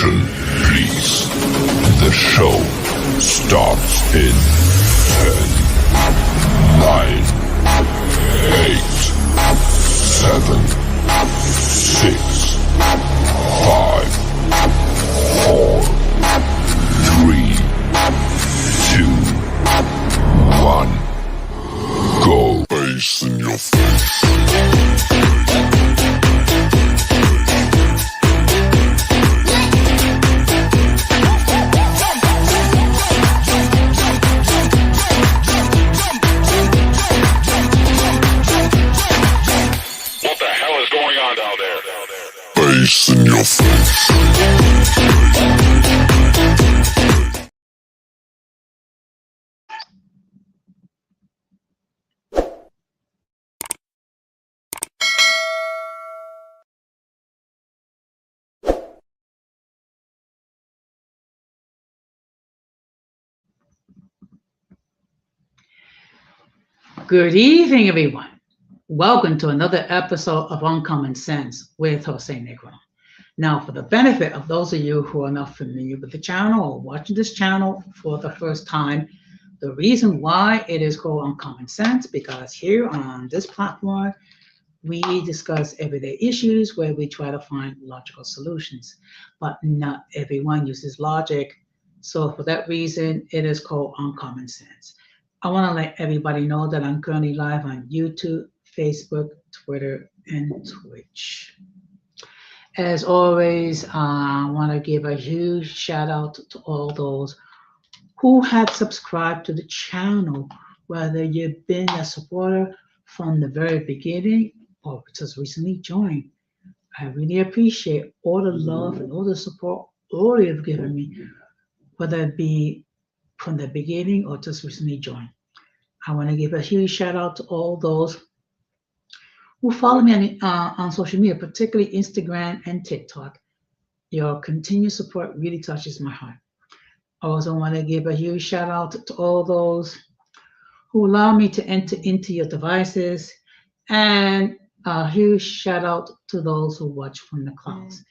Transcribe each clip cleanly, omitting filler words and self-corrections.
Attention, please. The show starts in 10, 9, 8, 7, 6, 5, 4, 3, 2, 1. Go. Bass in your face. Bass in your face. Good evening, everyone. Welcome to another episode of Uncommon Sense with Jose Negro. Now, for the benefit of those of you who are not familiar with the channel or watching this channel for the first time, the reason why it is called Uncommon Sense, because here on this platform, we discuss everyday issues where we try to find logical solutions, but not everyone uses logic. So for that reason, it is called Uncommon Sense. I want to let everybody know that I'm currently live on YouTube, Facebook, Twitter, and Twitch. As always, I want to give a huge shout out to all those who have subscribed to the channel, whether you've been a supporter from the very beginning or just recently joined. I really appreciate all the love and all the support all you've given me, whether it be from the beginning or just recently joined. I want to give a huge shout out to all those who follow me on social media, particularly Instagram and TikTok. Your continued support really touches my heart. I also want to give a huge shout out to all those who allow me to enter into your devices, and a huge shout out to those who watch from the clouds,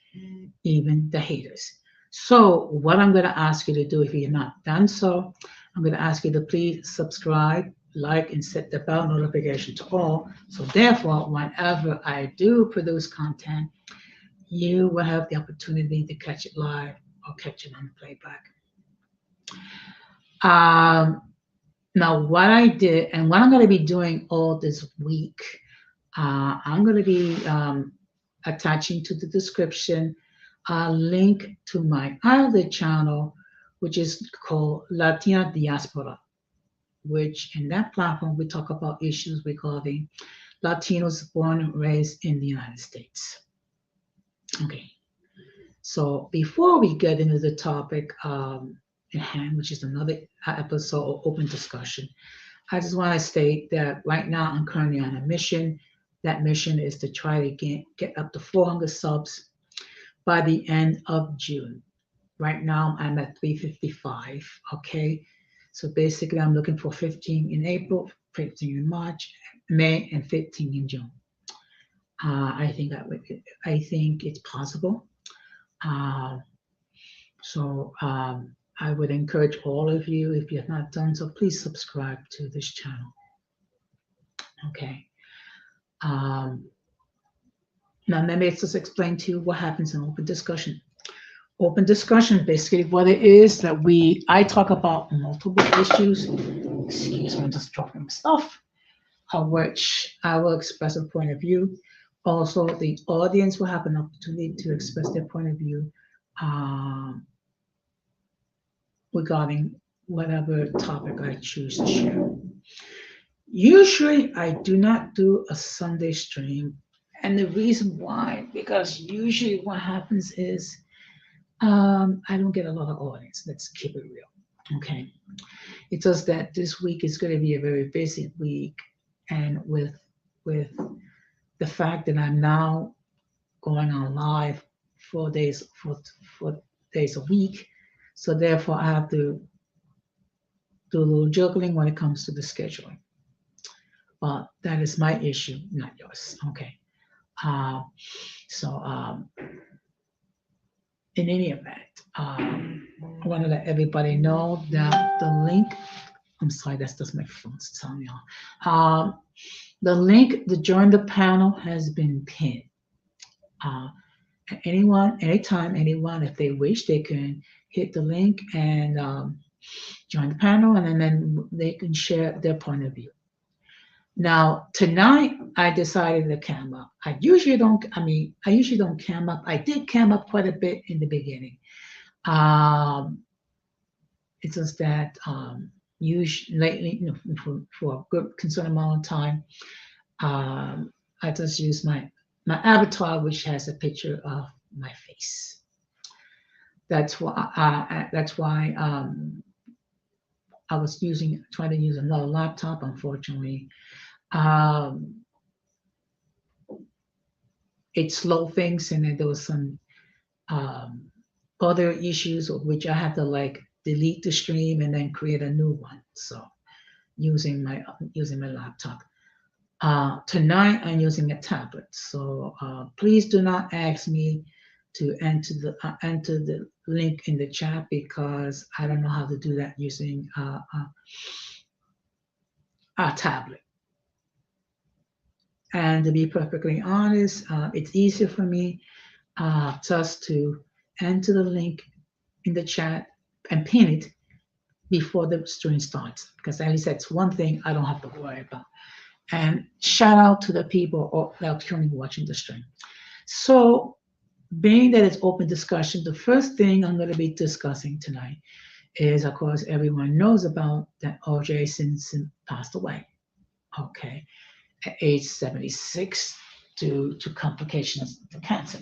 even the haters. So what I'm going to ask you to do, if you're not done so, I'm going to ask you to please subscribe, like, and set the bell notification to all. So therefore, whenever I do produce content, you will have the opportunity to catch it live or catch it on the playback. Now, what I did and what I'm going to be doing all this week, I'm going to be attaching to the description a link to my other channel, which is called Latina Diaspora, which in that platform, we talk about issues regarding Latinos born and raised in the United States. Okay, so before we get into the topic at hand, which is another episode of open discussion, I just want to state that right now I'm currently on a mission. That mission is to try to get up to 400 subs by the end of June. Right now I'm at 355, okay? So basically I'm looking for 15 in April, 15 in March, May, and 15 in June. I think it's possible. So I would encourage all of you, if you have not done so, please subscribe to this channel. Okay. Now let me just explain to you what happens in open discussion. Open discussion, basically what it is that I talk about multiple issues. Excuse me, I'm just dropping my stuff. Of which I will express a point of view. Also, the audience will have an opportunity to express their point of view regarding whatever topic I choose to share. Usually, I do not do a Sunday stream, and the reason why, because usually what happens is I don't get a lot of audience. Let's keep it real, okay? It's just that this week is going to be a very busy week, and with the fact that I'm now going on live 4 days a week, so therefore I have to do a little juggling when it comes to the scheduling. But that is my issue, not yours. Okay. in any event, I want to let everybody know that the link, I'm sorry, that's just my phone's telling me off. The link to join the panel has been pinned. Uh, anyone, anytime, anyone, if they wish, they can hit the link and join the panel, and then they can share their point of view. Now, tonight I decided to cam up. I usually don't cam up. I did cam up quite a bit in the beginning. It's just that usually lately, for a good considerable amount of time, I just use my avatar, which has a picture of my face. That's why I was trying to use another laptop. Unfortunately, it slowed things, and then there was some other issues of which I had to like delete the stream and then create a new one. So using my laptop. Tonight I'm using a tablet. So please do not ask me to enter the link in the chat, because I don't know how to do that using a tablet. And to be perfectly honest, it's easier for me just to enter the link in the chat and pin it before the stream starts, because at least that's one thing I don't have to worry about. And shout out to the people that are currently watching the stream. So, being that it's open discussion, the first thing I'm going to be discussing tonight is, of course, everyone knows about that O.J. Simpson passed away, okay, at age 76 due to complications of cancer.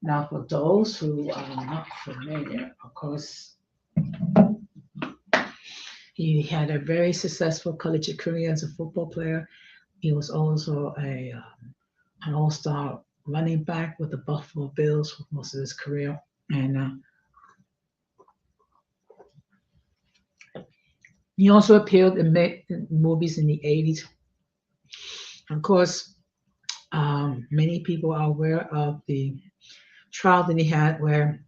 Now, for those who are not familiar, of course, he had a very successful collegiate career as a football player. He was also an all-star running back with the Buffalo Bills for most of his career. And he also appeared in movies in the 80s. Of course, many people are aware of the trial that he had, where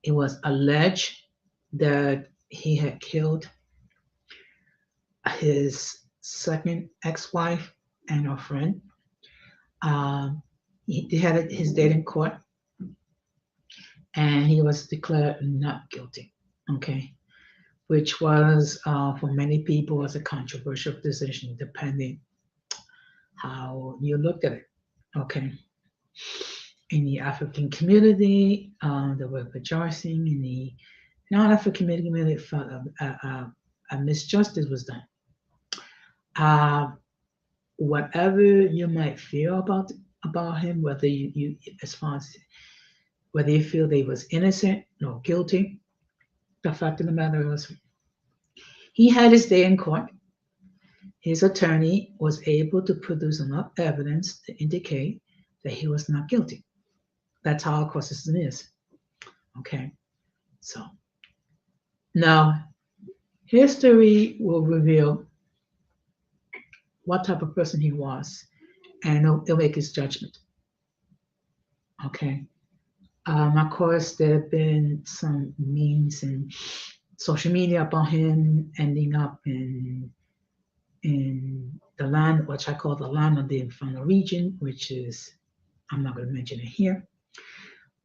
it was alleged that he had killed his second ex-wife and her friend. He had his date in court, and he was declared not guilty, okay, which was, for many people, was a controversial decision, depending how you looked at it, okay. In the African community, there were rejoicing. In the non-African community, felt a misjustice was done. Whatever you might feel about him, whether you as far as whether you feel that he was innocent or guilty, the fact of the matter is, he had his day in court. His attorney was able to produce enough evidence to indicate that he was not guilty. That's how our court system is. Okay, so now history will reveal what type of person he was, and it'll make his judgment. Okay. Of course, there have been some memes and social media about him ending up in the land, which I call the land of the Infernal region, which is, I'm not going to mention it here.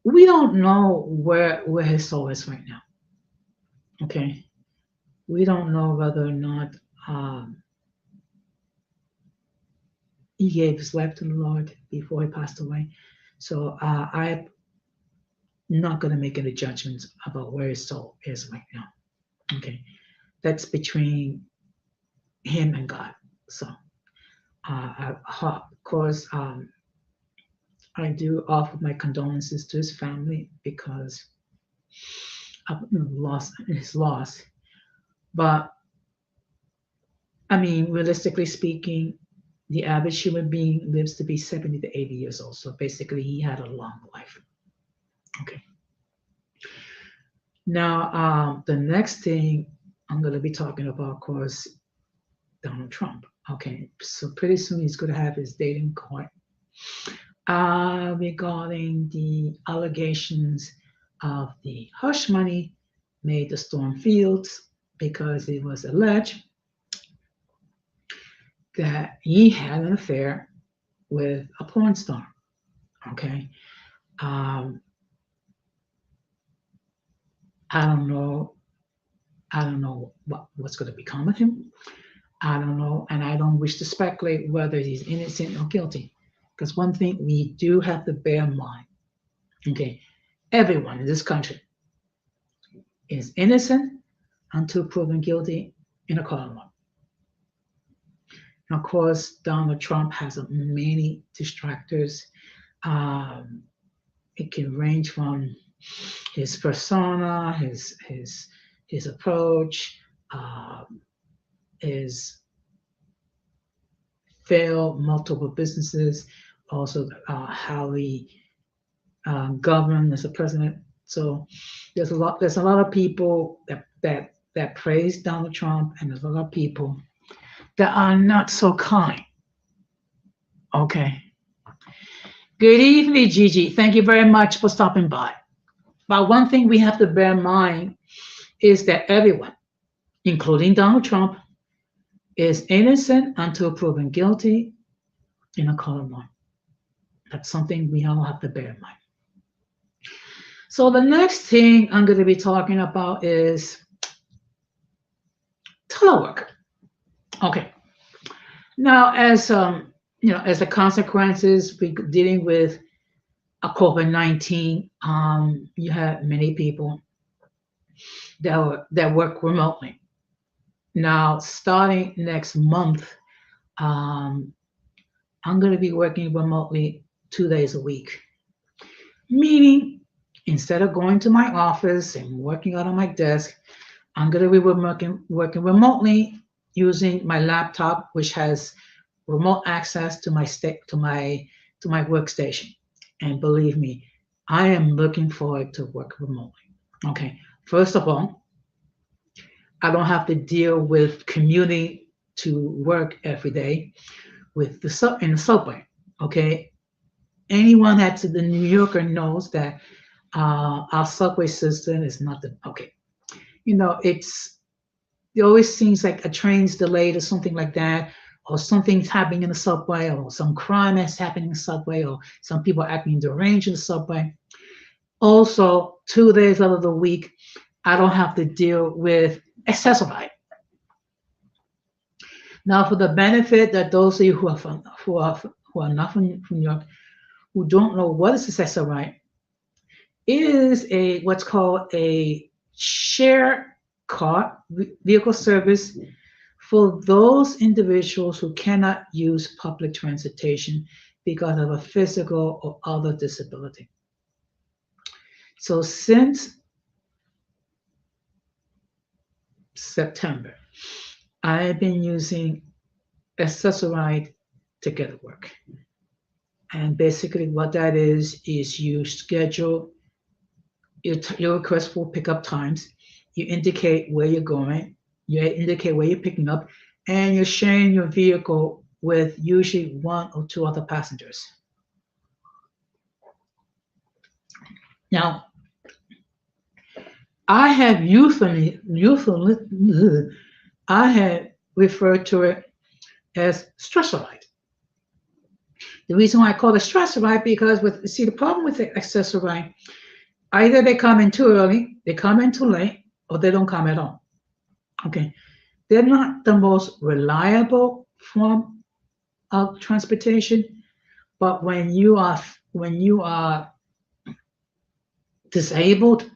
We don't know where his soul is right now. Okay. We don't know whether or not he gave his life to the Lord before he passed away. So I'm not going to make any judgments about where his soul is right now. Okay. That's between him and God. So, of course, I do offer my condolences to his family because of his loss. But, I mean, realistically speaking, the average human being lives to be 70 to 80 years old. So basically, he had a long life. Okay. Now, the next thing I'm going to be talking about, of course, Donald Trump. Okay. So pretty soon he's going to have his date in court. regarding the allegations of the hush money made to Storm Fields because it was alleged that he had an affair with a porn star. Okay. Um, I don't know. I don't know what's going to become of him. I don't know. And I don't wish to speculate whether he's innocent or guilty. Because one thing we do have to bear in mind, okay, everyone in this country is innocent until proven guilty in a court of law. And of course, Donald Trump has many distractors. It can range from his persona, his approach, his failed multiple businesses, also how he governed as a president. So there's a lot of people that praise Donald Trump, and there's a lot of people that are not so kind. Okay. Good evening, Gigi. Thank you very much for stopping by. But one thing we have to bear in mind is that everyone, including Donald Trump, is innocent until proven guilty in a court of law. That's something we all have to bear in mind. So the next thing I'm going to be talking about is telework. Okay. Now, as as the consequences we're dealing with COVID-19, you have many people that work remotely. Now, starting next month, I'm going to be working remotely 2 days a week, meaning instead of going to my office and working out on my desk, I'm going to be working remotely using my laptop, which has remote access to my workstation. And believe me, I am looking forward to work remotely. Okay, first of all, I don't have to deal with commuting to work every day with in the subway. Okay, anyone that's the New Yorker knows that our subway system is not okay. It always seems like a train's delayed or something like that, or something's happening in the subway, or some crime is happening in the subway, or some people are acting deranged in the subway. Also, 2 days out of the week, I don't have to deal with Access-a-Ride. Now, for the benefit that those of you who are not from New York, who don't know what is Access-a-Ride, it is what's called a share car vehicle service for those individuals who cannot use public transportation because of a physical or other disability. So since September, I've been using Access-a-Ride to get to work. And basically what that is you schedule your request for pickup times, you indicate where you're going, you indicate where you're picking up, and you're sharing your vehicle with usually 1 or 2 other passengers. Now, I have I had referred to it as Stress-a-Ride. The reason why I call it Stress-a-Ride because the problem with the Access-a-Ride, either they come in too early, they come in too late, or they don't come at all. Okay, they're not the most reliable form of transportation, but when you are disabled,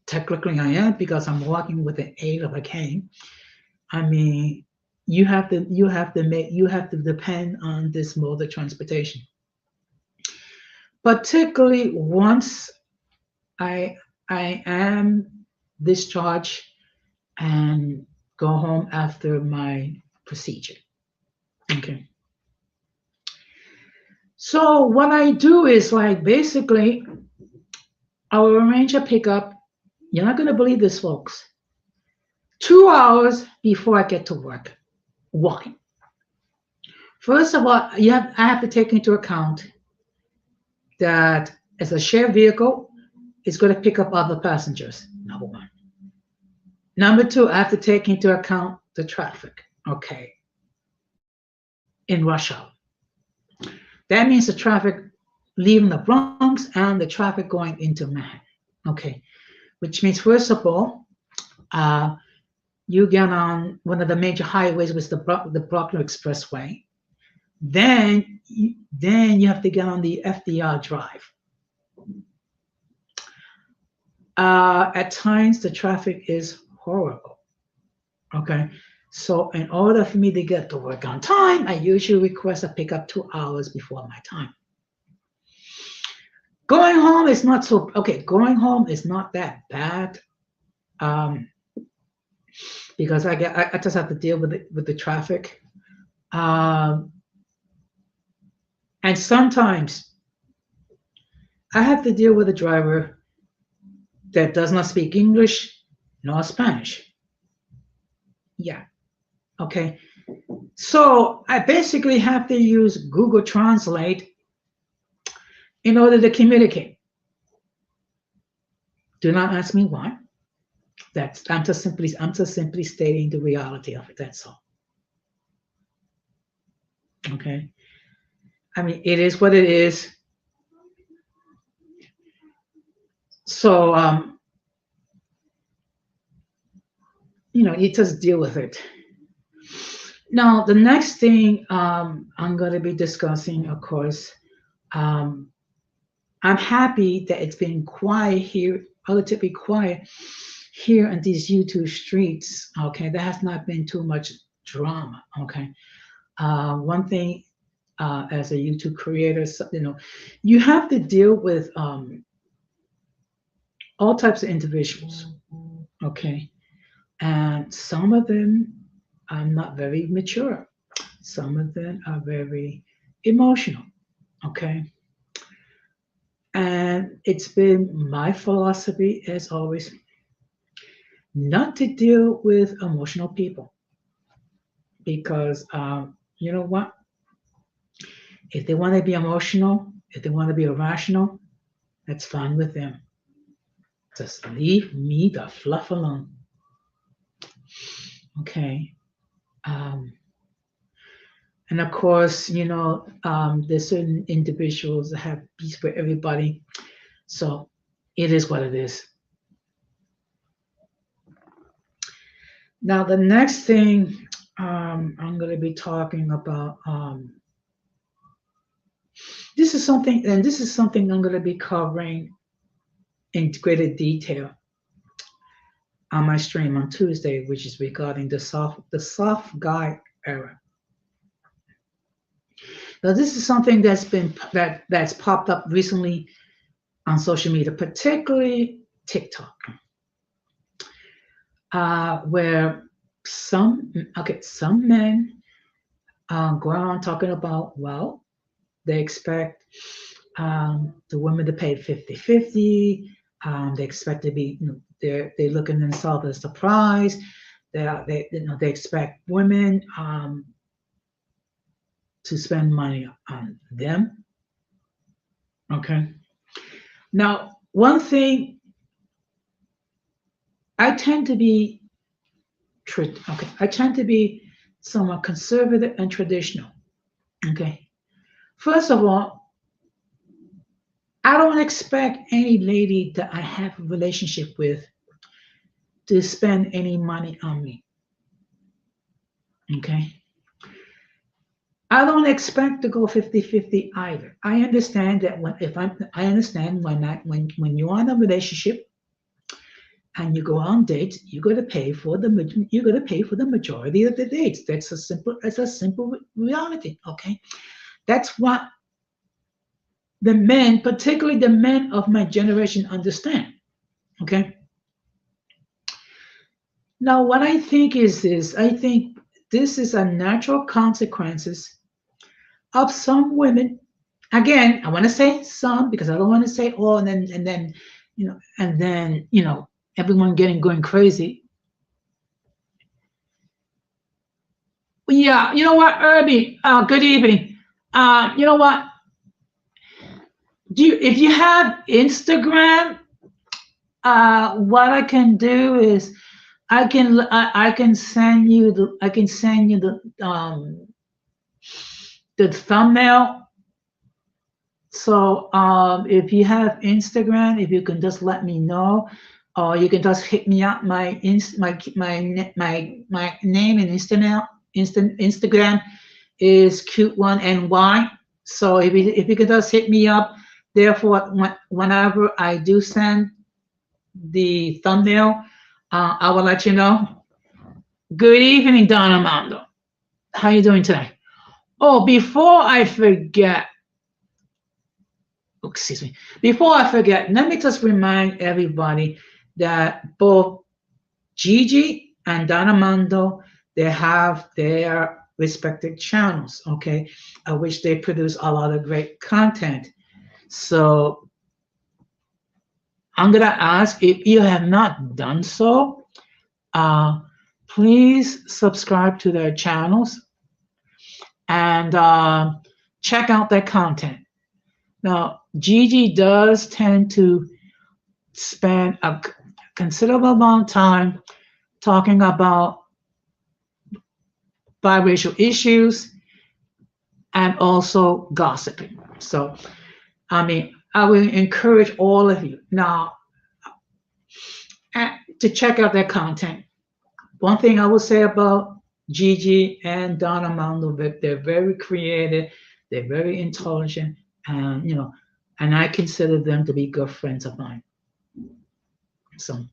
technically I am because I'm walking with an aid of a cane. I mean, you have to depend on this mode of transportation. Particularly once I am discharged and go home after my procedure. Okay. So what I do is basically I will arrange a pickup. You're not going to believe this, folks. 2 hours before I get to work. Why? First of all, I have to take into account that as a shared vehicle, it's going to pick up other passengers, number one. Number two, I have to take into account the traffic, okay, in rush hour. That means the traffic leaving the Bronx and the traffic going into Manhattan, okay, which means, first of all, you get on one of the major highways, which is the Brockner Expressway. Then you have to get on the FDR Drive. At times, the traffic is horrible, okay? So in order for me to get to work on time, I usually request a pickup 2 hours before my time. Going home is not so, okay, going home is not that bad. Because I just have to deal with the traffic. And sometimes I have to deal with a driver that does not speak English nor Spanish. Yeah, okay. So I basically have to use Google Translate in order to communicate. Do not ask me why. I'm just simply stating the reality of it. That's all. Okay. I mean, it is what it is. So, you just deal with it. Now, the next thing I'm going to be discussing, of course, I'm happy that it's been quiet here, relatively quiet here in these YouTube streets. Okay, there has not been too much drama. Okay, one thing as a YouTube creator, you have to deal with all types of individuals. Okay, and some of them are not very mature. Some of them are very emotional. Okay. And it's been my philosophy, as always, not to deal with emotional people. Because you know what? If they want to be emotional, if they want to be irrational, that's fine with them. Just leave me the fluff alone. Okay. And of course, there's certain individuals that have peace for everybody. So it is what it is. Now, the next thing I'm going to be talking about, this is something I'm going to be covering in greater detail on my stream on Tuesday, which is regarding the soft guy era. Now, this is something that's popped up recently on social media, particularly TikTok, where some men go around talking about, well, they expect the women to pay 50-50. They expect to be, they're looking at themselves as the prize. They expect women to spend money on them. Okay. Now, one thing, I tend to be somewhat conservative and traditional. Okay. First of all, I don't expect any lady that I have a relationship with to spend any money on me. Okay. I don't expect to go 50-50 either. I understand that when you're in a relationship and you go on dates, you're gonna pay for the majority of the dates. That's a simple reality. Okay, that's what the men, particularly the men of my generation, understand. Okay. Now, what I think is this: I think this is a natural consequences of some women. Again, I want to say some because I don't want to say all, and then everyone going crazy. Yeah, you know what, Irby? Good evening. You know what? if you have Instagram, what I can do is I can send you the thumbnail. So if you have Instagram, if you can just let me know, or you can just hit me up. My name in Instagram is cute1ny. So if you could just hit me up, therefore whenever I do send the thumbnail, I will let you know. Good evening, Don Armando. How you doing today? Oh, before I forget, excuse me, before I forget, let me just remind everybody that both Gigi and Don Armando, they have their respective channels, okay, which they produce a lot of great content. So I'm gonna ask, if you have not done so, please subscribe to their channels and check out their content. Now, Gigi does tend to spend a considerable amount of time talking about biracial issues and also gossiping. So, I mean, I will encourage all of you now to check out their content. One thing I will say about Gigi and Don Armando, that they're very creative, they're very intelligent, and and I consider them to be good friends of mine. So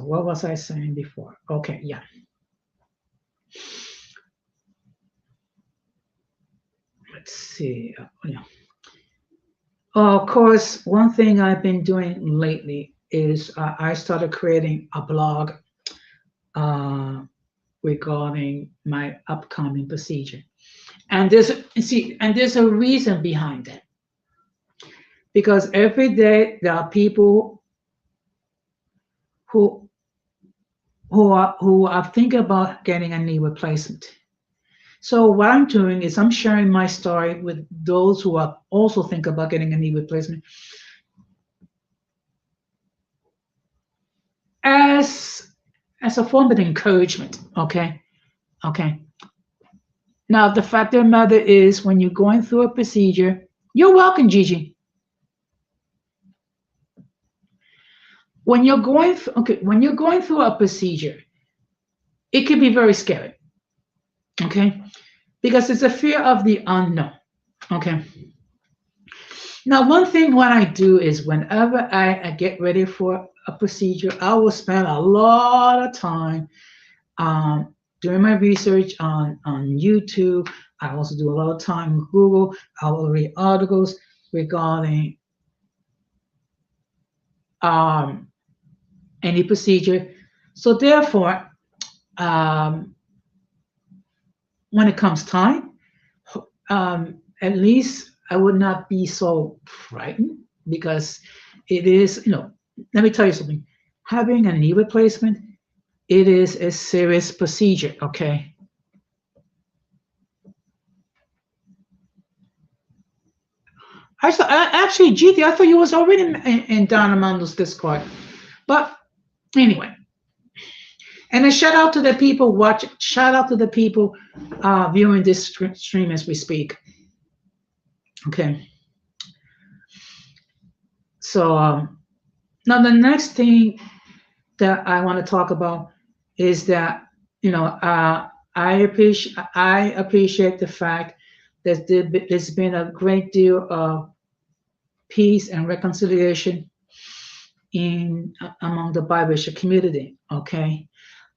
what was I saying before? Okay, yeah. Let's see. Yeah. Of course, one thing I've been doing lately is I started creating a blog regarding my upcoming procedure. And there's a reason behind it. Because every day there are people who are thinking about getting a knee replacement. So what I'm doing is I'm sharing my story with those who are also thinking about getting a knee replacement as a form of encouragement. Okay. Now the fact of the matter is, when you're going through a procedure, you're welcome, Gigi. When you're going through a procedure, it can be very scary. Okay, because it's a fear of the unknown. Okay. Now, one thing what I do is whenever I get ready for a procedure, I will spend a lot of time doing my research on YouTube. I also do a lot of time on Google. I will read articles regarding any procedure. So therefore, when it comes time, at least I would not be so frightened, because it is, let me tell you something. Having a knee replacement, it is a serious procedure, okay? Actually, Gigi, I thought you was already in Don Armando's Discord. But anyway, and a shout out to the people viewing this stream as we speak. Okay. So now the next thing that I want to talk about is that I appreciate the fact that there's been a great deal of peace and reconciliation among the biracial community. Okay.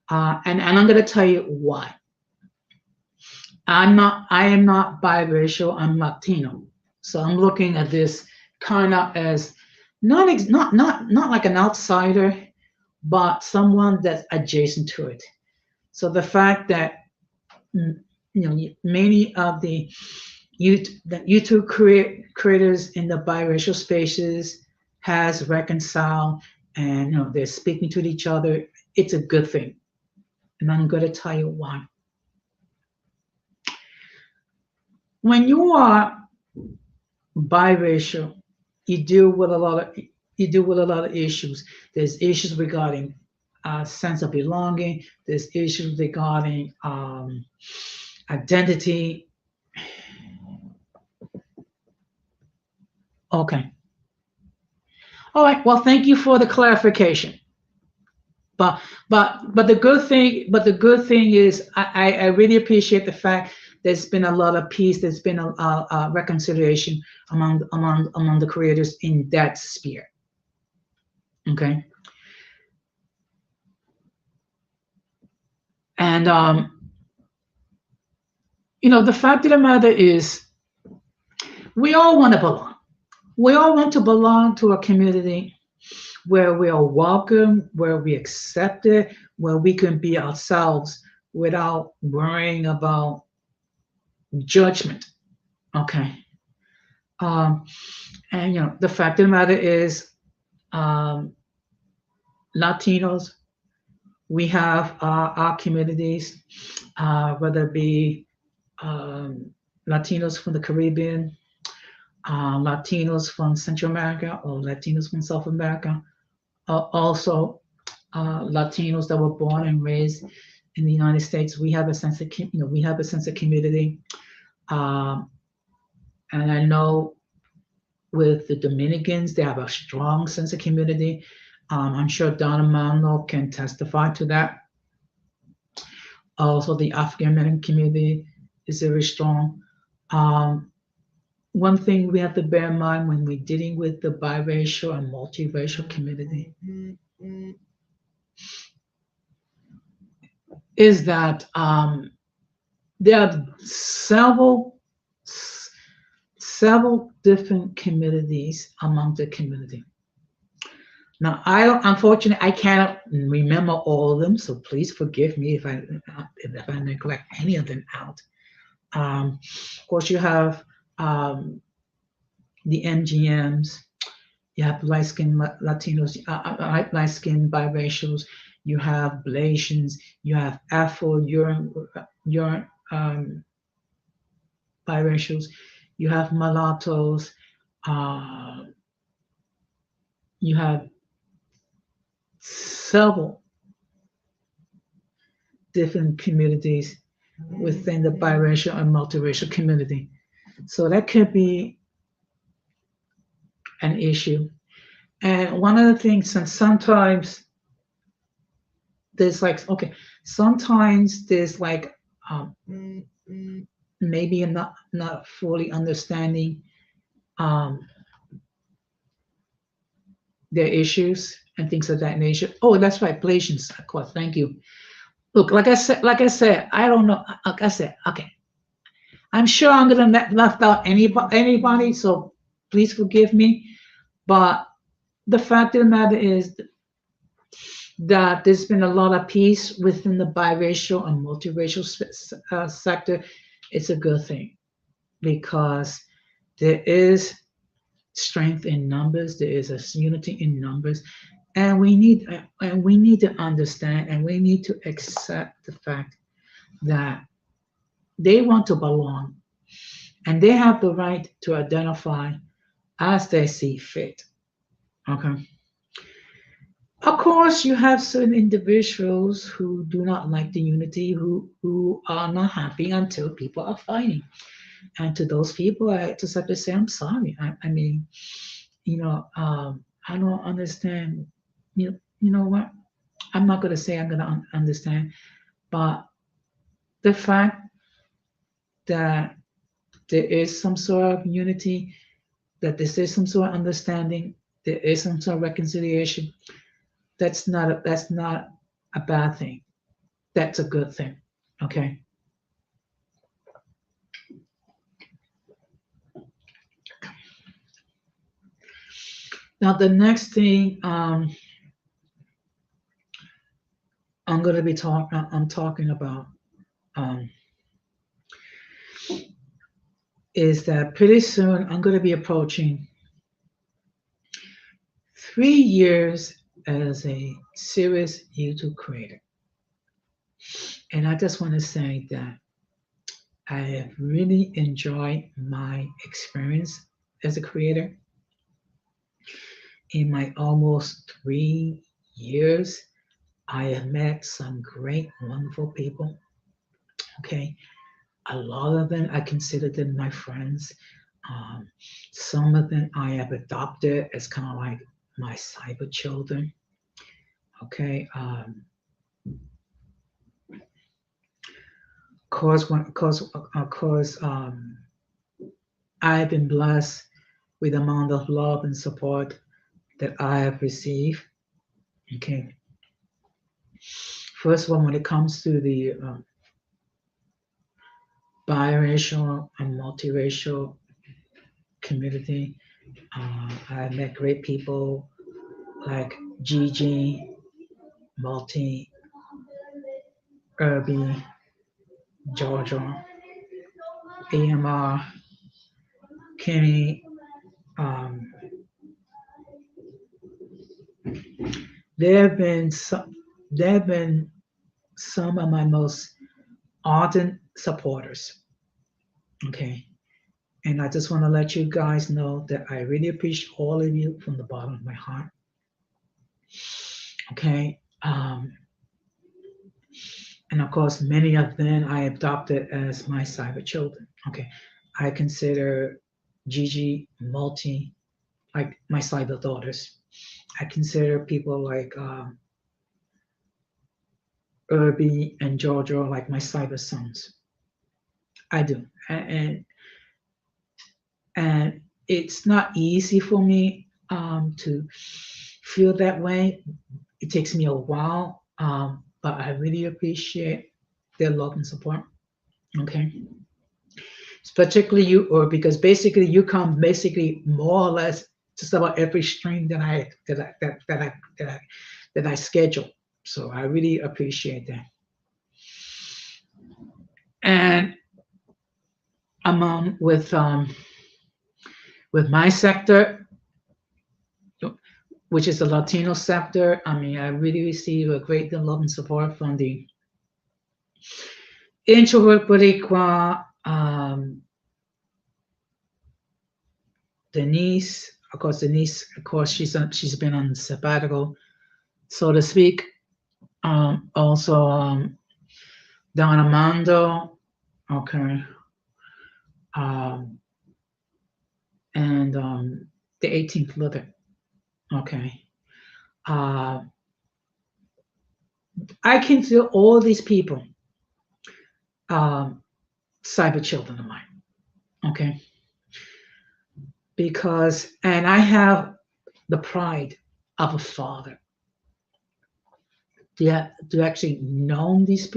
And I'm going to tell you why. I am not biracial. I'm Latino. So I'm looking at this kind of as not like an outsider, but someone that's adjacent to it. So the fact that many of the YouTube creators in the biracial spaces has reconciled, and they're speaking to each other, it's a good thing. And I'm going to tell you why. When you are biracial, you deal with a lot of issues. There's issues regarding sense of belonging. There's issues regarding identity. Okay. All right. Well, thank you for the clarification. But the good thing is I really appreciate the fact there's been a lot of peace. There's been a reconciliation among the creators in that sphere. Okay. And the fact of the matter is, we all want to belong. We all want to belong to a community where we are welcome, where we accepted, where we can be ourselves without worrying about judgment. Okay. And the fact of the matter is, Latinos, we have our communities, whether it be Latinos from the Caribbean, Latinos from Central America, or Latinos from South America, also Latinos that were born and raised in the United States. We have a sense of community, and I know with the Dominicans, they have a strong sense of community. I'm sure Donna Mano can testify to that. Also, the African American community is very strong. One thing we have to bear in mind when we're dealing with the biracial and multiracial community is that there are several different communities among the community. Now, unfortunately, I cannot remember all of them, so please forgive me if I neglect any of them out. Of course, you have the MGMs, you have light-skinned Latinos, light-skinned biracials, you have Blasians, you have Afro-Urine biracials, you have mulattoes, you have several different communities within the biracial and multiracial community. So that could be an issue. And one of the things, and sometimes there's sometimes there's maybe not fully understanding their issues and things of that nature. Oh, that's right, Blasians, of course. Thank you. Look, like I said, I don't know. Like I said, okay. I'm sure I'm gonna left out anybody, so please forgive me. But the fact of the matter is that there's been a lot of peace within the biracial and multiracial sector. It's a good thing because there is strength in numbers. There is a unity in numbers, and we need to understand and we need to accept the fact that they want to belong, and they have the right to identify as they see fit. Okay. Of course, you have certain individuals who do not like the unity, who are not happy until people are fighting. And to those people, I just have to say, I'm sorry. I mean, I don't understand. You know what? I'm not going to say I'm going to understand, but the fact that there is some sort of unity, that there is some sort of understanding, there is some sort of reconciliation, that's not a bad thing. That's a good thing. Okay. Now the next thing I'm talking about is that pretty soon I'm going to be approaching 3 years as a serious YouTube creator. And I just want to say that I have really enjoyed my experience as a creator. In my almost 3 years, I have met some great, wonderful people. Okay, a lot of them I consider them my friends. Um, some of them I have adopted as kind of like my cyber children. Okay, cause I've been blessed with the amount of love and support that I have received. Okay, first of all, when it comes to the biracial and multiracial community, I met great people like Gigi, Multi, Irby, Georgia, AMR, Kenny. Um, there have been some. There have been some of my most ardent supporters. Okay, and I just want to let you guys know that I really appreciate all of you from the bottom of my heart. Okay, and of course, many of them I adopted as my cyber children. Okay, I consider Gigi, Multi like my cyber daughters. I consider people like Irby and Giorgio like my cyber sons. I do, and it's not easy for me to feel that way. It takes me a while, but I really appreciate their love and support. Okay, it's particularly you, or because basically you come basically more or less just about every stream that I schedule. So I really appreciate that. And with my sector, which is the Latino sector, I mean, I really receive a great deal of love and support from the introvert Boricua, Denise. Of course, she's been on sabbatical, so to speak. Also, Don Armando, okay, and the 18th Litter, okay. I consider all these people cyber children of mine, okay, because and I have the pride of a father. To actually know these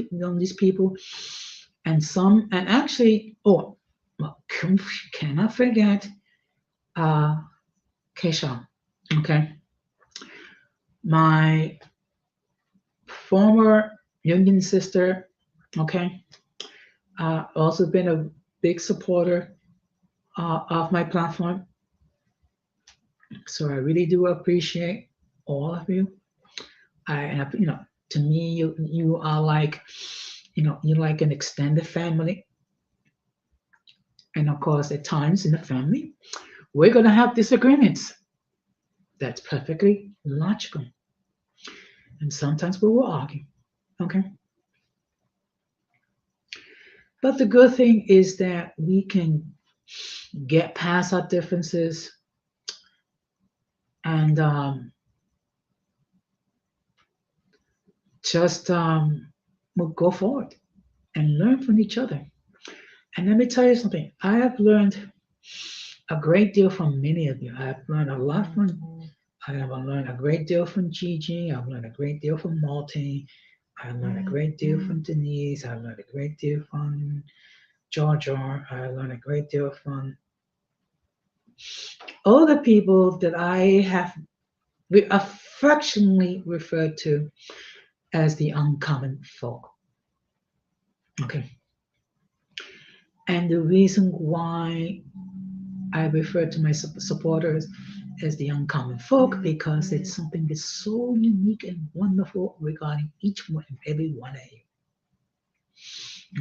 people, and some, and actually, oh, well, cannot forget Keisha, okay, my former Jungian sister, okay, also been a big supporter of my platform. So I really do appreciate all of you. To me, you are like, you're like an extended family. And of course, at times in the family, we're gonna have disagreements. That's perfectly logical. And sometimes we will argue. Okay. But the good thing is that we can get past our differences and just we'll go forward and learn from each other. And let me tell you something. I have learned a great deal from many of you. I have learned a lot from. I have learned a great deal from Gigi. I've learned a great deal from Malty. I learned a great deal from Denise. I learned a great deal from Georgia. I learned a great deal from all the people that I have affectionately referred to as the uncommon folk. Okay. And the reason why I refer to my supporters as the uncommon folk, because it's something that's so unique and wonderful regarding each one and every one of you.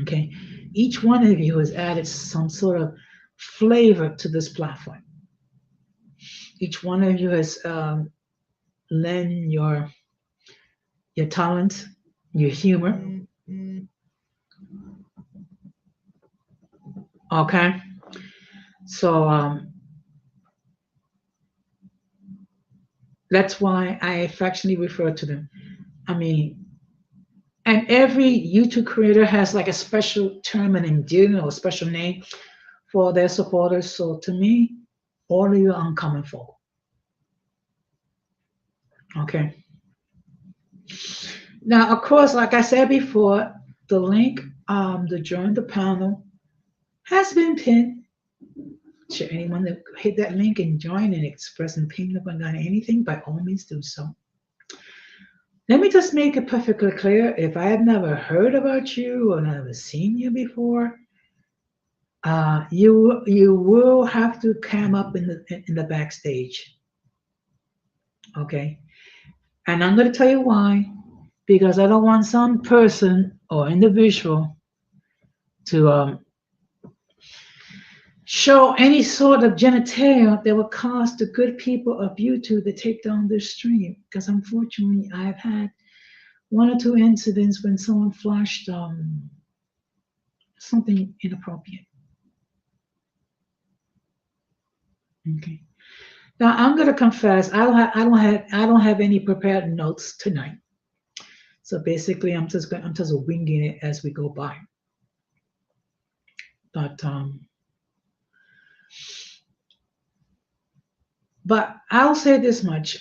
Okay, each one of you has added some sort of flavor to this platform. Each one of you has lend your talent, your humor. Okay, so that's why I affectionately refer to them. I mean, and every YouTube creator has like a special term and endearment or a special name for their supporters. So to me, all of you are uncommon folk. Okay. Now, of course, like I said before, the link to join the panel has been pinned. Should anyone that hit that link and join and express an opinion about anything, by all means do so. Let me just make it perfectly clear. If I have never heard about you or never seen you before, you will have to come up in the backstage. Okay, and I'm going to tell you why. Because I don't want some person or individual to show any sort of genitalia that will cause the good people of YouTube to take down their stream. Because unfortunately, I've had one or two incidents when someone flashed something inappropriate. Okay. Now I'm going to confess I don't have any prepared notes tonight. So basically, I'm just winging it as we go by. But I'll say this much.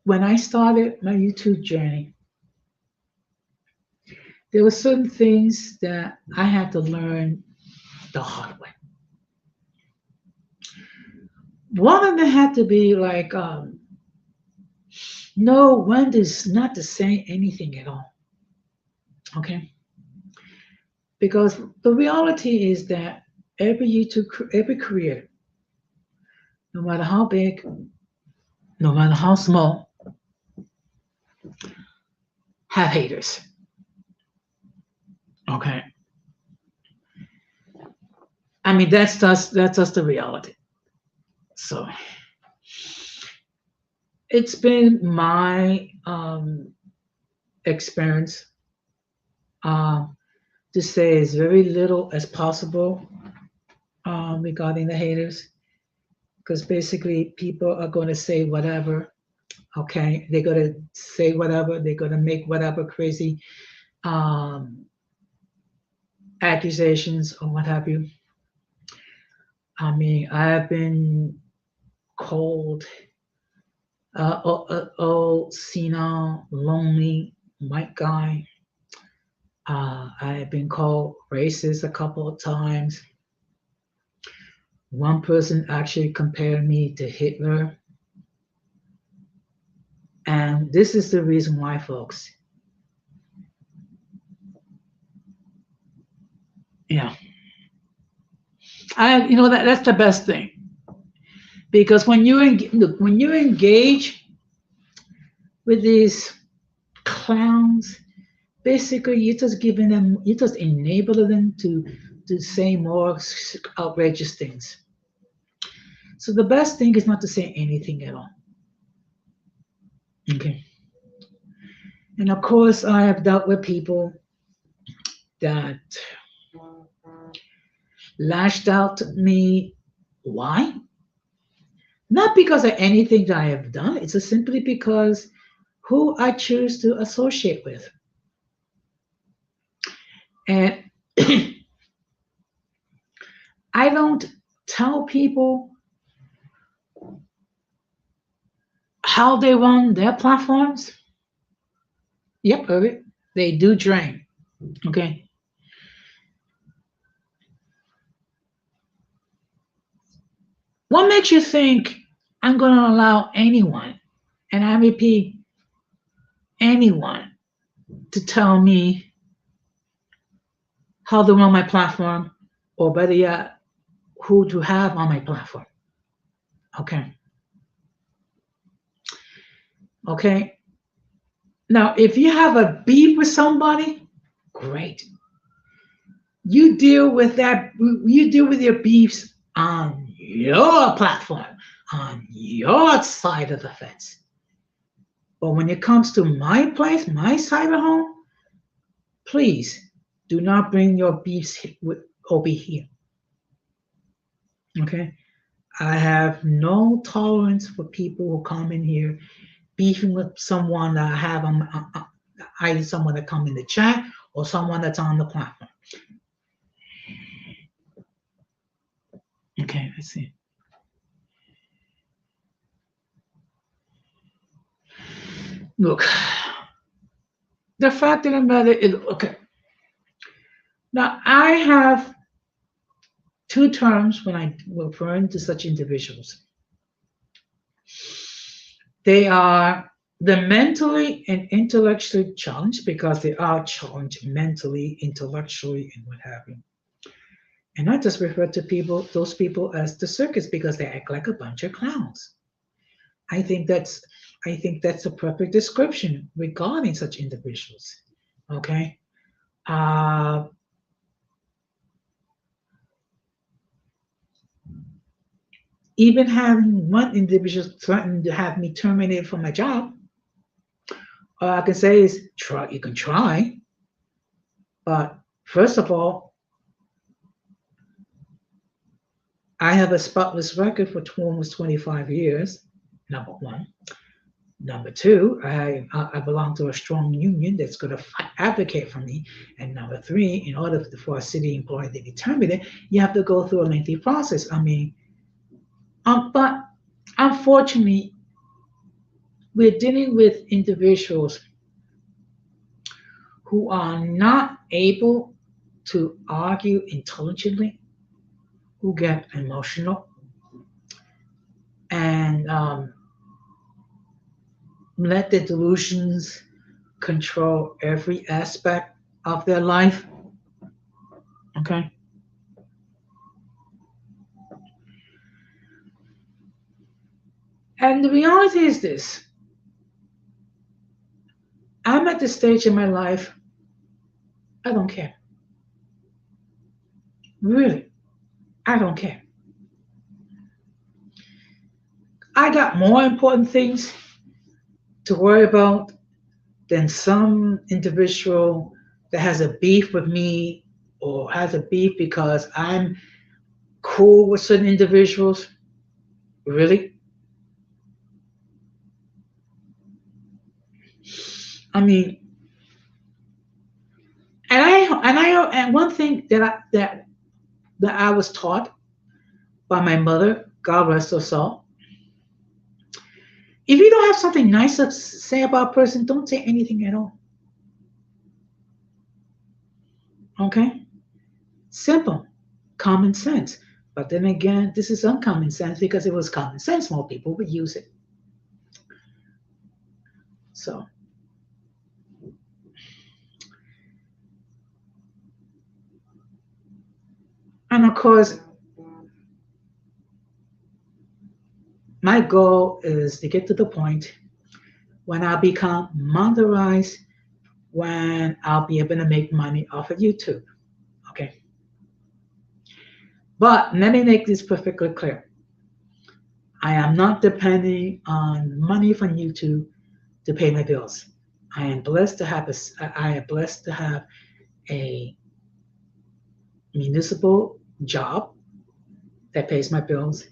When I started my YouTube journey, there were certain things that I had to learn the hard way. One of them had to be like, know when not to say anything at all. Okay? Because the reality is that every creator, no matter how big, no matter how small, have haters. Okay. I mean, that's just the reality. So it's been my experience to say as very little as possible regarding the haters, because basically people are going to say whatever. Okay, they're going to say whatever. They're going to make whatever crazy accusations or what have you. I mean, I've been called old, senile, lonely white guy. I've been called racist a couple of times. One person actually compared me to Hitler. And this is the reason why, folks. Yeah. That's the best thing. Because when you engage with these clowns, basically you're just enabling them to say more outrageous things. So the best thing is not to say anything at all. Okay. And of course, I have dealt with people that lashed out at me. Why? Not because of anything that I have done. It's just simply because who I choose to associate with. And I don't tell people how they run their platforms. Yep, they do drain. Okay. What makes you think I'm going to allow anyone, and I repeat, anyone, to tell me how to run my platform, or better yet, who to have on my platform? Okay. Okay. Now, if you have a beef with somebody, great. You deal with that. You deal with your beefs on your platform, on your side of the fence. But when it comes to my place, my side of home, please do not bring your beefs over here. Okay? I have no tolerance for people who come in here beefing with someone that I have on either someone that come in the chat or someone that's on the platform. Okay, let's see. Look, the fact of the matter is, okay. Now I have two terms when I refer to such individuals. They are the mentally and intellectually challenged because they are challenged mentally, intellectually, and what have you. And I just refer to those people as the circus because they act like a bunch of clowns. I think that's a perfect description regarding such individuals. Okay. Even having one individual threaten to have me terminated from my job, all I can say is try. You can try, but first of all, I have a spotless record for almost 25 years. Number one. Number two, I belong to a strong union that's going to advocate for me. And number three, in order for a city employee to be terminated, you have to go through a lengthy process. I mean, but unfortunately, we're dealing with individuals who are not able to argue intelligently, who get emotional, and let their delusions control every aspect of their life. Okay? And the reality is this. I'm at the stage in my life, I don't care. Really, I don't care. I got more important things to worry about than some individual that has a beef with me or has a beef because I'm cool with certain individuals. Really? I mean, and one thing that I was taught by my mother, God rest her soul. If you don't have something nice to say about a person, don't say anything at all. Okay? Simple, common sense. But then again, this is uncommon sense because it was common sense. More people would use it. So, and of course, my goal is to get to the point when I become monetized, when I'll be able to make money off of YouTube. Okay. But let me make this perfectly clear. I am not depending on money from YouTube to pay my bills. I am blessed to have a municipal job that pays my bills,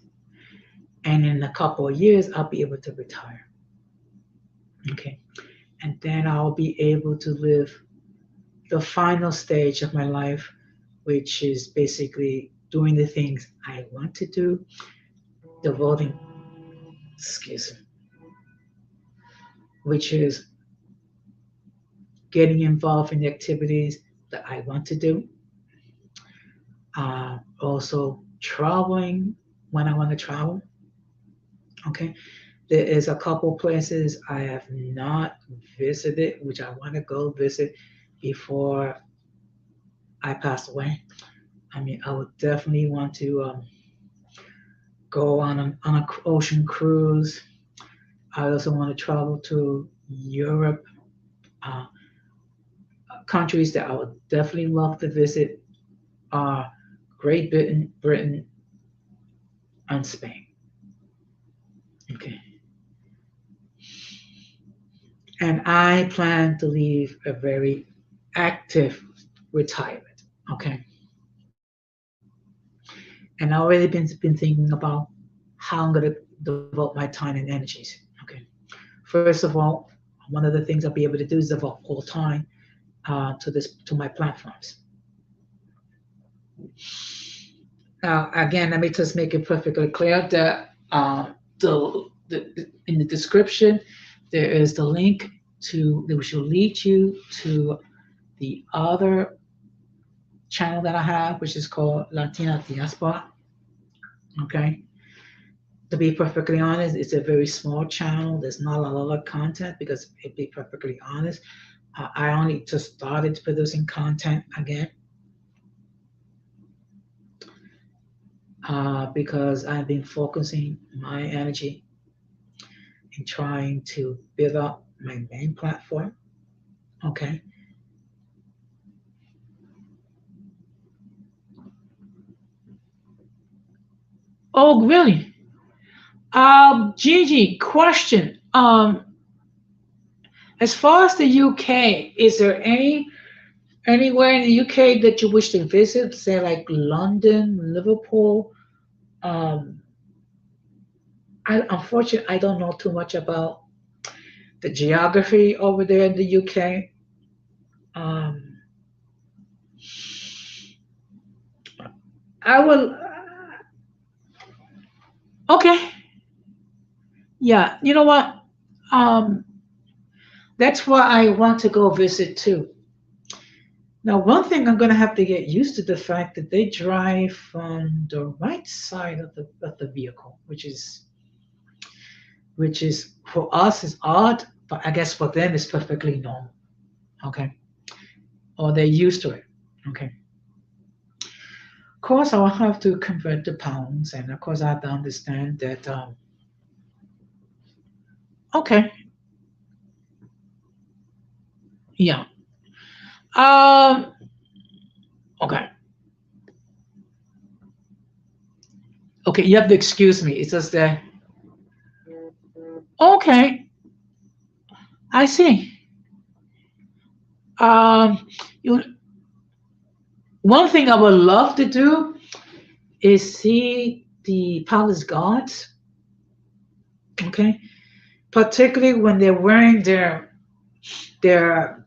and in a couple of years I'll be able to retire. Okay, and then I'll be able to live the final stage of my life, which is basically doing the things I want to do, devoting, which is getting involved in the activities that I want to do. Also traveling when I want to travel. Okay, there is a couple places I have not visited, which I want to go visit before I pass away. I mean, I would definitely want to go on an ocean cruise. I also want to travel to Europe Uh, Countries that I would definitely love to visit are Great Britain, and Spain. Okay. And I plan to leave a very active retirement. Okay. And I already been thinking about how I'm gonna devote my time and energies. Okay. First of all, one of the things I'll be able to do is devote all time to my platforms. Now, again, let me just make it perfectly clear that in the description there is the link which will lead you to the other channel that I have, which is called Latina Diaspora. Okay. To be perfectly honest, it's a very small channel. There's not a lot of content because, to be perfectly honest, I only just started producing content again because I've been focusing my energy in trying to build up my main platform. Okay. Oh, really? Gigi, question. As far as the UK, is there anywhere in the UK that you wish to visit? Say like London, Liverpool. Um, Unfortunately, I don't know too much about the geography over there in the UK. Um, I will. Okay. Yeah. You know what? Um, that's why I want to go visit too. Now, one thing I'm going to have to get used to the fact that they drive from the right side of the vehicle, which is for us is odd, but I guess for them it's perfectly normal. Okay, or they're used to it. Okay. Of course, I'll have to convert to pounds, and of course, I have to understand that. Okay. Yeah. Um. Okay. Okay. You have to excuse me. It's just that. Okay. I see. You. One thing I would love to do is see the palace guards. Okay. Particularly when they're wearing their that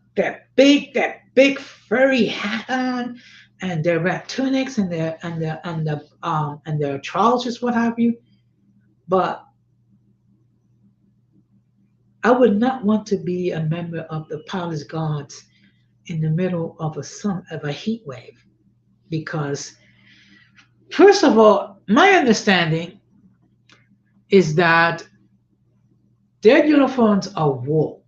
big furry hat on, and their red tunics and their trousers, what have you. But I would not want to be a member of the palace guards in the middle of a heat wave, because first of all, my understanding is that their uniforms are wool.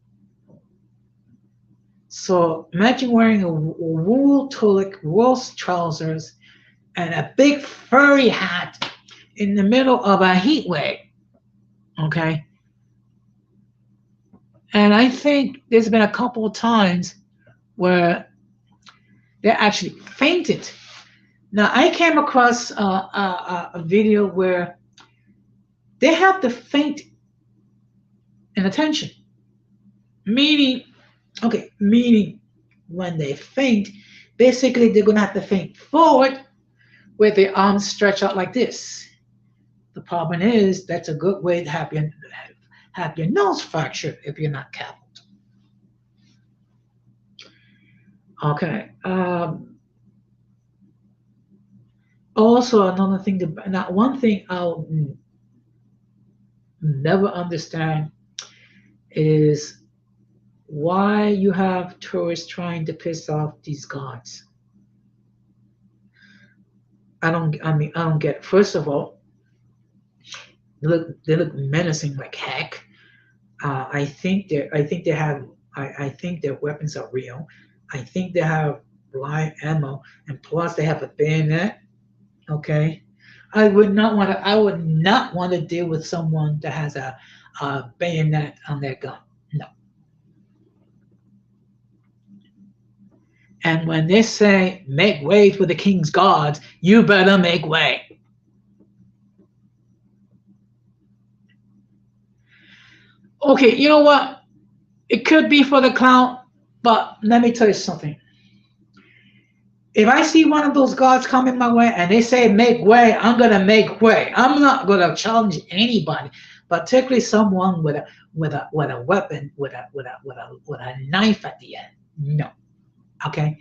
So imagine wearing a wool tunic, wool trousers, and a big furry hat in the middle of a heat wave. Okay. And I think there's been a couple of times where they actually fainted. Now, I came across a video where they have to faint in attention, meaning, meaning when they faint, basically they're going to have to faint forward with their arms stretched out like this. The problem is that's a good way to have your nose fractured if you're not careful. Okay. Also, another thing. Now, one thing I'll never understand is why you have tourists trying to piss off these guards. I don't get it. First of all, they look menacing like heck. I think their weapons are real. I think they have live ammo, and plus they have a bayonet. Okay, I would not want to deal with someone that has a bayonet on their gun. No. And when they say, make way for the king's guards, you better make way. Okay, you know what? It could be for the clown, but let me tell you something. If I see one of those guards coming my way and they say make way, I'm gonna make way. I'm not gonna challenge anybody, particularly someone with a weapon, with a knife at the end. No. Okay.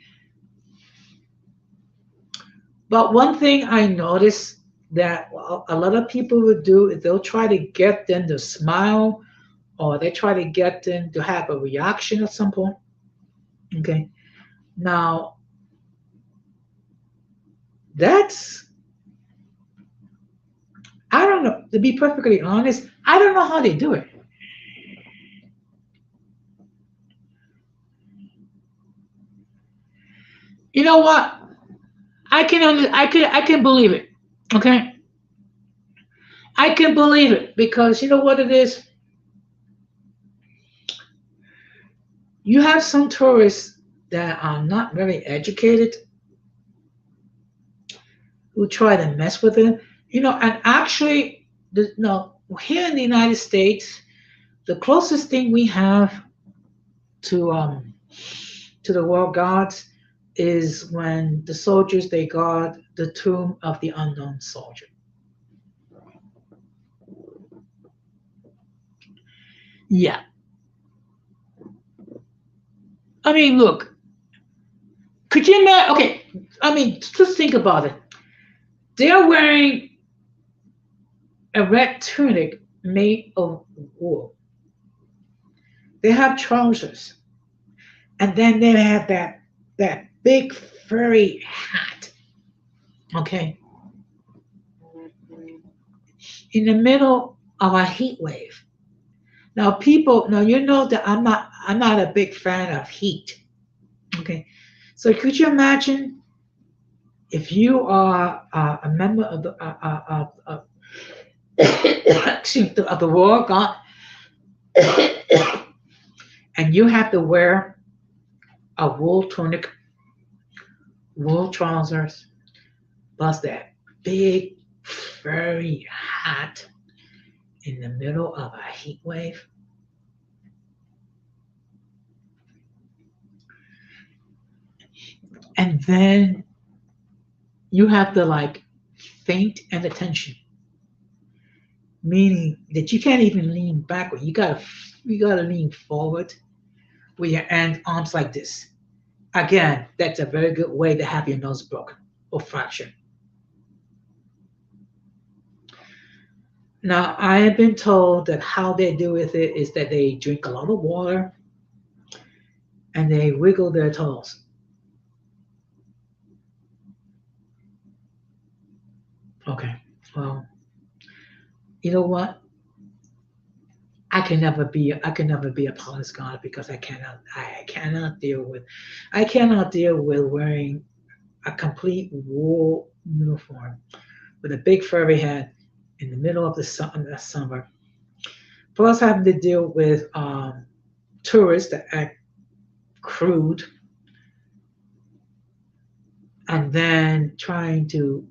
But one thing I noticed that a lot of people will do is they'll try to get them to smile, or they try to get them to have a reaction at some point. Okay. Now that's, I don't know, to be perfectly honest, I don't know how they do it. You know what? I can believe it. Okay? I can believe it because you know what it is? You have some tourists that are not very educated who try to mess with it. And actually, no, here in the United States, the closest thing we have to the war gods is when the soldiers they guard the tomb of the unknown soldier. Yeah, I mean, look, could you imagine? Okay, I mean, just think about it. They're wearing a red tunic made of wool. They have trousers, and then they have that big furry hat. Okay, in the middle of a heat wave. Now, people, now you know that I'm not a big fan of heat. Okay, so could you imagine if you are a member of the excuse me, of the war god, and you have to wear a wool tunic, wool trousers, plus that big furry hat in the middle of a heat wave? And then you have to like feint and attention, meaning that you can't even lean backward. You gotta lean forward with your arms like this. Again, that's a very good way to have your nose broken or fractured. Now, I have been told that how they deal with it is that they drink a lot of water and they wiggle their toes. Okay, well, you know what? I can never be a police guard because I cannot deal with wearing a complete wool uniform with a big furry hat in the middle of the summer. Plus, having to deal with tourists that act crude, and then trying to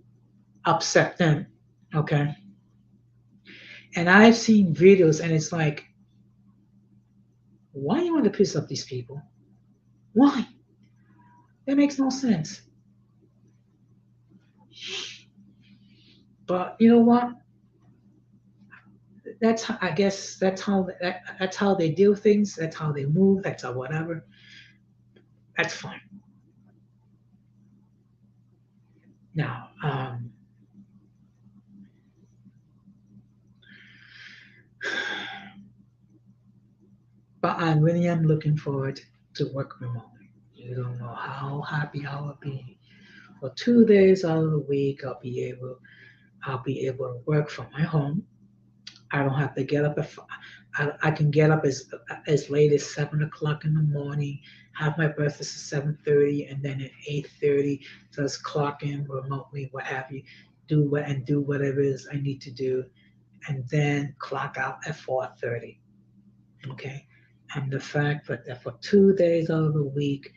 upset them. Okay, and I've seen videos, and it's like, why do you want to piss off these people? Why? That makes no sense. But you know what? I guess that's how they do things. That's how they move. That's how whatever. That's fine. Now, but I really am looking forward to work remotely. You don't know how happy I will be. For 2 days out of the week, I'll be able to work from my home. I don't have to get up I can get up as late as 7 o'clock in the morning, have my breakfast at 7:30, and then at 8:30 just clock in remotely, what have you, do whatever it is I need to do, and then clock out at 4:30. Okay, and the fact that for 2 days out of the week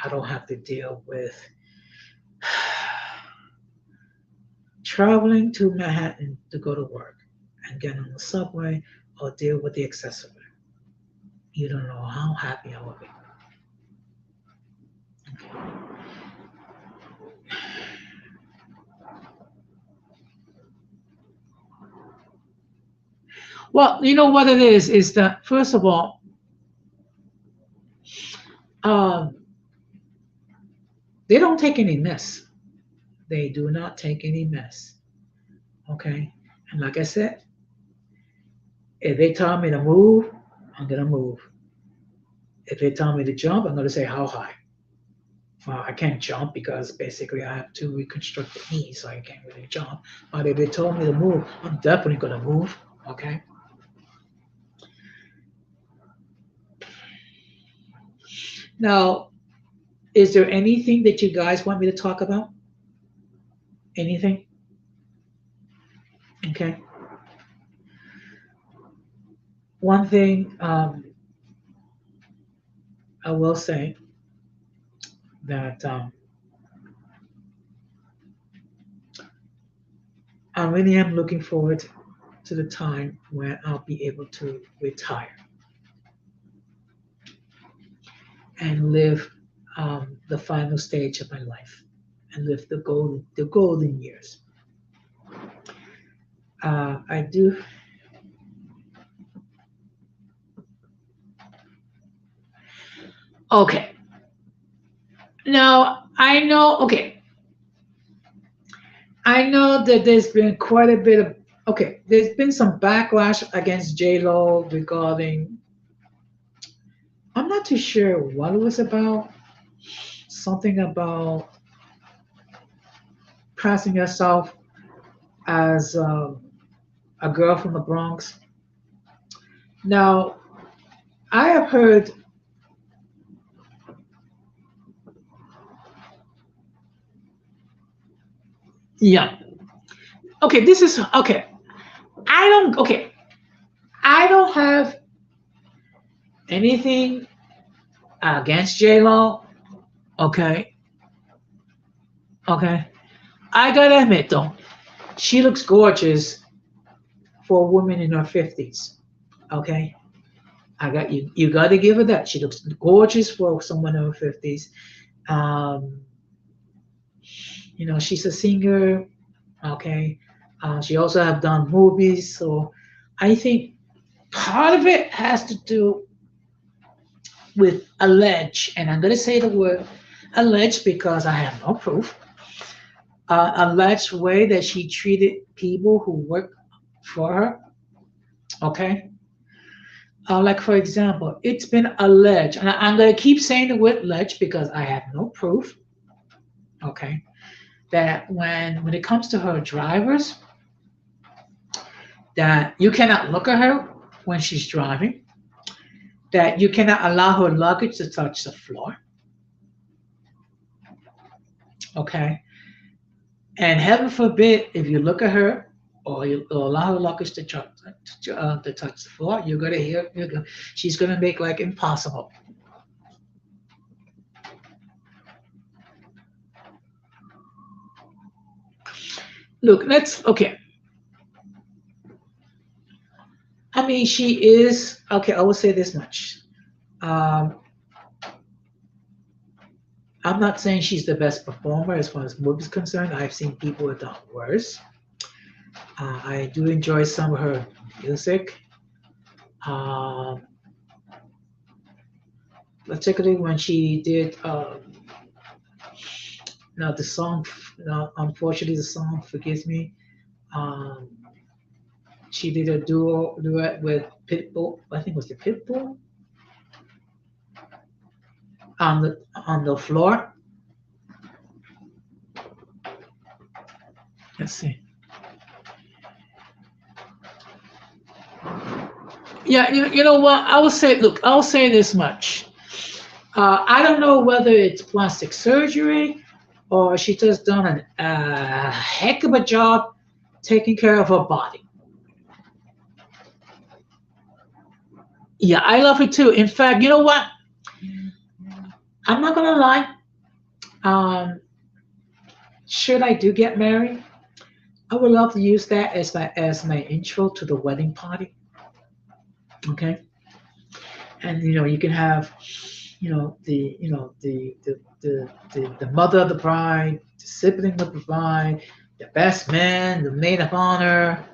I don't have to deal with traveling to Manhattan to go to work and get on the subway or deal with the accessible. You don't know how happy I will be. Well, you know what it is that first of all, um, they don't take any mess. They do not take any mess. Okay. And like I said, if they tell me to move, I'm gonna move. If they tell me to jump, I'm gonna say how high. Well, I can't jump because basically I have two reconstructed knees, so I can't really jump. But if they told me to move, I'm definitely gonna move. Okay. Now, is there anything that you guys want me to talk about? Anything? Okay. One thing I will say that I really am looking forward to the time when I'll be able to retire and live the final stage of my life and live the golden years. I do. Okay. Now I know. Okay, I know that there's been quite a bit of. Okay, there's been some backlash against J Lo regarding. I'm not too sure what it was about. Something about passing herself as a girl from the Bronx. Now, I have heard, yeah. Okay, this is okay. Okay. I don't have anything against J Lo. Okay, okay. I gotta admit though, she looks gorgeous for a woman in her 50s. Okay, I got you. You got to give her that. She looks gorgeous for someone in her 50s. Um, she's a singer. Okay, she also have done movies. So I think part of it has to do with allege, and I'm gonna say the word alleged because I have no proof. Alleged way that she treated people who work for her. Okay, like for example, it's been alleged, and I'm gonna keep saying the word alleged because I have no proof. Okay, that when it comes to her drivers, that you cannot look at her when she's driving, that you cannot allow her luggage to touch the floor. Okay, and heaven forbid if you look at her or you allow her luggage to touch the floor, you're gonna hear she's gonna make like impossible. Look, let's okay. I mean, she is okay. I will say this much. Um, I'm not saying she's the best performer as far as movies concerned. I've seen people who have done worse. I do enjoy some of her music, um, particularly when she did. Now the song, now unfortunately, the song forgives me. Um, she did a duet with Pitbull. I think it was the Pitbull on the floor. Let's see. Yeah, you know what? I will say, look, I'll say this much. I don't know whether it's plastic surgery or she just done a heck of a job taking care of her body. Yeah, I love her too. In fact, you know what? I'm not gonna lie. Um, should I do get married? I would love to use that as my intro to the wedding party. Okay, and you can have the mother of the bride, the sibling of the bride, the best man, the maid of honor.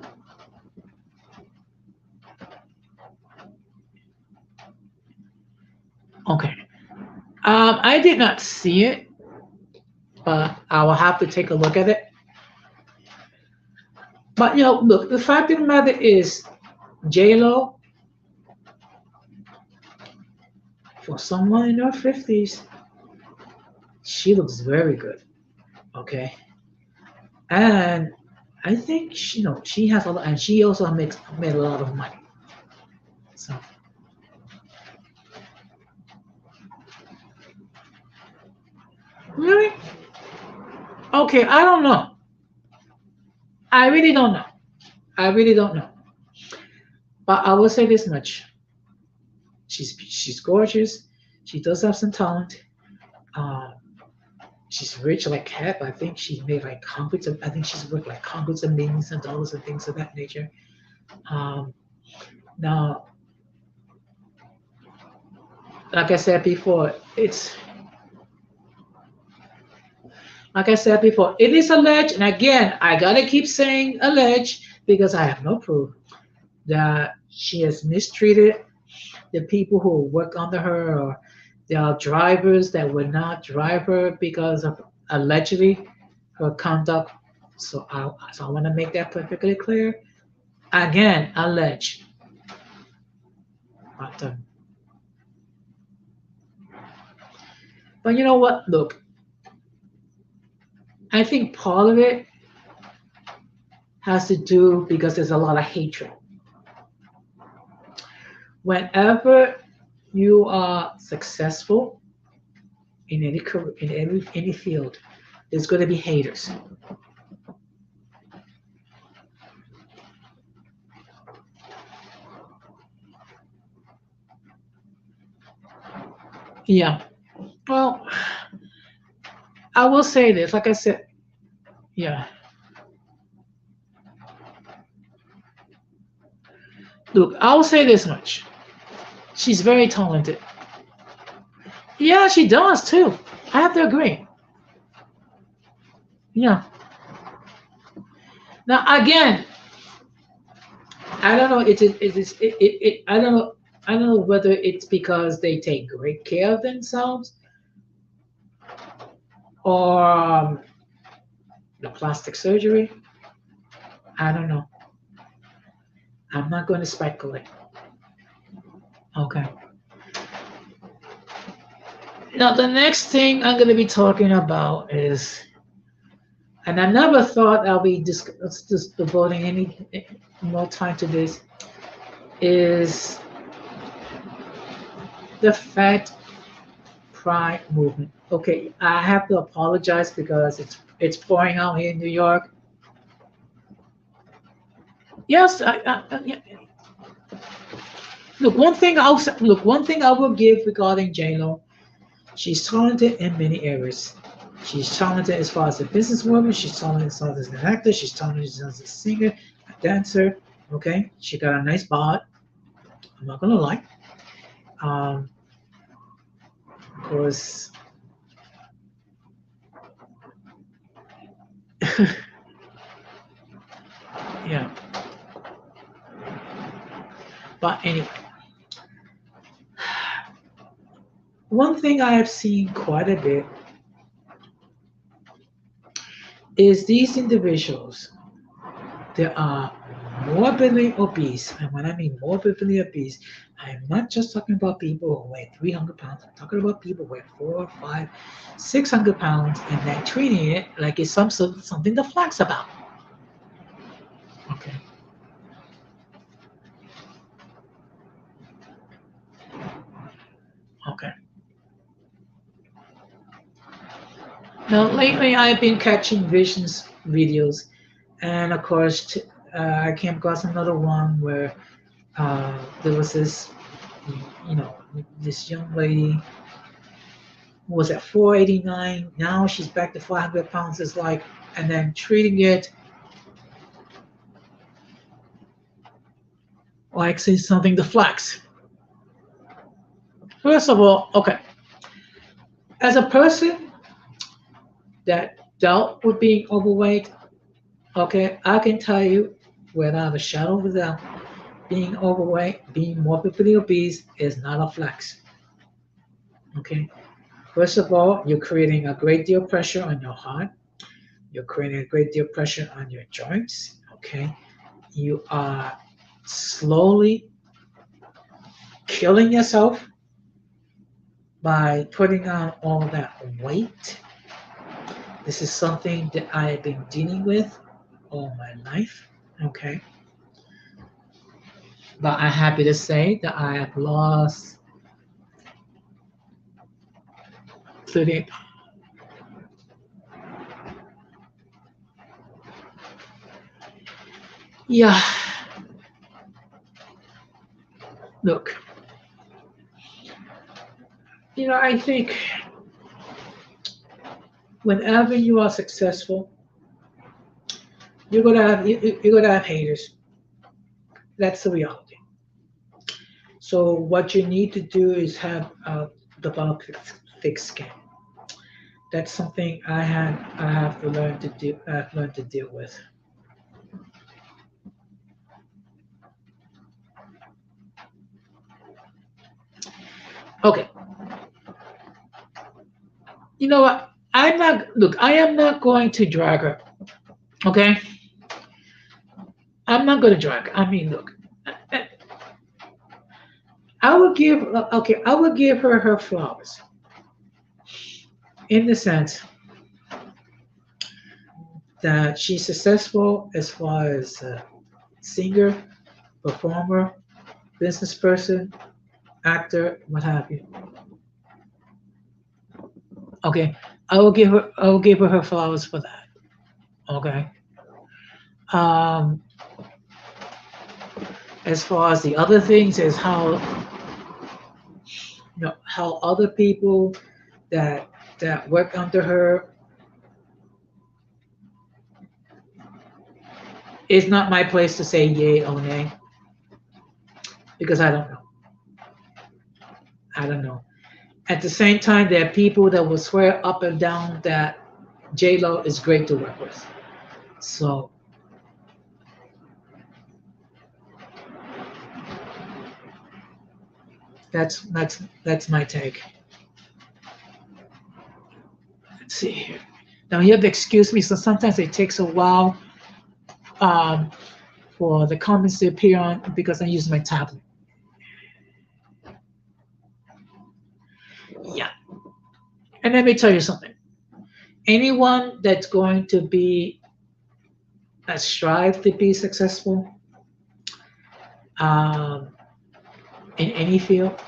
Okay. I did not see it, but I will have to take a look at it. But look, the fact of the matter is, J Lo, for someone in her 50s, she looks very good. Okay, and I think she has a lot, and she also makes made a lot of money. So really, okay, I don't know. I really don't know. I really don't know. But I will say this much: she's gorgeous. She does have some talent. Um, she's rich like heck. I think she made like hundreds of. I think she's worth like hundreds of millions of dollars and things of that nature. Um, now, like I said before, like I said before, it is alleged, and again, I gotta keep saying alleged because I have no proof that she has mistreated the people who work under her, or there are drivers that would not drive her because of allegedly her conduct. So I want to make that perfectly clear. Again, alleged. But, but you know what? Look, I think part of it has to do because there's a lot of hatred. Whenever you are successful in any career, in any field, there's going to be haters. Yeah. Well, I will say this. Like I said, yeah. Look, I will say this much. She's very talented. Yeah, she does too. I have to agree. Yeah. Now again, I don't know. I don't know. I don't know whether it's because they take great care of themselves or the plastic surgery. I don't know. I'm not going to speculate. Okay. Now the next thing I'm going to be talking about is, and I never thought I'll be just devoting any more time to this, is the Fat Pride movement. Okay, I have to apologize because it's pouring out here in New York. Yes, yeah. Look, one thing I will give regarding J Lo, she's talented in many areas. She's talented as far as a businesswoman. She's talented as far as an actor. She's talented as a singer, a dancer. Okay, she got a nice bod. I'm not gonna lie. Um, of course, yeah. But anyway, one thing I have seen quite a bit is these individuals that are morbidly obese. And when I mean morbidly obese, I'm not just talking about people who weigh 300 pounds. I'm talking about people who weigh 4, 5, 600 pounds, and they're treating it like it's something to flex about. Okay. Okay. Now, lately I've been catching visions videos, and of course, I came across another one where there was this, you know, this young lady. was at 489. Now she's back to 500 pounds. It's like, and then treating it like say something the flex. First of all, okay, as a person that dealt with being overweight, okay, I can tell you without a shadow of a doubt, being overweight, being morbidly obese is not a flex. Okay. First of all, you're creating a great deal of pressure on your heart. You're creating a great deal of pressure on your joints. Okay. You are slowly killing yourself by putting on all that weight. This is something that I have been dealing with all my life. Okay. But I'm happy to say that I have lost 30. Yeah. Look, I think whenever you are successful, you're gonna have haters. That's the reality. So what you need to do is have develop thick skin. That's something I have to learn to do. I've learned to deal with. Okay. You know what? I'm not. Look, I am not going to drag her. Okay. I'm not going to drag her. I mean, look. I would give. Okay. I would give her flowers in the sense that she's successful as far as singer, performer, business person, actor, what have you. Okay, I will give her her flowers for that. Okay. Um, as far as the other things is how other people that work under her, it's not my place to say yay or nay because I don't know. I don't know. At the same time, there are people that will swear up and down that J Lo is great to work with. So that's my take. Let's see here. Now you have to excuse me. So sometimes it takes a while um, for the comments to appear on because I use my tablet. Yeah. And let me tell you something. Anyone that's going to be strive to be successful um, in any field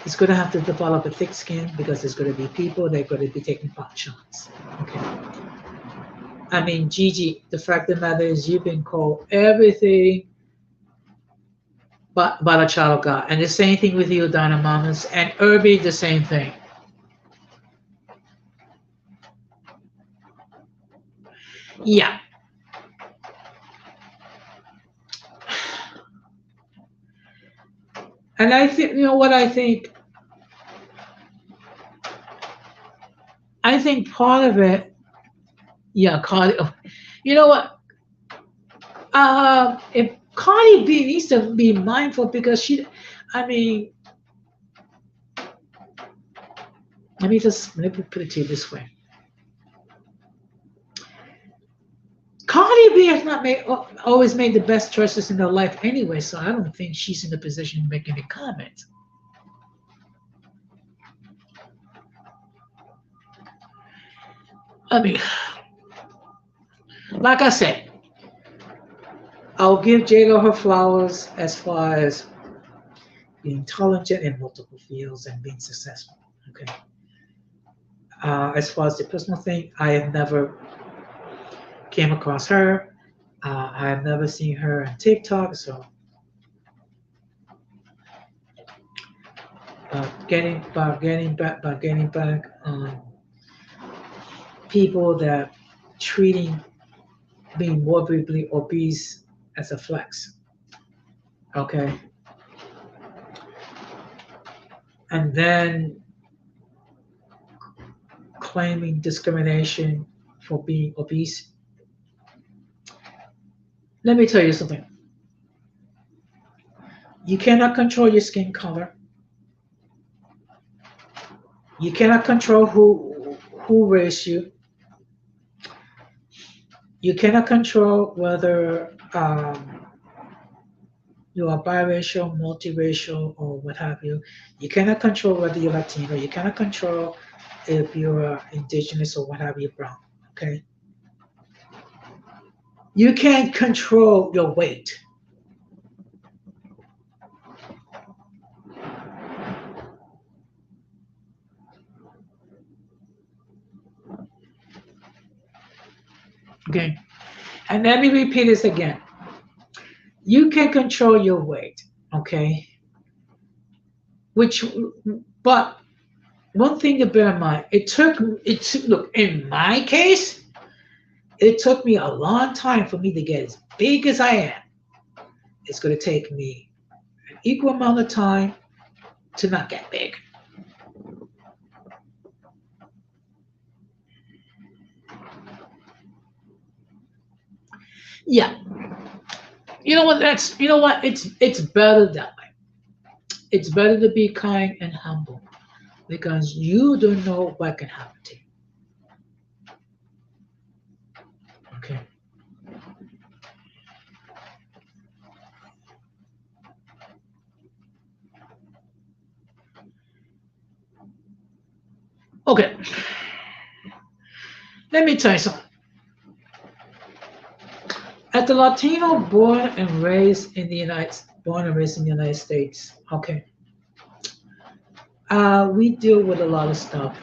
is going to have to develop a thick skin because there's going to be people that are going to be taking pot shots. Okay. I mean, Gigi, the fact of the matter is you've been called everything but a child of God. And the same thing with you, Donna Mamas, and Irby, the same thing. Yeah. And I think, what I think? I think part of it, yeah, Cardi. You know what? If Cardi B needs to be mindful because I mean, let me put it to you this way. Cardi B has not always made the best choices in her life anyway, so I don't think she's in a position to make any comments. I mean, like I said, I'll give JLo her flowers as far as being talented in multiple fields and being successful. Okay. As far as the personal thing, I have never came across her. I have never seen her on TikTok, so getting back people that treating being morbidly obese as a flex. Okay, and then claiming discrimination for being obese. Let me tell you something. You cannot control your skin color. You cannot control who raised you. You cannot control whether you are biracial, multiracial, or what have you. You cannot control whether you're Latino. You cannot control if you're indigenous or what have you, brown. Okay. You can't control your weight. Okay. And let me repeat this again. You can control your weight, okay? But one thing to bear in mind, look, in my case, it took me a long time for me to get as big as I am. It's going to take me an equal amount of time to not get big. Yeah. You know what? It's better that way. It's better to be kind and humble because you don't know what can happen to you. Okay. Okay. Let me tell you something. As a Latino born and raised in the United States, okay, we deal with a lot of stuff.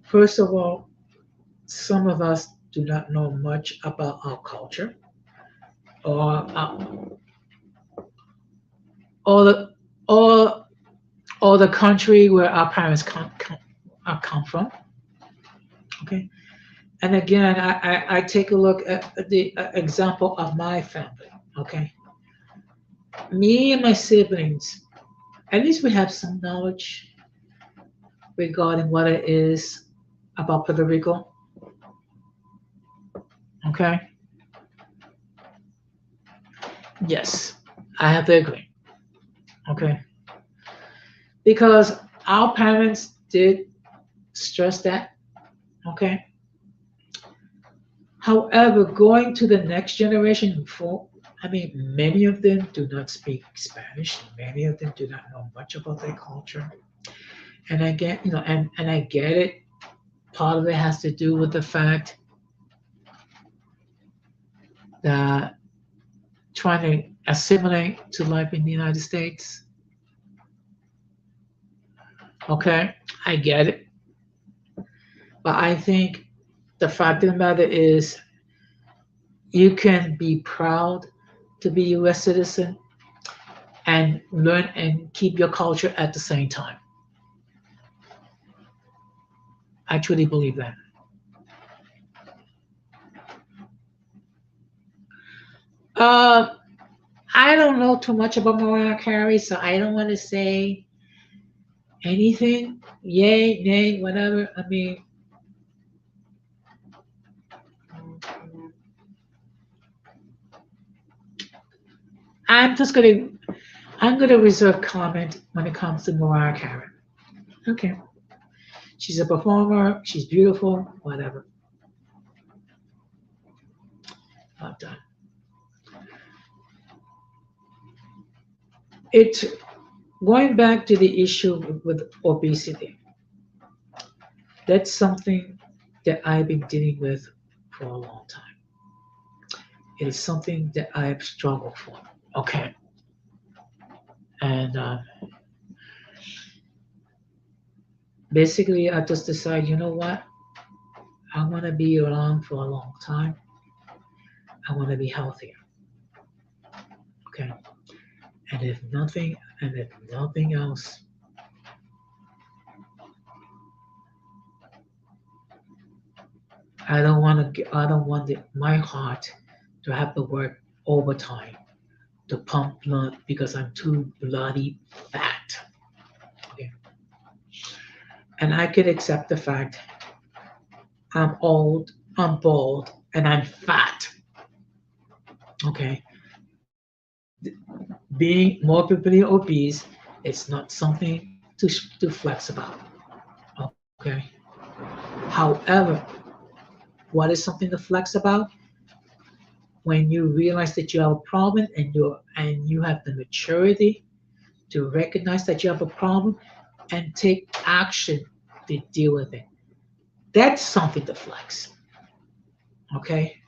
First of all, some of us do not know much about our culture or or the country where our parents come from. Okay, and again, I take a look at the example of my family. Okay, me and my siblings, at least we have some knowledge regarding what it is about Puerto Rico. Okay. Yes, I have to agree. Okay. Because our parents did stress that. Okay. However, going to the next generation, many of them do not speak Spanish. Many of them do not know much about their culture. And I get, and I get it. Part of it has to do with the fact that trying to assimilate to life in the United States. Okay, I get it. But I think the fact of the matter is you can be proud to be a US citizen and learn and keep your culture at the same time. I truly believe that. I don't know too much about Mariah Carey, so I don't want to say anything. Yay, nay, whatever. I'm just gonna I'm gonna reserve comment when it comes to Mariah Carey. Okay. She's a performer, she's beautiful, whatever. I'm done. It Going back to the issue with obesity, that's something that I've been dealing with for a long time. It is something that I have struggled for. Okay. And basically, I just decided, you know what? I want to be around for a long time. I want to be healthier. Okay. And if nothing else, I don't want my heart to have to work overtime to pump blood because I'm too bloody fat. Okay. And I could accept the fact I'm old, I'm bald, and I'm fat. Okay. Being morbidly obese, it's not something to flex about. Okay. However, what is something to flex about? When you realize that you have a problem and you have the maturity to recognize that you have a problem and take action to deal with it. That's something to flex. Okay.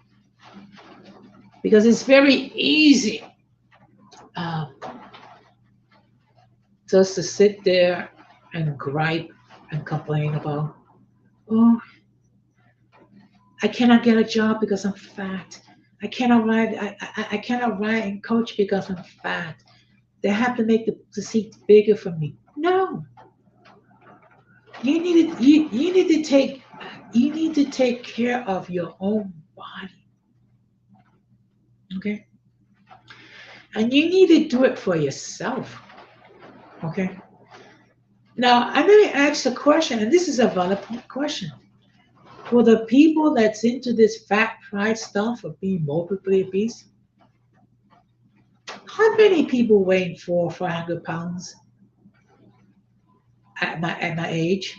Because it's very easy um, just to sit there and gripe and complain about, oh, I cannot get a job because I'm fat. I cannot ride and coach because I'm fat. They have to make the seat bigger for me. No, you need to take care of your own body. Okay, and you need to do it for yourself. Okay. Now I'm going to ask a question, and this is a valid question. For the people that's into this fat pride stuff of being morbidly obese, how many people weighing 400 or 500 pounds at my age?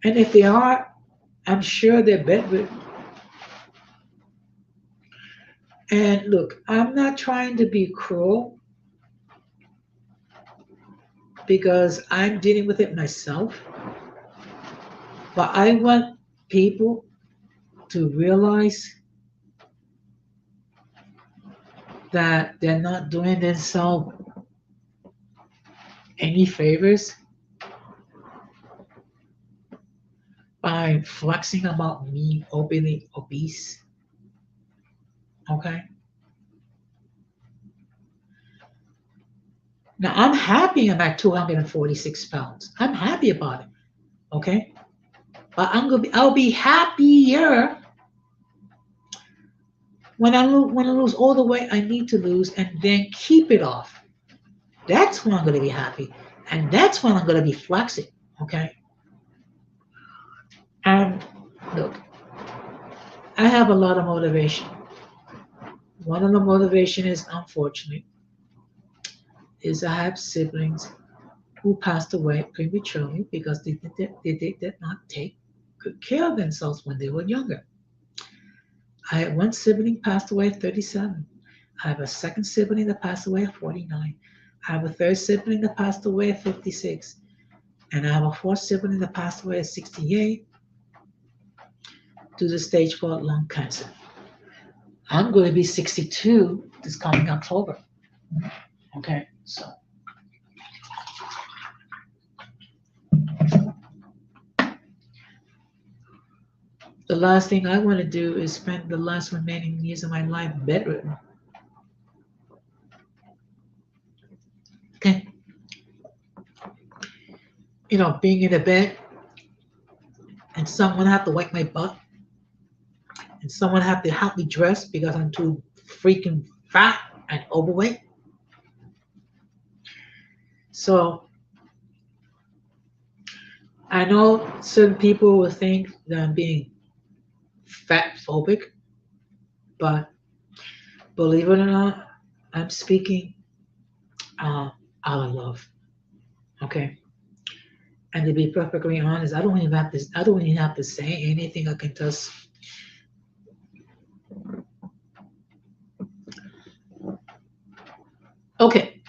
And if they are, I'm sure they're bedridden. And look, I'm not trying to be cruel because I'm dealing with it myself, but I want people to realize that they're not doing themselves any favors by flexing about me openly obese. Okay. Now I'm happy I'm at 246 pounds. I'm happy about it. Okay. But I'll be happier when I lose all the weight I need to lose and then keep it off. That's when I'm gonna be happy. And that's when I'm gonna be flexing. Okay. And look, I have a lot of motivation. One of the motivation is, unfortunately, is I have siblings who passed away prematurely because they did not take good care of themselves when they were younger. I had one sibling passed away at 37. I have a second sibling that passed away at 49. I have a third sibling that passed away at 56. And I have a fourth sibling that passed away at 68 due to stage 4 lung cancer. I'm going to be 62 this coming October. Okay, so. The last thing I want to do is spend the last remaining years of my life bedridden. Okay. You know, being in a bed and someone have to wipe my butt and someone have to help me dress because I'm too freaking fat and overweight. So I know certain people will think that I'm being fat phobic, but believe it or not, I'm speaking out of love. Okay. And to be perfectly honest, I don't even have to say anything. I can just okay.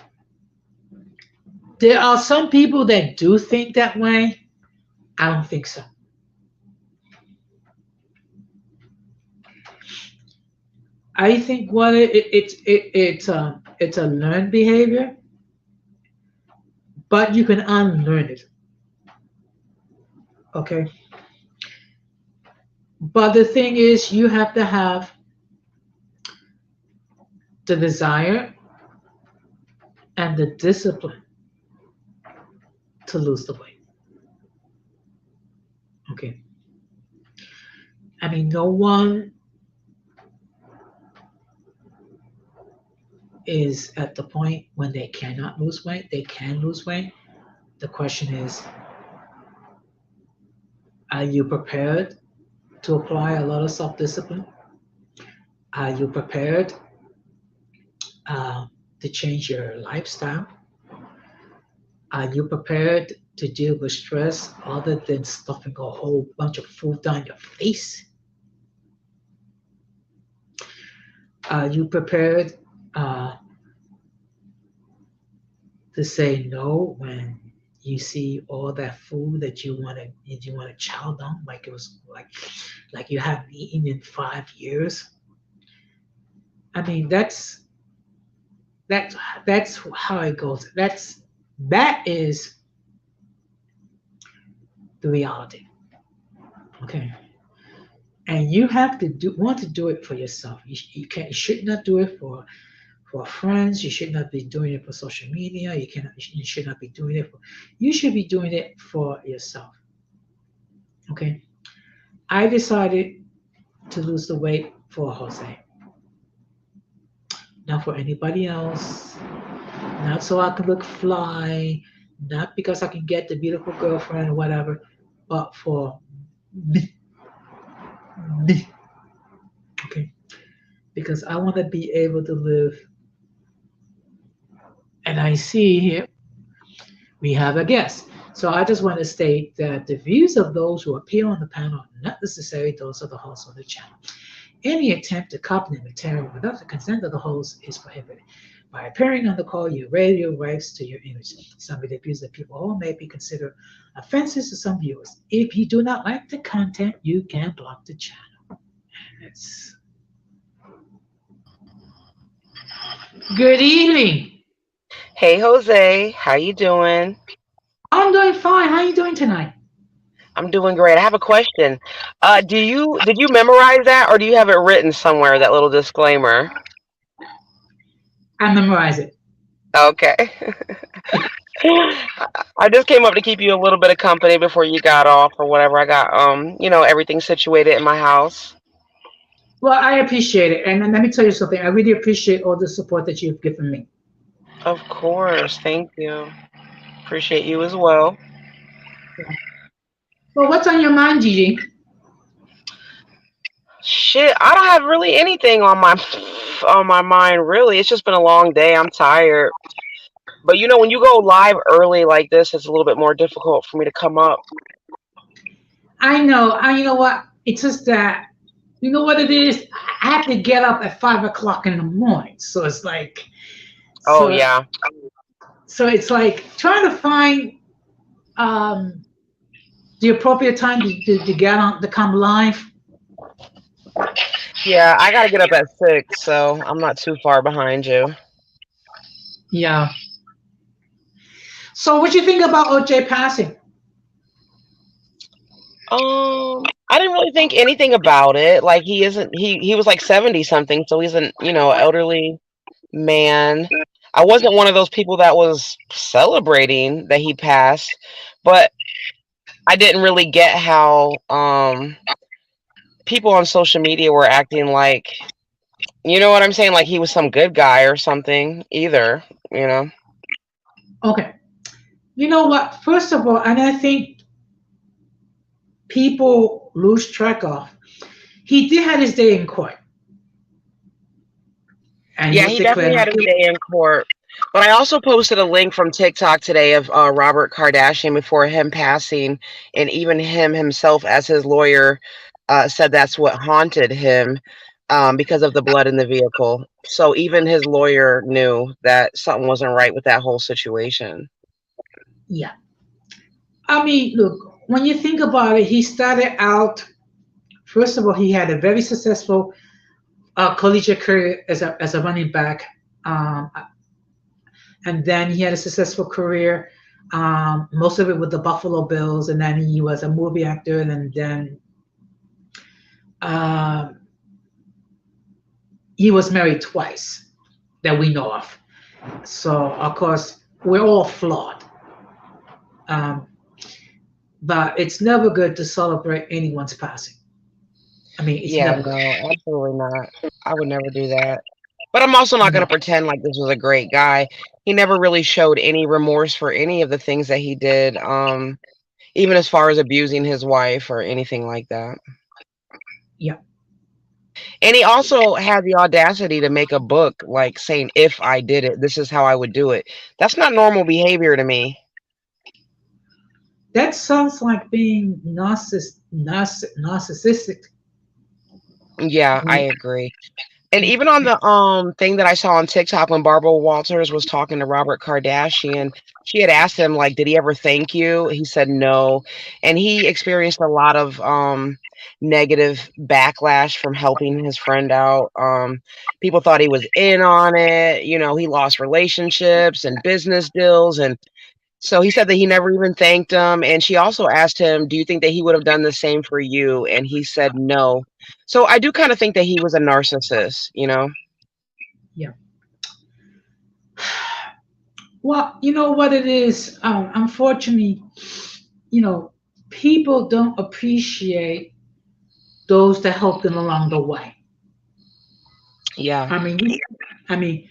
There are some people that do think that way. I don't think so. I think what it's a learned behavior, but you can unlearn it. Okay. But the thing is, you have to have the desire and the discipline to lose the weight. Okay. I mean, no one is at the point when they cannot lose weight. They can lose weight. The question is, are you prepared to apply a lot of self discipline? Are you prepared uh, to change your lifestyle? Are you prepared to deal with stress other than stuffing a whole bunch of food down your face? Are you prepared uh, to say no when you see all that food that you want to chow down like it was like you haven't eaten in 5 years? I mean, that's that's how it goes. That is the reality. Okay. And you have to want to do it for yourself. You should not do it for friends. You should not be doing it for social media. You should not be doing it for, you should be doing it for yourself. Okay. I decided to lose the weight for Jose, not for anybody else, not so I can look fly, not because I can get the beautiful girlfriend or whatever, but for me. Me. Okay. Because I want to be able to live. And I see here we have a guest. So I just want to state that the views of those who appear on the panel are not necessarily those of the host of the channel. Any attempt to copy the material without the consent of the host is prohibited. By appearing on the call, you raise your rights to your image. Some of the views that people hold may be considered offenses to some viewers. If you do not like the content, you can block the channel. And it's good evening. Hey Jose, how you doing? I'm doing fine. How are you doing tonight? I'm doing great. I have a question. Did you memorize that or do you have it written somewhere, that little disclaimer? I memorize it. Okay. I just came up to keep you a little bit of company before you got off or whatever. I got everything situated in my house. Well, I appreciate it. And let me tell you something. I really appreciate all the support that you've given me. Of course. Thank you. Appreciate you as well. Well, what's on your mind, Gigi? Shit, I don't have really anything on my mind really. It's just been a long day. I'm tired. But when you go live early like this, it's a little bit more difficult for me to come up. I know. You know what? It's just that, you know what it is? I have to get up at 5 o'clock in the morning. So it's like, Oh so, yeah. so it's like trying to find the appropriate time to get on, to come live. Yeah, I gotta get up at 6, so I'm not too far behind you. Yeah. So what you think about OJ passing? I didn't really think anything about it. Like he was like 70 something, so he's an elderly man. I wasn't one of those people that was celebrating that he passed, but I didn't really get how people on social media were acting like, you know what I'm saying, like he was some good guy or something either, you know. Okay. You know what? First of all, and I think people lose track of, he did have his day in court. And Yeah, he definitely had his day in court. But I also posted a link from TikTok today of Robert Kardashian before him passing, and even him himself, as his lawyer, said that's what haunted him because of the blood in the vehicle. So even his lawyer knew that something wasn't right with that whole situation. Yeah. I mean, look, when you think about it, he started out, first of all, he had a very successful collegiate career as a running back. And then he had a successful career, most of it with the Buffalo Bills. And then he was a movie actor. And then he was married twice. that we know of. So of course we're all flawed, um, but it's never good to celebrate anyone's passing. I mean, it's Yeah, never good. no, absolutely not. I would never do that. But I'm also not going to No. pretend like this was a great guy. He never really showed any remorse for any of the things that he did, even as far as abusing his wife or anything like that. Yeah, And he also had the audacity to make a book like saying, if I did it, this is how I would do it. That's not normal behavior to me. that sounds like being narcissistic. Yeah, I When, agree. And even on the thing that I saw on TikTok when Barbara Walters was talking to Robert Kardashian, she had asked him like, "Did he ever thank you?" He said no, and he experienced a lot of negative backlash from helping his friend out. People thought he was in on it. You know, he lost relationships and business deals, and so he said that he never even thanked him. And she also asked him, "Do you think that he would have done the same for you?" And he said no. So I do kind of think that he was a narcissist, you know? yeah. Well, you know what it is. Unfortunately, you know, people don't appreciate those that help them along the way. Yeah. I mean, I mean,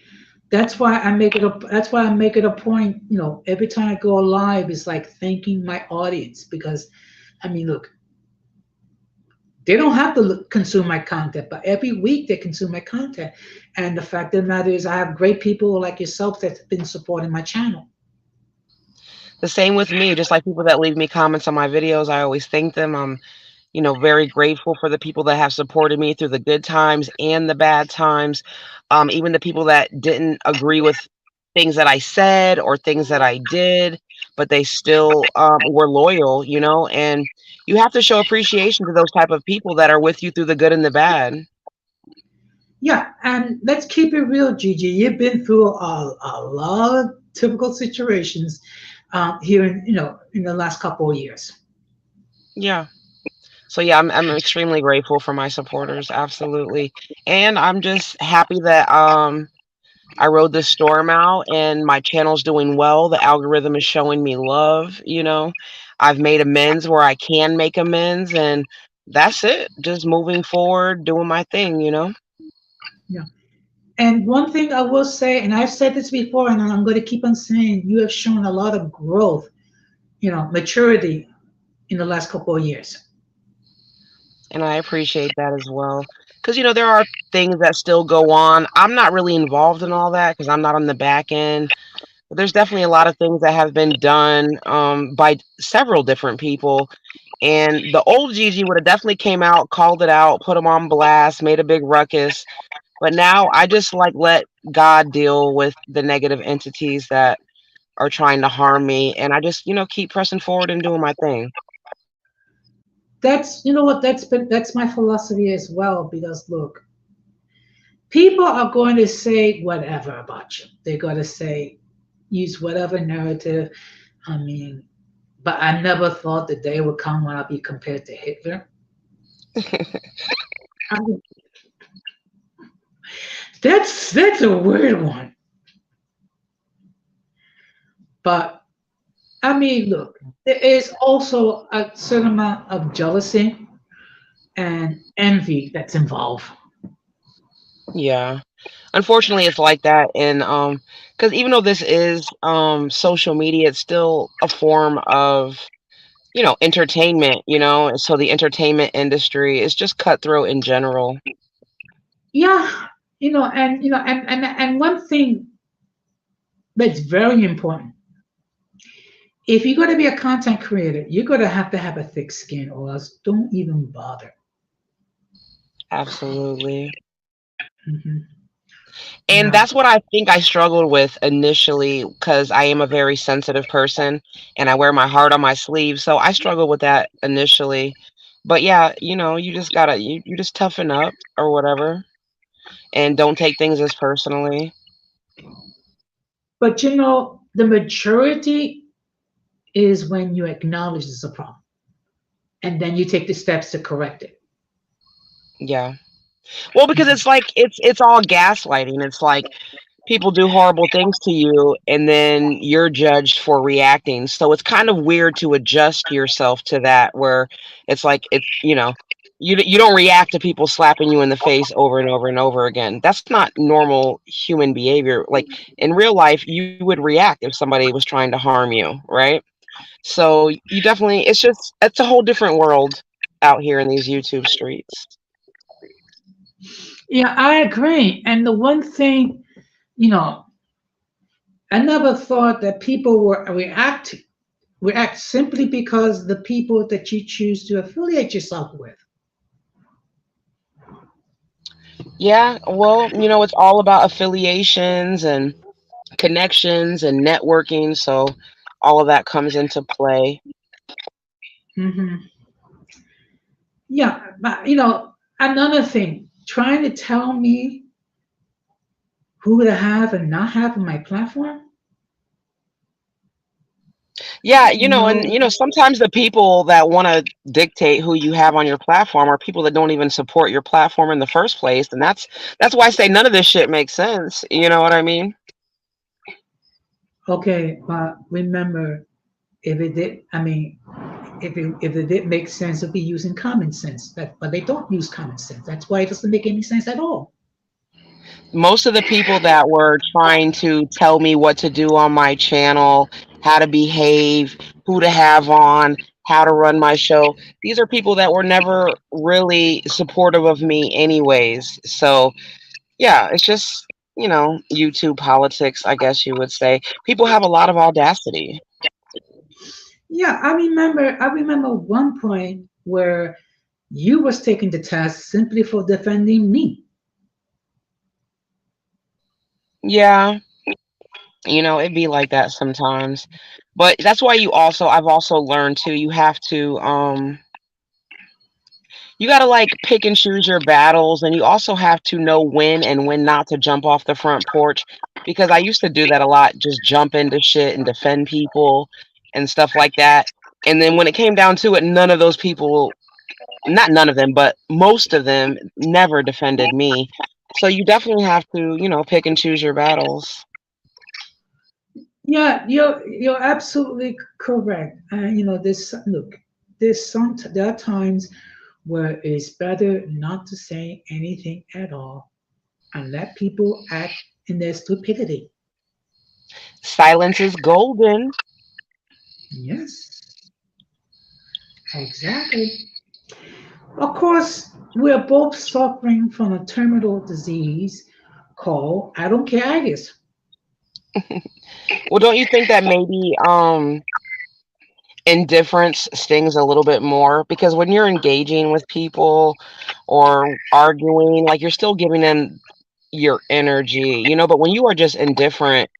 that's why I make it a. That's why I make it a point. You know, every time I go live, it's like thanking my audience because, I mean, look, they don't have to consume my content, but every week they consume my content. And the fact of the matter is, I have great people like yourself that's been supporting my channel. The same with me, just like people that leave me comments on my videos, I always thank them. I'm, very grateful for the people that have supported me through the good times and the bad times. Even the people that didn't agree with things that I said or things that I did, but they still were loyal, and you have to show appreciation to those type of people that are with you through the good and the bad. Yeah, and let's keep it real, Gigi. You've been through a lot of typical situations here in in the last couple of years. Yeah. So yeah, I'm extremely grateful for my supporters, absolutely. And I'm just happy that I rode this storm out and my channel's doing well. The algorithm is showing me love. I've made amends where I can make amends, and that's it. Just moving forward, doing my thing. Yeah. And one thing I will say, and I've said this before, and I'm going to keep on saying, you have shown a lot of growth, maturity in the last couple of years. And I appreciate that as well. Because, there are things that still go on. I'm not really involved in all that because I'm not on the back end. But there's definitely a lot of things that have been done by several different people. And the old Gigi would have definitely came out, called it out, put them on blast, made a big ruckus. But now I just like let God deal with the negative entities that are trying to harm me. And I just, keep pressing forward and doing my thing. That's what that's my philosophy as well. Because look, people are going to say whatever about you. They're going to say, use whatever narrative. I mean, but I never thought the day would come when I'll be compared to Hitler. I mean, that's a weird one. But I mean, look, there is also a certain amount of jealousy and envy that's involved. Yeah. Unfortunately, it's like that. And because even though this is social media, it's still a form of, entertainment, and so the entertainment industry is just cutthroat in general. Yeah, and one thing that's very important. If you're going to be a content creator, you're going to have a thick skin, or else don't even bother. Absolutely. Hmm. And Now, that's what I think I struggled with initially because I am a very sensitive person and I wear my heart on my sleeve. So I struggled with that initially. But yeah, you just gotta, you just toughen up or whatever and don't take things as personally. but the maturity is when you acknowledge there's a problem, and then you take the steps to correct it. Yeah. Well, because Mhm. it's like it's all gaslighting. It's like people do horrible things to you and then you're judged for reacting. So it's kind of weird to adjust yourself to that where it's like you don't react to people slapping you in the face over and over and over again. That's not normal human behavior. Like in real life, you would react if somebody was trying to harm you, right? So you definitely it's a whole different world out here in these YouTube streets. Yeah, I agree. And the one thing, you know, I never thought that people were react simply because the people that you choose to affiliate yourself with. Yeah, well, it's all about affiliations and connections and networking. So all of that comes into play. Hmm. Yeah, but another thing, trying to tell me who to have and not have on my platform. Yeah, and No, sometimes the people that want to dictate who you have on your platform are people that don't even support your platform in the first place, and that's why I say none of this shit makes sense. You know what I mean? okay, but remember, if it did, I mean, if it did make sense, it'd be using common sense. But they don't use common sense. That's why it doesn't make any sense at all. Most of the people that were trying to tell me what to do on my channel, how to behave, who to have on, how to run my show, these are people that were never really supportive of me anyways. So, yeah, it's just, YouTube politics, I guess you would say. People have a lot of audacity. Yeah, I remember one point where you was taken to task simply for defending me. Yeah, it'd be like that sometimes. But that's why I've also learned too, you got to like pick and choose your battles, and you also have to know when and when not to jump off the front porch, because I used to do that a lot, just jump into shit and defend people and stuff like that. And then when it came down to it, none of those people, not none of them, but most of them never defended me. So you definitely have to, pick and choose your battles. Yeah, you're absolutely correct. And this look, there are times where it's better not to say anything at all and let people act in their stupidity. Silence is golden. Yes, exactly. Of course, we're both suffering from a terminal disease called I don't care, I guess. Well, don't you think that maybe indifference stings a little bit more, because when you're engaging with people or arguing, like you're still giving them your energy, but when you are just indifferent,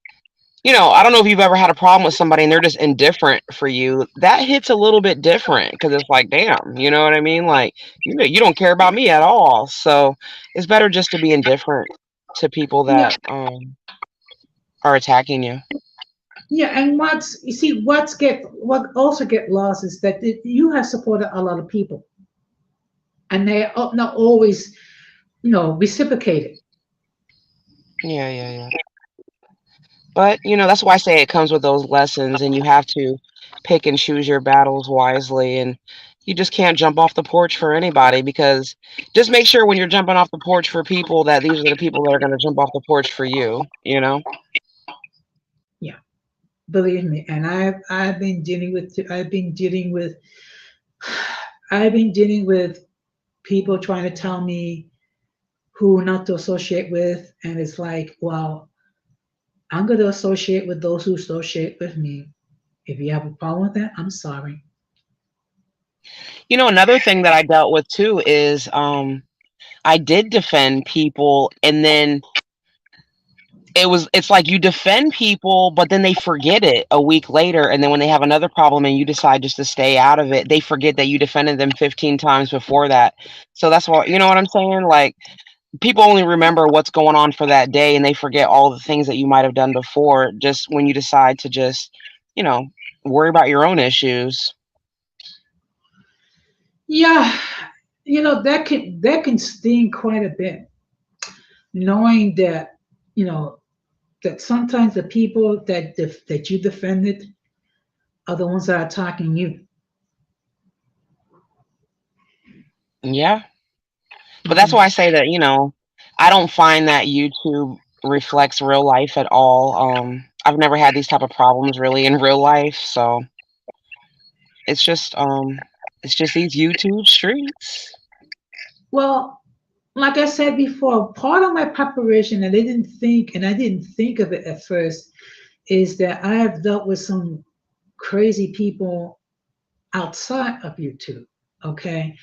I don't know if you've ever had a problem with somebody and they're just indifferent for you, that hits a little bit different because it's like, damn, you know what I mean? Like, you don't care about me at all. So it's better just to be indifferent to people Yeah, that are attacking you. yeah, and what also get lost is that you have supported a lot of people, and they are not always, reciprocated. Yeah, yeah, yeah. But, that's why I say it comes with those lessons, and you have to pick and choose your battles wisely. And you just can't jump off the porch for anybody, because just make sure when you're jumping off the porch for people that these are the people that are going to jump off the porch for you, you know? Yeah, believe me. And I've been dealing with people trying to tell me who not to associate with, and it's like, well, I'm going to associate with those who associate with me. If you have a problem with that, I'm sorry. Another thing that I dealt with too is I did defend people, and then it's like you defend people, but then they forget it a week later, and then when they have another problem and you decide just to stay out of it, they forget that you defended them 15 times before that. So that's why, you know what I'm saying? Like, people only remember what's going on for that day, and they forget all the things that you might have done before, just when you decide to just, you know, worry about your own issues. Yeah, that can sting quite a bit, knowing that you know that sometimes the people that you defended are the ones that are attacking you. Yeah. But that's Mhm. why I say that, I don't find that YouTube reflects real life at all. I've never had these type of problems really in real life, so it's just it's just these YouTube streets. Well, like I said before, part of my preparation, and I didn't think of it at first, is that I have dealt with some crazy people outside of YouTube. Okay,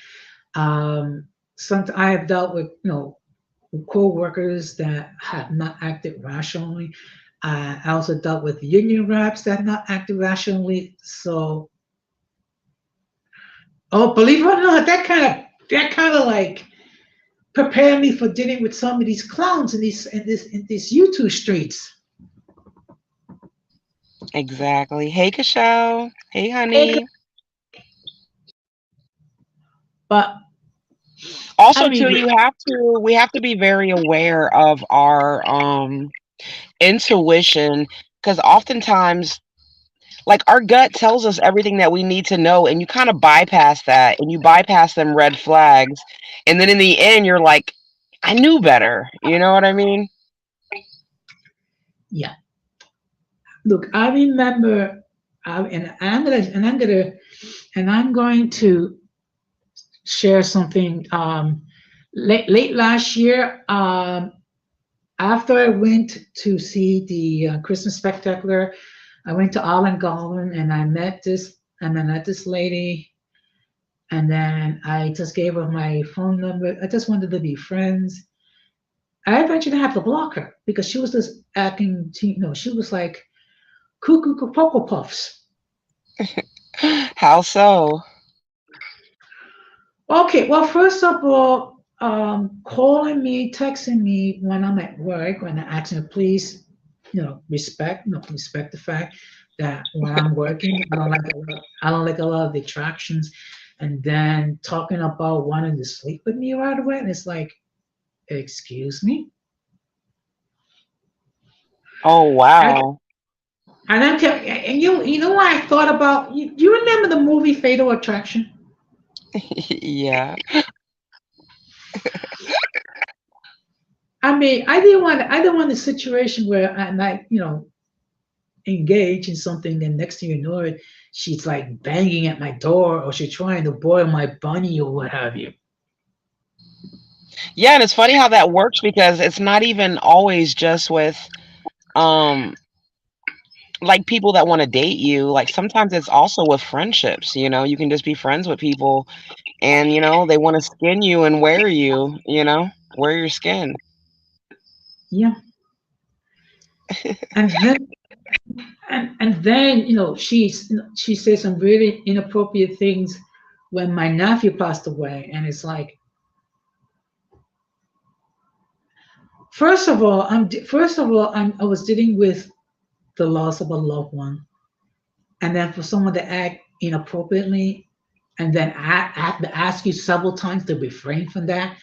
some I have dealt with co-workers that have not acted rationally. I also dealt with union reps that have not acted rationally. So, oh, believe it or not, that kind of like prepared me for dealing with some of these clowns in these YouTube streets. Exactly. Hey, Kashal. Hey, Hey, honey. but I Also, too, mean, we have to be very aware of our intuition, because oftentimes, like, our gut tells us everything that we need to know, and you kind of bypass that, and you bypass them red flags, and then in the end, you're like, I knew better. You know what I mean? yeah. Look, I remember, and I'm going to share something. Late last year, after I went to see the Christmas spectacular, I went to Island Garden and I met this lady, and then I just gave her my phone number. I just wanted to be friends. I eventually had to block her because she was just acting, she was like cuckoo cocoa puffs. How so? Okay, well, first of all, calling me, texting me when I'm at work, when I ask me, please, respect the fact that when I'm working, I don't like a lot of distractions, and then talking about wanting to sleep with me right away, and it's like, excuse me, Oh, and, wow. and you know what I thought about? You remember the movie Fatal Attraction? Yeah. I mean, I didn't want a situation where I might, engage in something, and next thing you know it, she's like banging at my door, or she's trying to boil my bunny, or what have you. Yeah, and it's funny how that works, because it's not even always just with um like people that want to date you. Like, sometimes it's also with friendships. You can just be friends with people, and they want to skin you and wear your skin. Yeah, and then she said some really inappropriate things when my nephew passed away, and it's like, I was dealing with the loss of a loved one, and then for someone to act inappropriately, and then I have to ask you several times to refrain from that,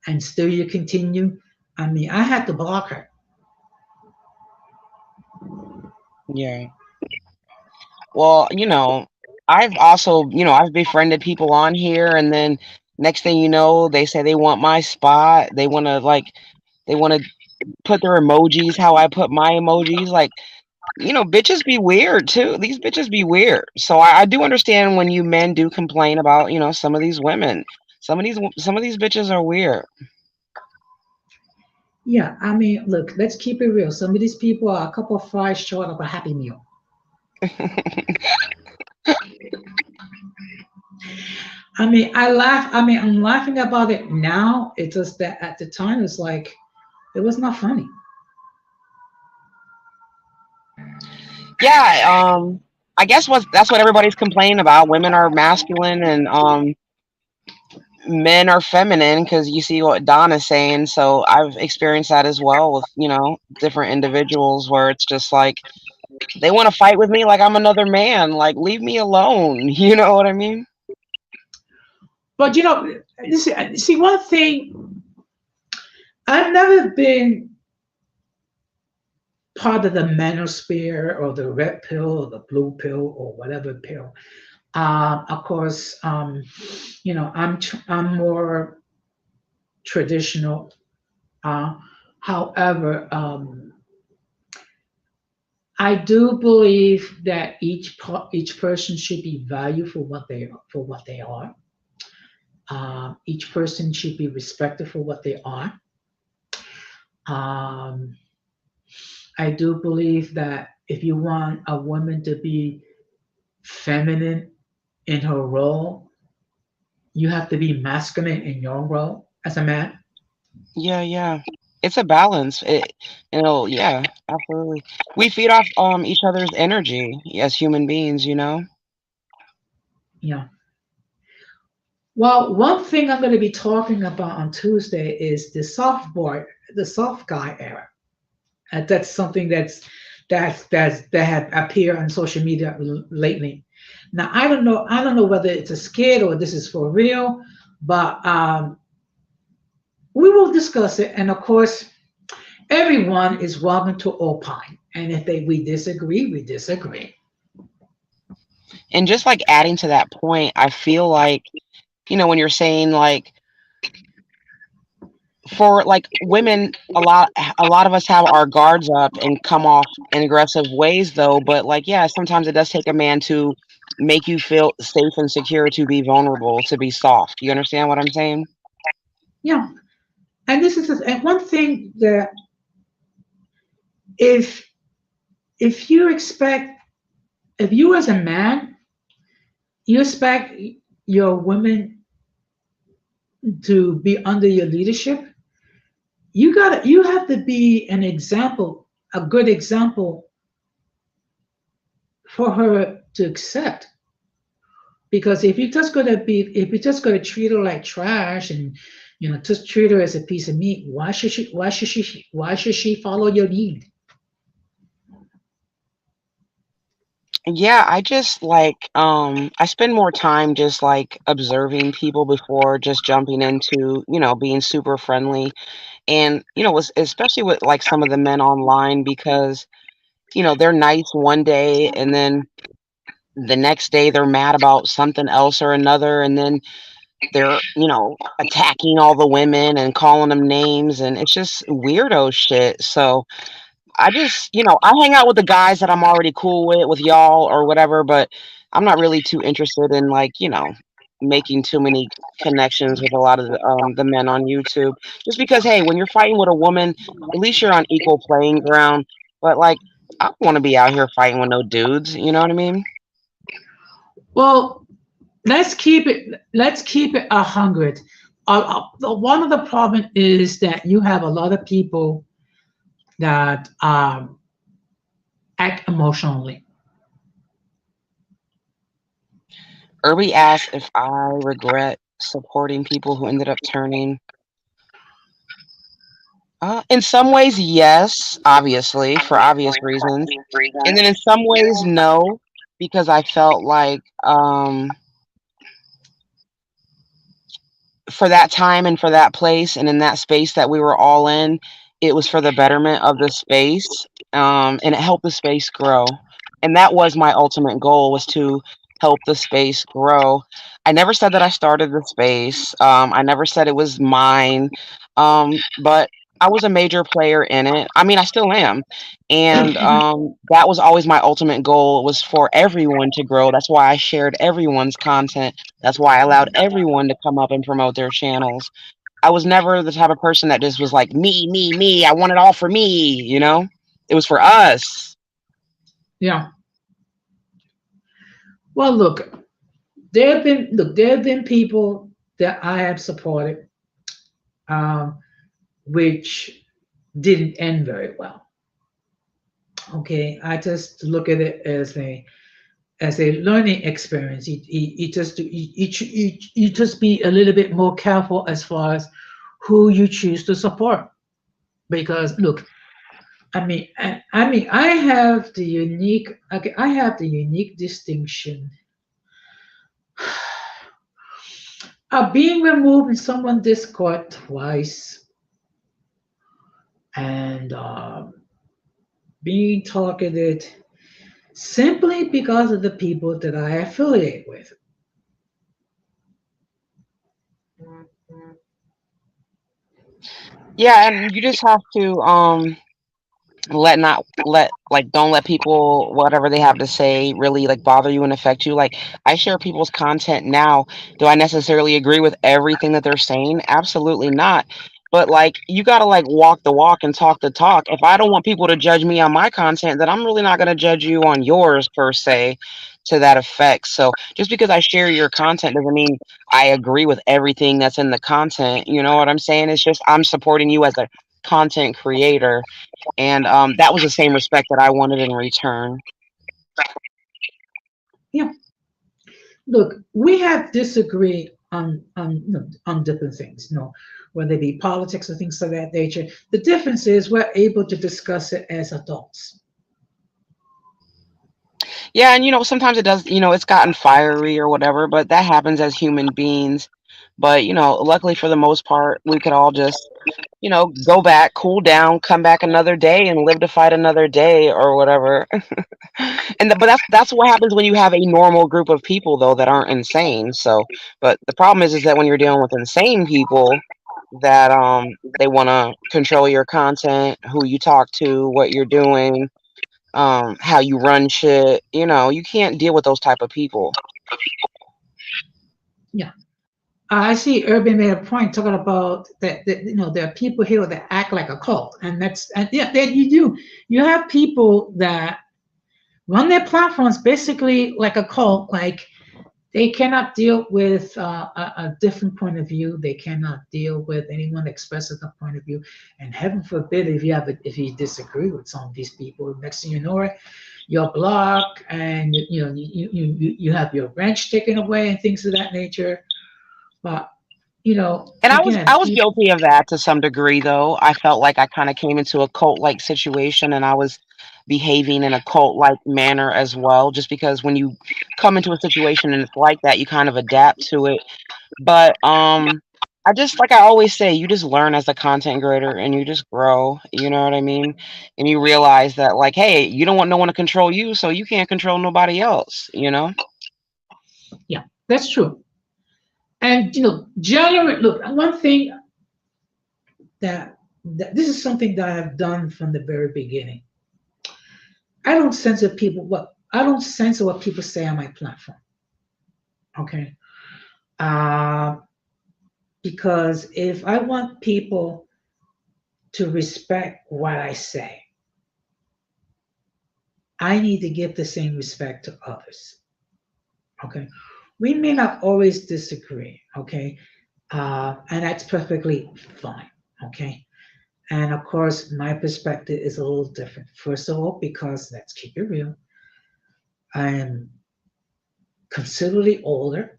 and still you continue. I mean, I had to block her. Yeah. Well, I've also, I've befriended people on here, and then next thing you know, they say they want my spot. They want to put their emojis how I put my emojis. Like, bitches be weird too. These bitches be weird. So I do understand when you men do complain about, some of these women. Some of these bitches are weird. Yeah, I mean, look, let's keep it real. Some of these people are a couple of fries short of a happy meal. I mean, I laugh. I mean, I'm laughing about it now. It's just that at the time, it's like it was not funny. Yeah, I guess that's what everybody's complaining about. Women are masculine, and men are feminine, because you see what Donna's saying. So I've experienced that as well with, different individuals, where it's just like they want to fight with me like I'm another man. Like, leave me alone. You know what I mean? But see, one thing, I've never been part of the manosphere or the red pill or the blue pill or whatever pill. Of course, I'm more traditional. However, I do believe that each person should be valued for what they are. Each person should be respected for what they are. Um, I do believe that if you want a woman to be feminine in her role, you have to be masculine in your role as a man. Yeah, yeah. It's a balance. Yeah, absolutely. We feed off each other's energy as human beings, you know? Yeah. Well, one thing I'm going to be talking about on Tuesday is the soft guy era. That's something that have appeared on social media lately. Now I don't know whether it's a skit or this is for real, but we will discuss it. And of course, everyone is welcome to opine. And if we disagree, we disagree. And just like adding to that point, I feel like, when you're saying like for like women, a lot of us have our guards up and come off in aggressive ways though, but like yeah, sometimes it does take a man to make you feel safe and secure to be vulnerable, to be soft. You understand what I'm saying? Yeah. And and one thing that if if you expect if you as a man you expect your women to be under your leadership, you have to be an example, a good example for her to accept. Because if you're just gonna treat her like trash and just treat her as a piece of meat, why should she follow your lead? Yeah, I just like I spend more time just like observing people before just jumping into, being super friendly. And, especially with like some of the men online because, they're nice one day and then the next day they're mad about something else or another and then they're, attacking all the women and calling them names and it's just weirdo shit. So I just, I hang out with the guys that I'm already cool with y'all or whatever, but I'm not really too interested in like, making too many connections with a lot of the men on YouTube. Just because, hey, when you're fighting with a woman, at least you're on equal playing ground. But like, I don't want to be out here fighting with no dudes. You know what I mean? Well, let's keep it 100. One of the problem is that you have a lot of people that act emotionally. Irby asked if I regret supporting people who ended up turning. In some ways, yes, obviously, for obvious reasons. And then in some ways, no, because I felt like for that time and for that place and in that space that we were all in, it was for the betterment of the space, and it helped the space grow. And that was my ultimate goal, was to help the space grow. I never said that I started the space. I never said it was mine, but I was a major player in it. I mean, I still am. And that was always my ultimate goal, was for everyone to grow. That's why I shared everyone's content. That's why I allowed everyone to come up and promote their channels. I was never the type of person that just was like, me, me, me. I want it all for me, you know? It was for us. Yeah. Well, there have been people that I have supported, um, which didn't end very well. Okay, I just look at it as a learning experience. You just be a little bit more careful as far as who you choose to support. Because look, I have the unique, okay, I have the unique distinction of being removed in someone's Discord twice, and being targeted simply because of the people that I affiliate with. Yeah, and you just have to let not let like don't let people whatever they have to say really like bother you and affect you. Like I share people's content now. Do I necessarily agree with everything that they're saying? Absolutely not. But like you got to like walk the walk and talk the talk. If I don't want people to judge me on my content, then I'm really not going to judge you on yours per se to that effect. So just because I share your content doesn't mean I agree with everything that's in the content. You know what I'm saying? It's just I'm supporting you as a content creator, and that was the same respect that I wanted in return. Yeah. Look, we have disagreed on different things, whether it be politics or things of that nature. The difference is we're able to discuss it as adults. Yeah, and sometimes it does, it's gotten fiery or whatever, but that happens as human beings. But luckily for the most part, we could all just, go back, cool down, come back another day, and live to fight another day or whatever. But that's what happens when you have a normal group of people though that aren't insane. So, but the problem is that when you're dealing with insane people, that they want to control your content, who you talk to, what you're doing, how you run shit. You can't deal with those type of people. Yeah. I see Urban made a point talking about that there are people here that act like a cult, and yeah, that you do. You have people that run their platforms basically like a cult, like they cannot deal with a different point of view. They cannot deal with anyone expressing a point of view. And heaven forbid if you disagree with some of these people, next thing you know it, you're blocked, and you have your wrench taken away and things of that nature. But And I again, was guilty of that to some degree though. I felt like I kind of came into a cult like situation and I was behaving in a cult like manner as well, just because when you come into a situation and it's like that, you kind of adapt to it. But I just like I always say, you just learn as a content creator and you just grow, you know what I mean? And you realize that like, hey, you don't want no one to control you, so you can't control nobody else. yeah, that's true. And generally, look, one thing that this is something that I have done from the very beginning. I don't censor what people say on my platform. Okay. Uh, because if I want people to respect what I say, I need to give the same respect to others. Okay. We may not always disagree. Okay. And that's perfectly fine. Okay. And of course, my perspective is a little different. First of all, because let's keep it real, I am considerably older.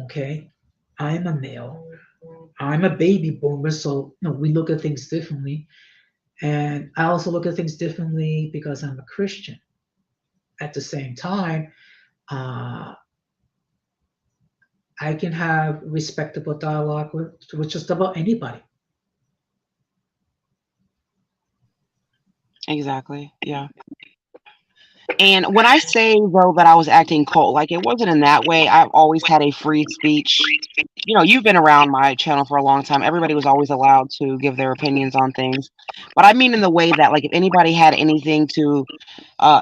Okay. I'm a male. I'm a baby boomer. So, we look at things differently. And I also look at things differently because I'm a Christian. At the same time, uh, I can have respectable dialogue with just about anybody. Exactly. Yeah. And when I say though that I was acting cult, like it wasn't in that way. I've always had a free speech. You've been around my channel for a long time. Everybody was always allowed to give their opinions on things. But I mean in the way that like if anybody had anything to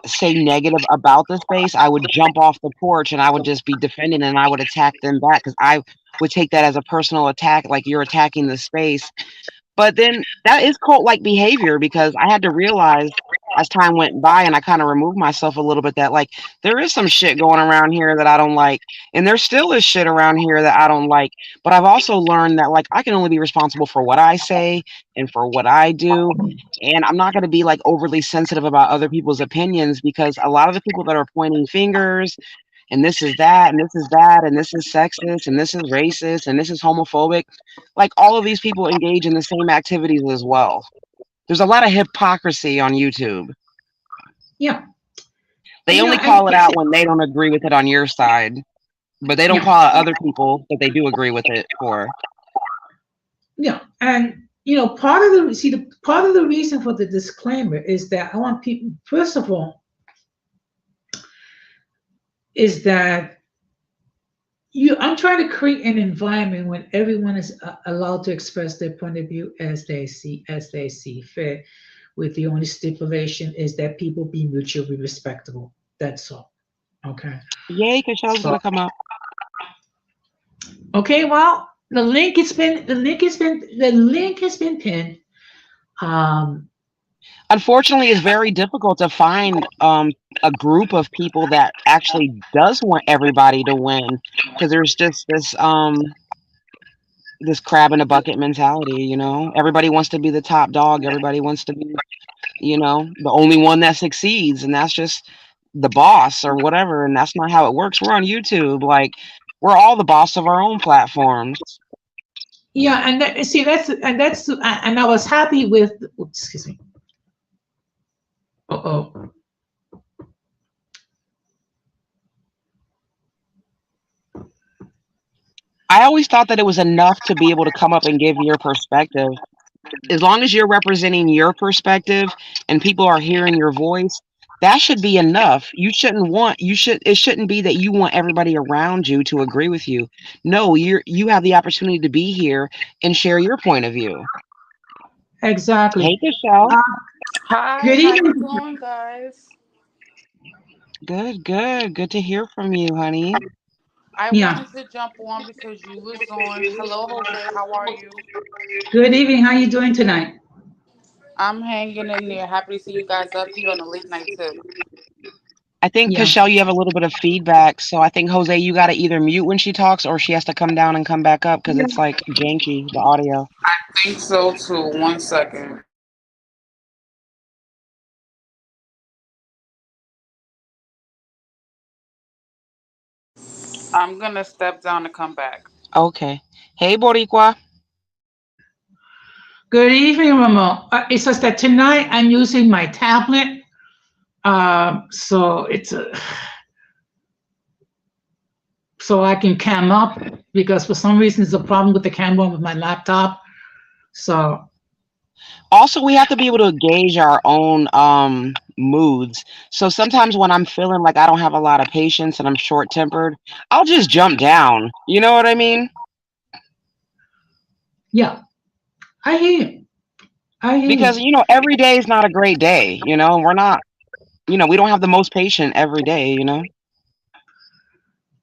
say negative about the space, I would jump off the porch and I would just be defending and I would attack them back because I would take that as a personal attack, like you're attacking the space. But then that is cult like behavior because I had to realize as time went by and I kind of removed myself a little bit that like there is some shit going around here that I don't like. And there still is shit around here that I don't like. But I've also learned that like I can only be responsible for what I say and for what I do. And I'm not going to be like overly sensitive about other people's opinions because a lot of the people that are pointing fingers and this is that, and this is that, and this is sexist, and this is racist, and this is homophobic. Like all of these people engage in the same activities as well. There's a lot of hypocrisy on YouTube. Yeah. They only And call it out when they don't agree with it on your side, but they don't yeah, call out other people that they do agree with it for. yeah. And part of the reason for the disclaimer is that I want people, first of all, is that I'm trying to create an environment when everyone is allowed to express their point of view as they see fit, with the only stipulation is that people be mutually respectable. That's all. Okay. Yay, Kashel's So, gonna come up. okay, well, the link has been pinned. Unfortunately, it's very difficult to find a group of people that actually does want everybody to win, because there's just this crab in a bucket mentality. Everybody wants to be the top dog. Everybody wants to be the only one that succeeds, and that's just the boss or whatever. And that's not how it works. We're on YouTube. Like, we're all the boss of our own platforms. Yeah, and I was happy with. Oops, excuse me. Uh-oh. I always thought that it was enough to be able to come up and give your perspective. As long as you're representing your perspective and people are hearing your voice, that should be enough. It shouldn't be that you want everybody around you to agree with you. No, you have the opportunity to be here and share your point of view. Exactly. Hey, Michelle. Hi, Good how evening. you doing, guys? Good to hear from you, honey. I Yeah. wanted to jump on because you was on. Hello, Jose, how are you? Good evening. How you doing tonight? I'm hanging in there. Happy to see you guys up here on the late night tip. I think, Yeah. Cashel, you have a little bit of feedback. So I think, Jose, you got to either mute when she talks or she has to come down and come back up because it's like janky, the audio. I think so too. 1 second. I'm going to step down and come back. Okay. Hey, Boricua. Good evening, Ramon. It's just that tonight I'm using my tablet, so so I can cam up, because for some reason there's a problem with the camera with my laptop. So Also, we have to be able to gauge our own moods. So sometimes when I'm feeling like I don't have a lot of patience and I'm short-tempered, I'll just jump down. You know what I mean? yeah, I hear you. Because, every day is not a great day. We're not, we don't have the most patient every day,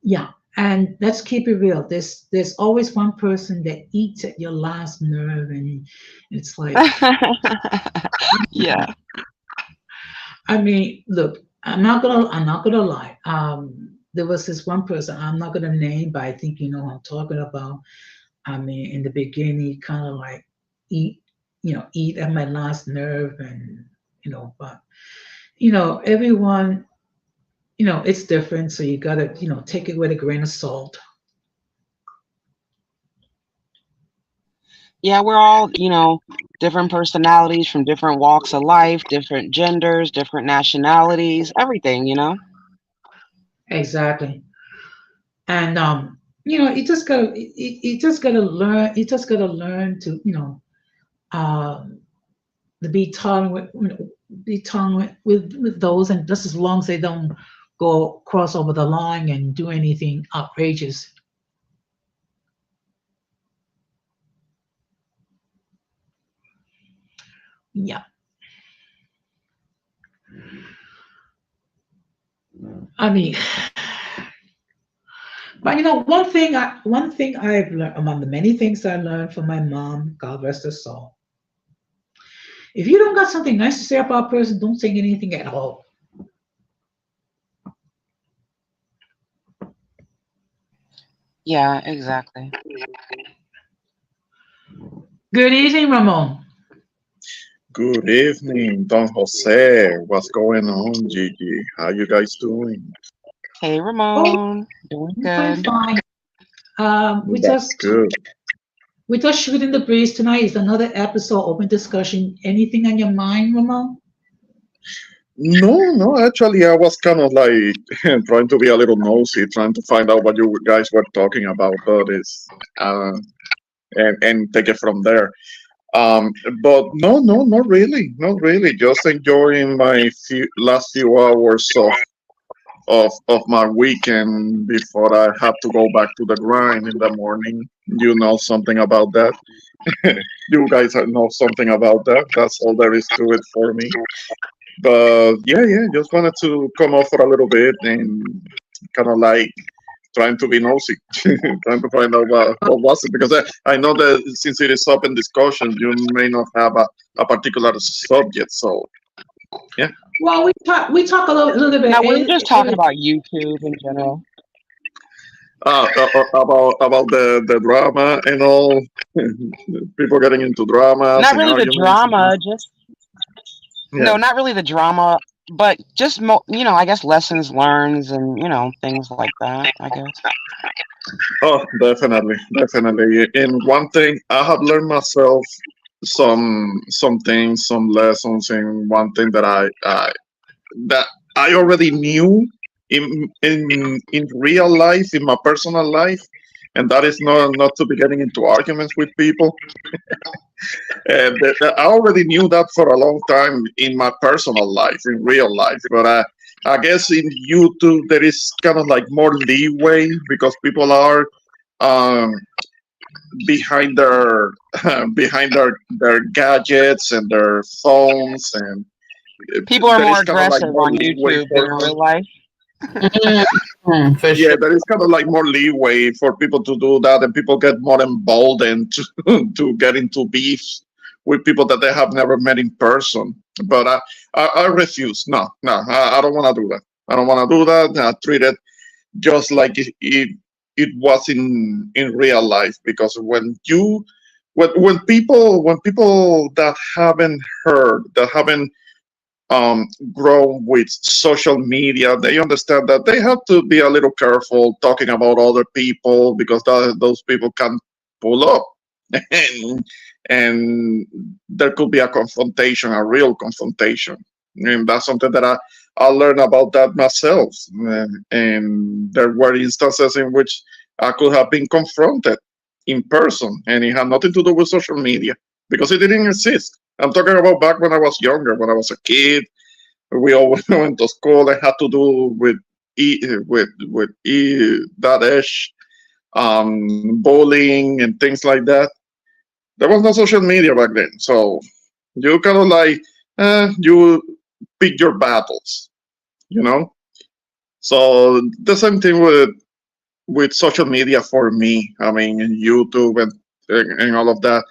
Yeah, and let's keep it real. There's always one person that eats at your last nerve, and it's like, yeah. I mean, look, I'm not gonna lie. There was this one person, I'm not gonna name, but I think you know who I'm talking about. I mean, in the beginning, kind of like eat at my last nerve, and but everyone, it's different, so you gotta take it with a grain of salt. Yeah, we're all, different personalities from different walks of life, different genders, different nationalities, everything, Exactly. And you just gotta learn to to be tolerant with those, and just as long as they don't go cross over the line and do anything outrageous. Yeah. I mean, but one thing I've learned, among the many things I learned from my mom, God rest her soul. If you don't got something nice to say about a person, don't say anything at all. Yeah, exactly. Good evening, Ramon. Good evening, Don Jose. What's going on, Gigi? How you guys doing? Hey, Ramon. Doing I'm good. fine. That's good. We're just shooting the breeze tonight. It's another episode, open discussion. Anything on your mind, Ramon? No, actually, I was kind of like trying to be a little nosy, trying to find out what you guys were talking about, but and take it from there. But no, not really, not really. Just enjoying my last few hours of my weekend before I have to go back to the grind in the morning. You know something about that? You guys know something about that? That's all there is to it for me. But yeah, just wanted to come off for a little bit and kind of like trying to be nosy, trying to find out what was it. Because I know that since it is open discussion, you may not have a particular subject. So yeah. Well, we talk a little bit. Now we were just talking about YouTube in general. About the drama and all, people getting into dramas Not and really the arguments and drama, stuff. just Yeah. no, not really the drama, but just I guess lessons learned and things like that. I guess. Oh, definitely. And one thing I have learned myself, some things, some lessons, and one thing that I already knew in real life, in my personal life, and that is not to be getting into arguments with people. And I already knew that for a long time in my personal life, in real life. But I guess in YouTube there is kind of like more leeway because people are um, behind their behind their gadgets and their phones, and People are there more is kind of like aggressive more on leeway YouTube than for in real life. For yeah, sure. there is kind of like more leeway for people to do that, and people get more emboldened to get into beefs with people that they have never met in person. But I refuse. No, I don't want to do that. I don't want to do that. I treat it just like it was in real life, because when people that haven't heard, that haven't grown with social media, they understand that they have to be a little careful talking about other people, because those people can pull up and and there could be a confrontation, a real confrontation. And that's something that I learned about that myself. And there were instances in which I could have been confronted in person, and it had nothing to do with social media because it didn't exist. I'm talking about back when I was younger, when I was a kid. We always went to school and had to do with that age, bullying and things like that. There was no social media back then, so you kind of like you pick your battles, you know. So the same thing with social media for me. I mean, YouTube and all of that.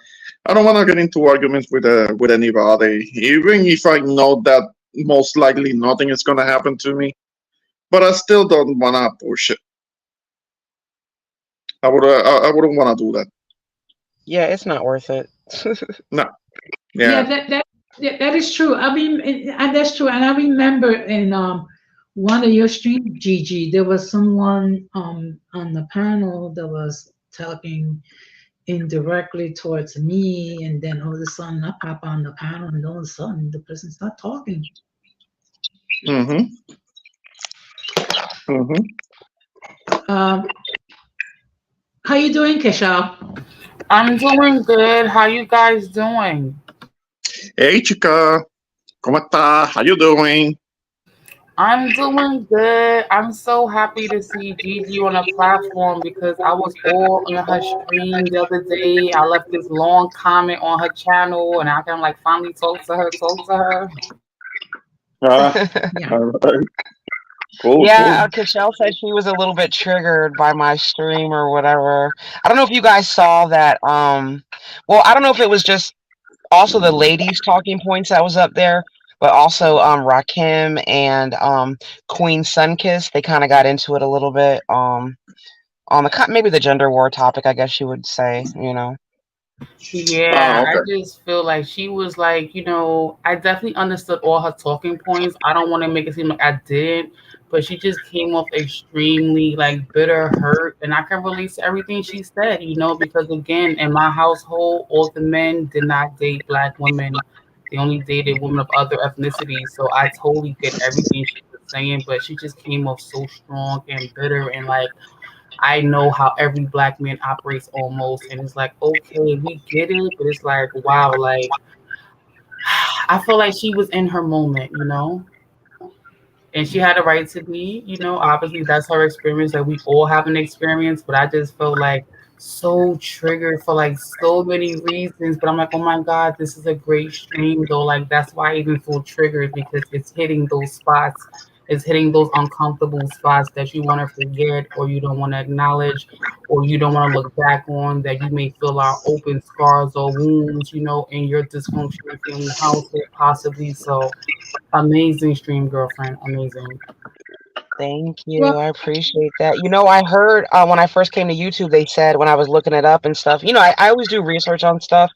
I don't want to get into arguments with anybody, even if I know that most likely nothing is going to happen to me. But I still don't want to push it. I wouldn't want to do that. Yeah, it's not worth it. No. Yeah, Yeah. that is true. I mean, and that's true. And I remember in one of your streams, Gigi, there was someone on the panel that was talking indirectly towards me, and then all of a sudden I pop on the panel, and all of a sudden the person start talking. Mhm. Mhm. Um, how you doing, Keshal? I'm doing good. How you guys doing? Hey, chica. ¿Cómo está? How you doing? I'm doing good. I'm so happy to see Gigi on a platform because I was all on her stream the other day. I left this long comment on her channel and I can like finally talk to her. Ah, Yeah. all right. Cool, Yeah, cool. Kachelle said she was a little bit triggered by my stream or whatever. I don't know if you guys saw that. Well, I don't know if it was just also the ladies' talking points that was up there, but also Rakim and Queen Sunkiss. They kind of got into it a little bit on the maybe the gender war topic, I guess you would say. Yeah, Ah, I okay. just feel like she was like, I definitely understood all her talking points. I don't want to make it seem like I didn't, but she just came off extremely like bitter, hurt, and I can relate to everything she said, because again, in my household, all the men did not date black women. They only dated women of other ethnicities. So I totally get everything she was saying, but she just came off so strong and bitter and like I know how every black man operates almost, and it's like, okay, we get it, but it's like, wow, like I feel like she was in her moment, and she had a right to be, obviously that's her experience, that we all have an experience, but I just felt like so triggered for like so many reasons. But I'm like, oh my God, this is a great stream though. Like that's why I even feel triggered, because it's hitting those spots. It's hitting those uncomfortable spots that you want to forget, or you don't want to acknowledge, or you don't want to look back on, that you may feel are open scars or wounds, in your dysfunctional family household possibly. So amazing stream, girlfriend. Amazing. Thank Well, you. I appreciate that. I heard when I first came to YouTube, they said when I was looking it up and stuff, I always do research on stuff,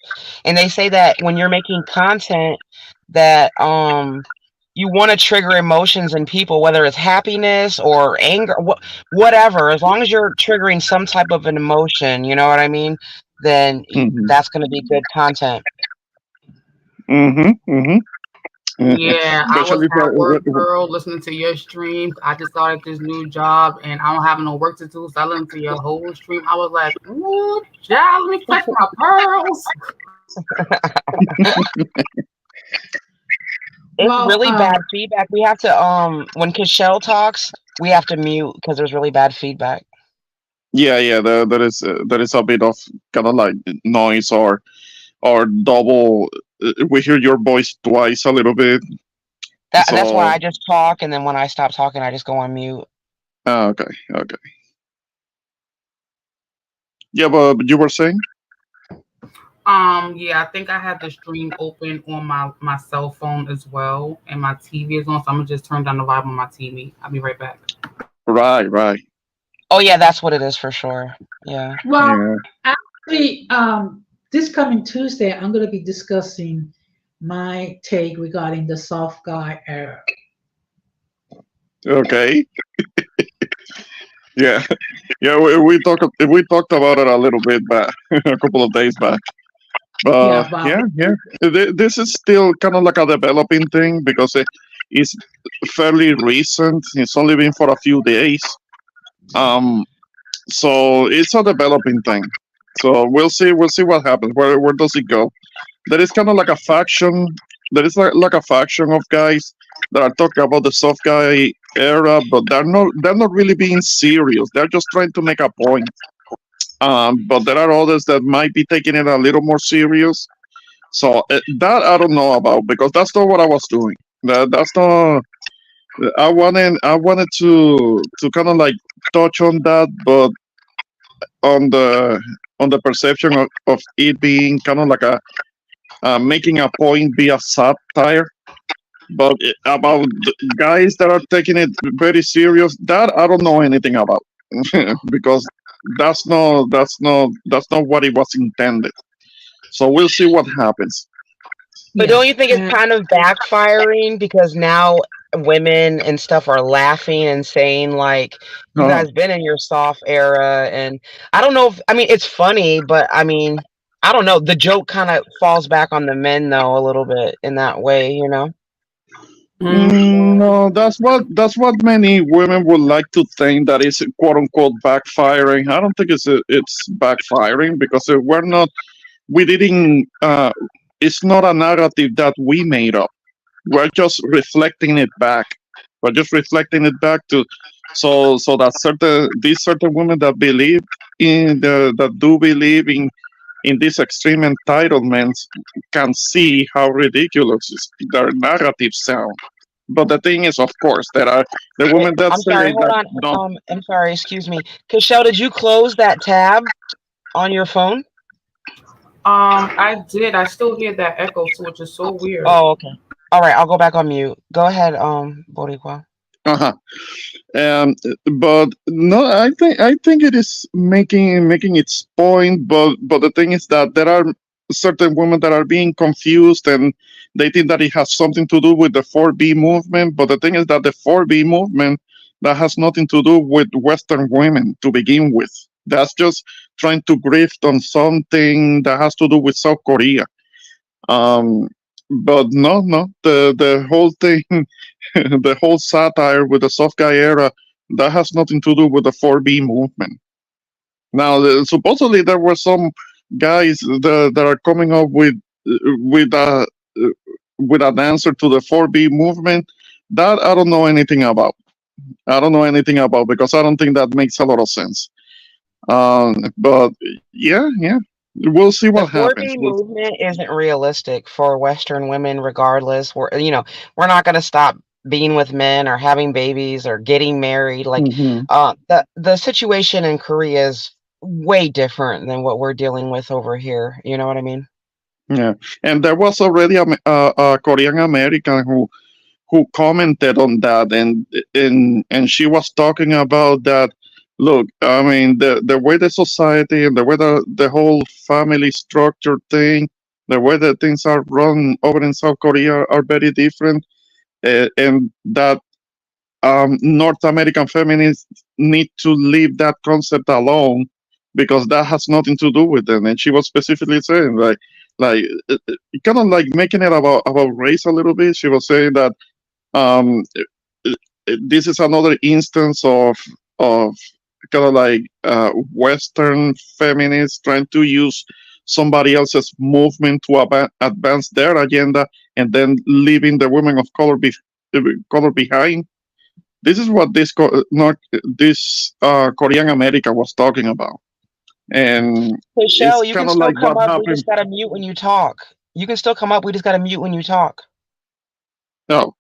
and they say that when you're making content, that you want to trigger emotions in people, whether it's happiness or anger, whatever. As long as you're triggering some type of an emotion, you know what I mean? Then Hmm. that's going to be good content. Hmm. Hmm. Yeah, I was Especially at work, girl, listening to your streams. I just started this new job and I don't have no work to do, so I listened to your whole stream. I was like, ooh, child, let me clutch my pearls. It's well, really bad feedback. We have to when Kishelle talks, we have to mute because there's really bad feedback. yeah. There is a bit of kind of like noise or double. We hear your voice twice a little bit. That's why So I just talk, and then when I stop talking, I just go on mute. okay, okay. Yeah, but you were saying? Yeah, I think I have the stream open on my cell phone as well, and my TV is on, so I'm gonna just turn down the vibe on my TV. I'll be right back. Right, right. Oh yeah, that's what it is for sure. Yeah. well, Yeah. actually, this coming Tuesday, I'm going to be discussing my take regarding the soft guy era. Okay. Yeah, yeah. We talked about it a little bit back, a couple of days back. Yeah, But about yeah, yeah. This is still kind of like a developing thing because it's fairly recent. It's only been for a few days. Um, so it's a developing thing. So we'll see what happens. Where does it go? There is kind of like a faction. There is like a faction of guys that are talking about the soft guy era, but they're not really being serious. They're just trying to make a point. But there are others that might be taking it a little more serious. So that I don't know about because that's not what I was doing. That's not. I wanted to kind of like touch on that, but on the perception of it being kind of like a making a point via satire. But about the guys that are taking it very serious, that I don't know anything about because that's not what it was intended. So we'll see what happens. But don't you yes, think it's kind of backfiring because now women and stuff are laughing and saying like, "You Uh, guys been in your soft era," and I don't know if I mean it's funny, but I mean I don't know. The joke kind of falls back on the men though a little bit in that way, you know. no, that's what many women would like to think that is quote unquote backfiring. I don't think it's backfiring because we didn't. It's not a narrative that we made up. We're just reflecting it back. We're just reflecting it back to so that these certain women that believe that do believe in these extreme entitlements can see how ridiculous their narratives sound. But the thing is, of course, there are the women that I'm sorry, say hold that on. don't. I'm sorry, excuse me. Kishelle, did you close that tab on your phone? I did. I still hear that echo too, which is so weird. Oh, okay. All right, I'll go back on mute. Go ahead, Boricua. Uh-huh. Um, but no, I think it is making its point. But the thing is that there are certain women that are being confused and they think that it has something to do with the 4B movement. But the thing is that the 4B movement that has nothing to do with Western women to begin with. That's just trying to grift on something that has to do with South Korea. Um, but no, the whole thing, the whole satire with the soft guy era, that has nothing to do with the 4B movement. Now, supposedly there were some guys that are coming up with a with an answer to the 4B movement that I don't know anything about. I don't know anything about because I don't think that makes a lot of sense. But yeah, we'll see The what happens. 4B movement isn't realistic for Western women, regardless. We're not going to stop being with men or having babies or getting married. Like, Mhm. the situation in Korea is way different than what we're dealing with over here. You know what I mean? Yeah, and there was already a Korean American who commented on that, and she was talking about that. Look, I mean, the way the society and the way the whole family structure thing, the way that things are run over in South Korea are very different, and that North American feminists need to leave that concept alone because that has nothing to do with them. And she was specifically saying like kind of like making it about race a little bit. She was saying that um, uh, this is another instance of kind of like Western feminists trying to use somebody else's movement to advance their agenda and then leaving the women of color behind. This is what this Korean American was talking about, and Michelle, it's you kind can of still like come what up. We happened. just got to mute when you talk. You can still come up. We just got to mute when you talk. Oh,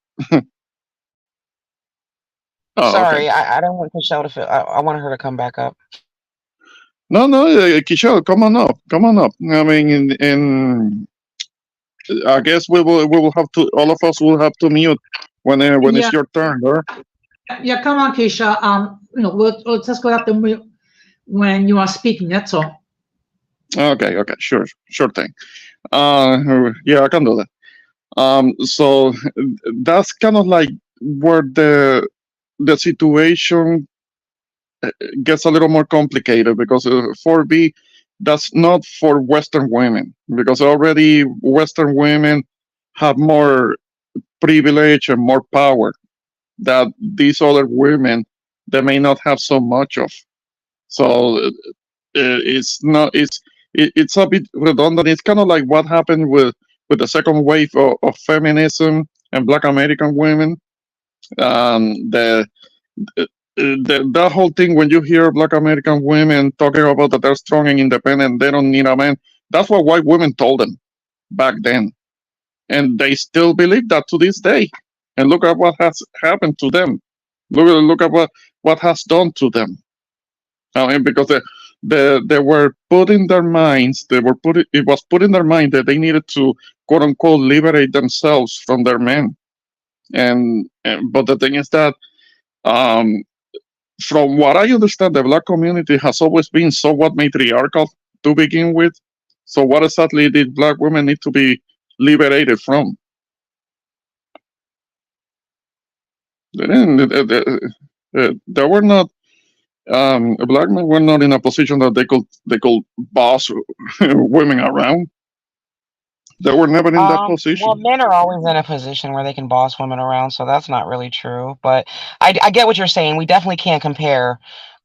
oh, okay. Sorry, I don't want Michelle to feel. I want her to come back up. No, Kishore, come on up, come on up. I mean, I guess we will have to. All of us will have to mute when Yeah, it's your turn, or yeah. Come on, Keisha. We'll just go after when you are speaking. That's all. okay, sure thing. Yeah, I can do that. So that's kind of like where the situation gets a little more complicated because 4B that's not for Western women because already Western women have more privilege and more power that these other women they may not have so much of. So it's not it's a bit redundant. It's kind of like what happened with the second wave of feminism and Black American women. The that whole thing when you hear Black American women talking about that they're strong and independent, they don't need a man. That's what white women told them back then, and they still believe that to this day. And look at what has happened to them. Look at what has done to them. I mean, because they were put in their minds, it was put in their mind that they needed to quote unquote liberate themselves from their men. And but the thing is that um, from what I understand, the black community has always been somewhat matriarchal to begin with. So, what exactly did black women need to be liberated from? They didn't. They were not. Black men were not in a position that they could boss women around. They were never in that Well, position. men are always in a position where they can boss women around, so that's not really true. But I get what you're saying. We definitely can't compare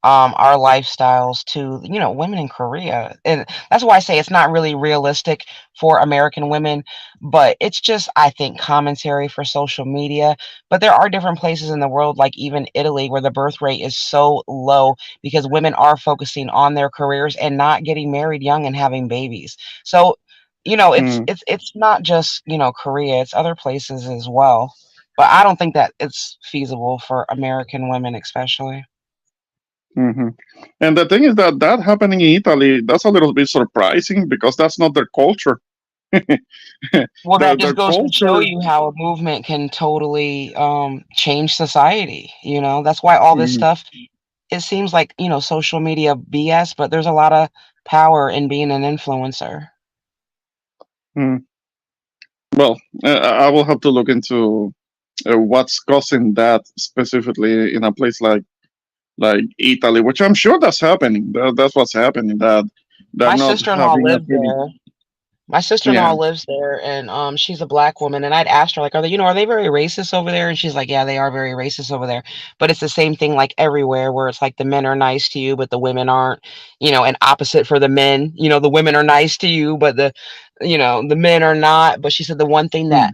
our lifestyles to, women in Korea. And that's why I say it's not really realistic for American women, but it's just, I think, commentary for social media. But there are different places in the world, like even Italy, where the birth rate is so low because women are focusing on their careers and not getting married young and having babies. So it's Mm, it's it's not just, Korea, it's other places as well. But I don't think that it's feasible for American women, especially. hmm And the thing is that happening in Italy, that's a little bit surprising because that's not their culture. Well, that Their just goes to show culture. you how a movement can totally change society. That's why all this Mhm. stuff, it seems like, social media BS, but there's a lot of power in being an influencer. Mm. Well, I will have to look into what's causing that specifically in a place like Italy, which I'm sure that's happening. That's what's happening. That they're My not sister-in-law having a lived really. there. My sister-in-law Yeah. lives there, and she's a black woman. And I'd asked her, like, are they very racist over there? And she's like, yeah, they are very racist over there. But it's the same thing like everywhere, where it's like the men are nice to you, but the women aren't. And opposite for the men. The women are nice to you, but the men are not. But she said the one thing Hmm.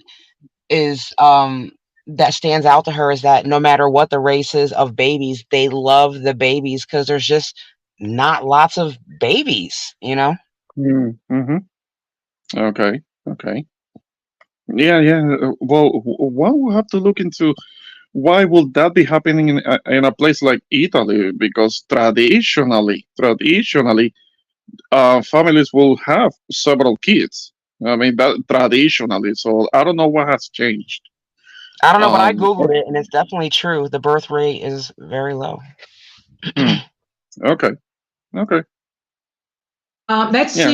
that stands out to her is that no matter what the race is of babies, they love the babies because there's just not lots of babies. Mm-hmm. Okay. Okay. Yeah. Yeah. Well, one will have to look into why would that be happening in a place like Italy? Because traditionally, families will have several kids. I mean, that traditionally. So I don't know what has changed. I don't know, but I Um. Googled it and it's definitely true. The birth rate is very low. Hmm. Okay. Okay. Let's Yeah.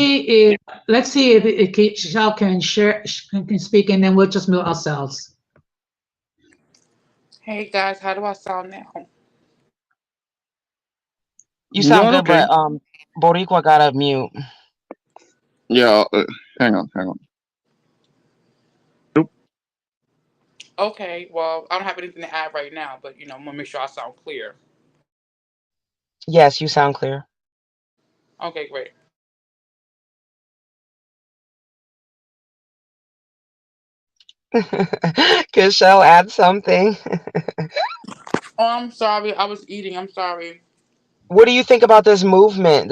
see if Giselle can share, can speak, and then we'll just mute ourselves. Hey guys, how do I sound now? You sound You're good, but okay. Boricua gotta mute. Yeah. Hang on. Hang on. Nope. Okay, well, I don't have anything to add right now, but I'm gonna make sure I sound clear. Yes, you sound clear. Okay, great. Could Shell add something? Oh, I'm sorry. I was eating. I'm sorry. What do you think about this movement?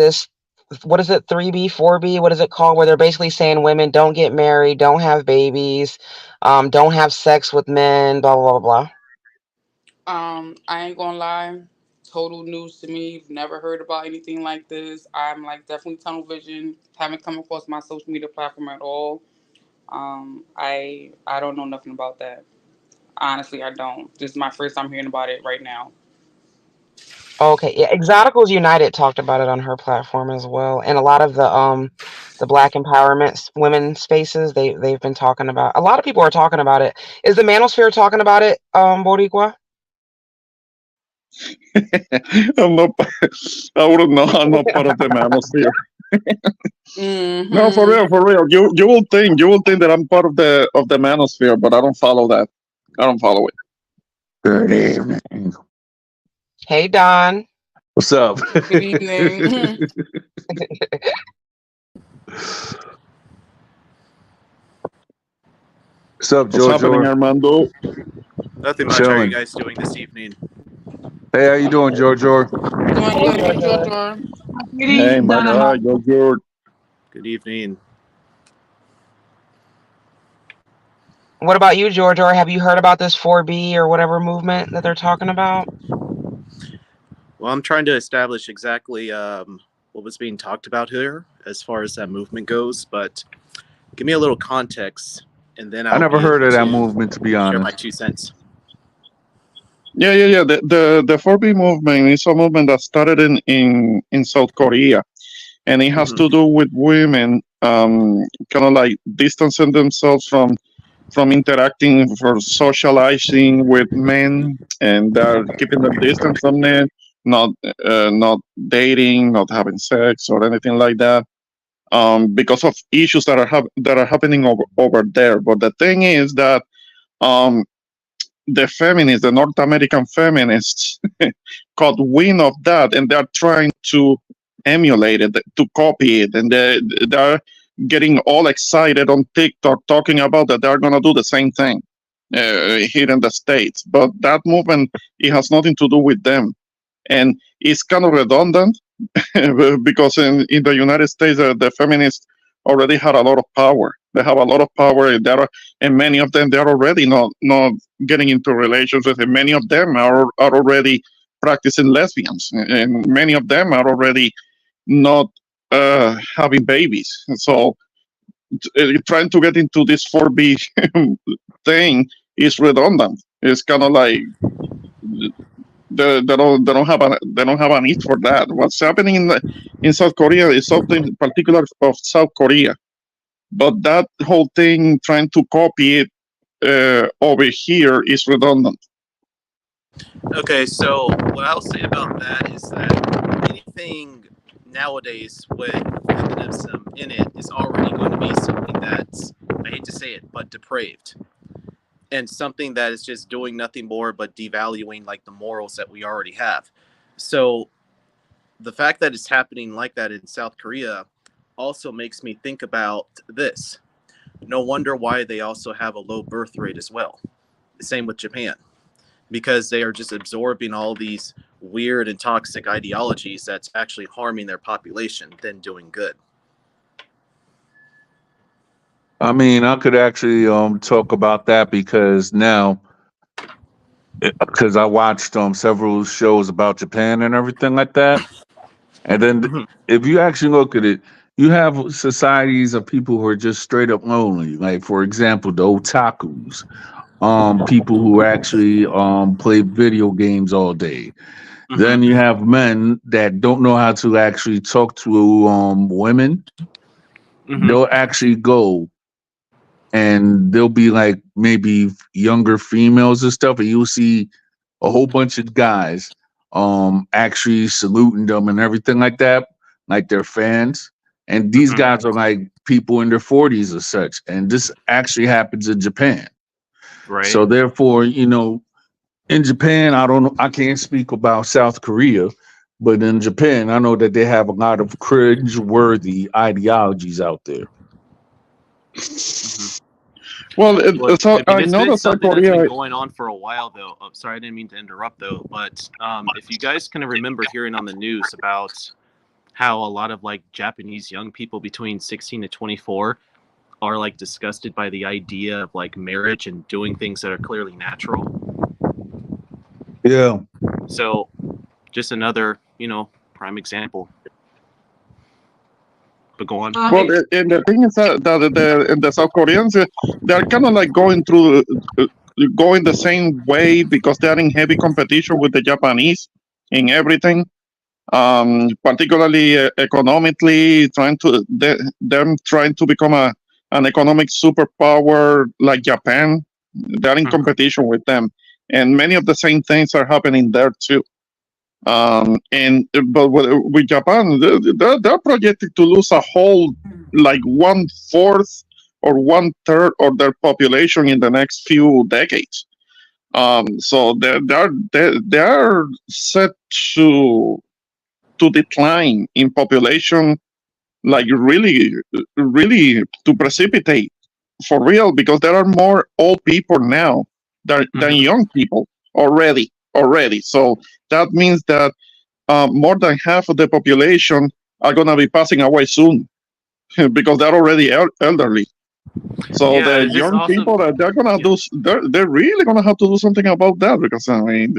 What is it, 3B, 4B? What is it called? Where they're basically saying women don't get married, don't have babies, don't have sex with men, blah, blah, blah, blah. I ain't gonna lie. Total news to me. Never heard about anything like this. I'm like definitely tunnel vision. Haven't come across my social media platform at all. I don't know nothing about that. Honestly, I don't. This is my first time hearing about it right now. Okay, yeah, Exoticals United talked about it on her platform as well, and a lot of the Black empowerment women spaces they've been talking about. A lot of people are talking about it. Is the Manosphere talking about it, Boricua? I'm not. I wouldn't know. I'm not part of the manosphere. No, for Mm-hmm. real, for real. You will think that I'm part of the manosphere, but I don't follow that. I don't follow it. Good evening. Hey, Don. What's up? Good evening. What's up, What's happening, Jojo? Armando? Nothing much. How are you Chilling. guys doing this evening? Hey, how you doing, Jojo? Doing Hey, good, hey, Jojo. Jojo. Hey, my guy, you're good. Good evening. What about you, George? Or have you heard about this 4B or whatever movement that they're talking about? Well, I'm trying to establish exactly what was being talked about here as far as that movement goes, but give me a little context, and then I I'll never be heard able of that to movement, to be share my honest. 2 cents. Yeah. The 4B movement is a movement that started in South Korea, and it has to do with women, kind of like distancing themselves from interacting for socializing with men, and they're keeping them distant from men, not dating, not having sex or anything like that, because of issues that are happening over there. But the thing is that um, the feminists, the North American feminists, caught wind of that, and they're trying to emulate it, to copy it, and they're getting all excited on TikTok talking about that they're gonna do the same thing here in the States. But that movement, it has nothing to do with them, and it's kind of redundant because in the United States, the feminists already had a lot of power. They have a lot of power, and many of them they're already not getting into relationships, and many of them are already practicing lesbians, and many of them are already not having babies. So trying to get into this 4B thing is redundant. It's kind of like they don't have a need for that. What's happening in South Korea is something particular of South Korea, but that whole thing trying to copy it over here is redundant. Okay, so what I'll say about that is that anything nowadays with feminism in it is already going to be something that's, I hate to say it, but depraved. And something that is just doing nothing more but devaluing like the morals that we already have. So the fact that it's happening like that in South Korea also makes me think about this. No wonder why they also have a low birth rate as well. Same with Japan, because they are just absorbing all these weird and toxic ideologies that's actually harming their population than doing good. I mean, I could actually talk about that because now, because I watched several shows about Japan and everything like that. And then if you actually look at it, you have societies of people who are just straight up lonely. Like, for example, the otakus, people who actually play video games all day. Then you have men that don't know how to actually talk to women. They'll actually go and they'll be like maybe younger females and stuff, and you'll see a whole bunch of guys actually saluting them and everything like that, like they're fans. And these guys are like people in their 40s or such. And this actually happens in Japan. Right. So therefore, you know, in Japan, I don't know, I can't speak about South Korea, but in Japan, I know that they have a lot of cringe-worthy ideologies out there. Well, Well, so I I mean, it's know been that South something that's Korea. been going on for a while, though. Oh, sorry, I didn't mean to interrupt, though. But if you guys can remember hearing on the news about how a lot of like Japanese young people between 16 to 24 are like disgusted by the idea of like marriage and doing things that are clearly natural. Yeah. So, just another, you know, prime example. But go on. Well, and the thing is that the South Koreans, they're kind of like going the same way because they're in heavy competition with the Japanese in everything. Particularly economically, them trying to become an economic superpower like Japan. They're in competition with them, and many of the same things are happening there too. But with Japan, they're projected to lose a whole like 1/4 or 1/3 of their population in the next few decades. So they're set to decline in population, like really to precipitate for real, because there are more old people now than young people already. So that means that more than half of the population are going to be passing away soon because they're already elderly. So Yeah, the it's just young awesome. people that they're gonna they're really gonna have to do something about that, because I mean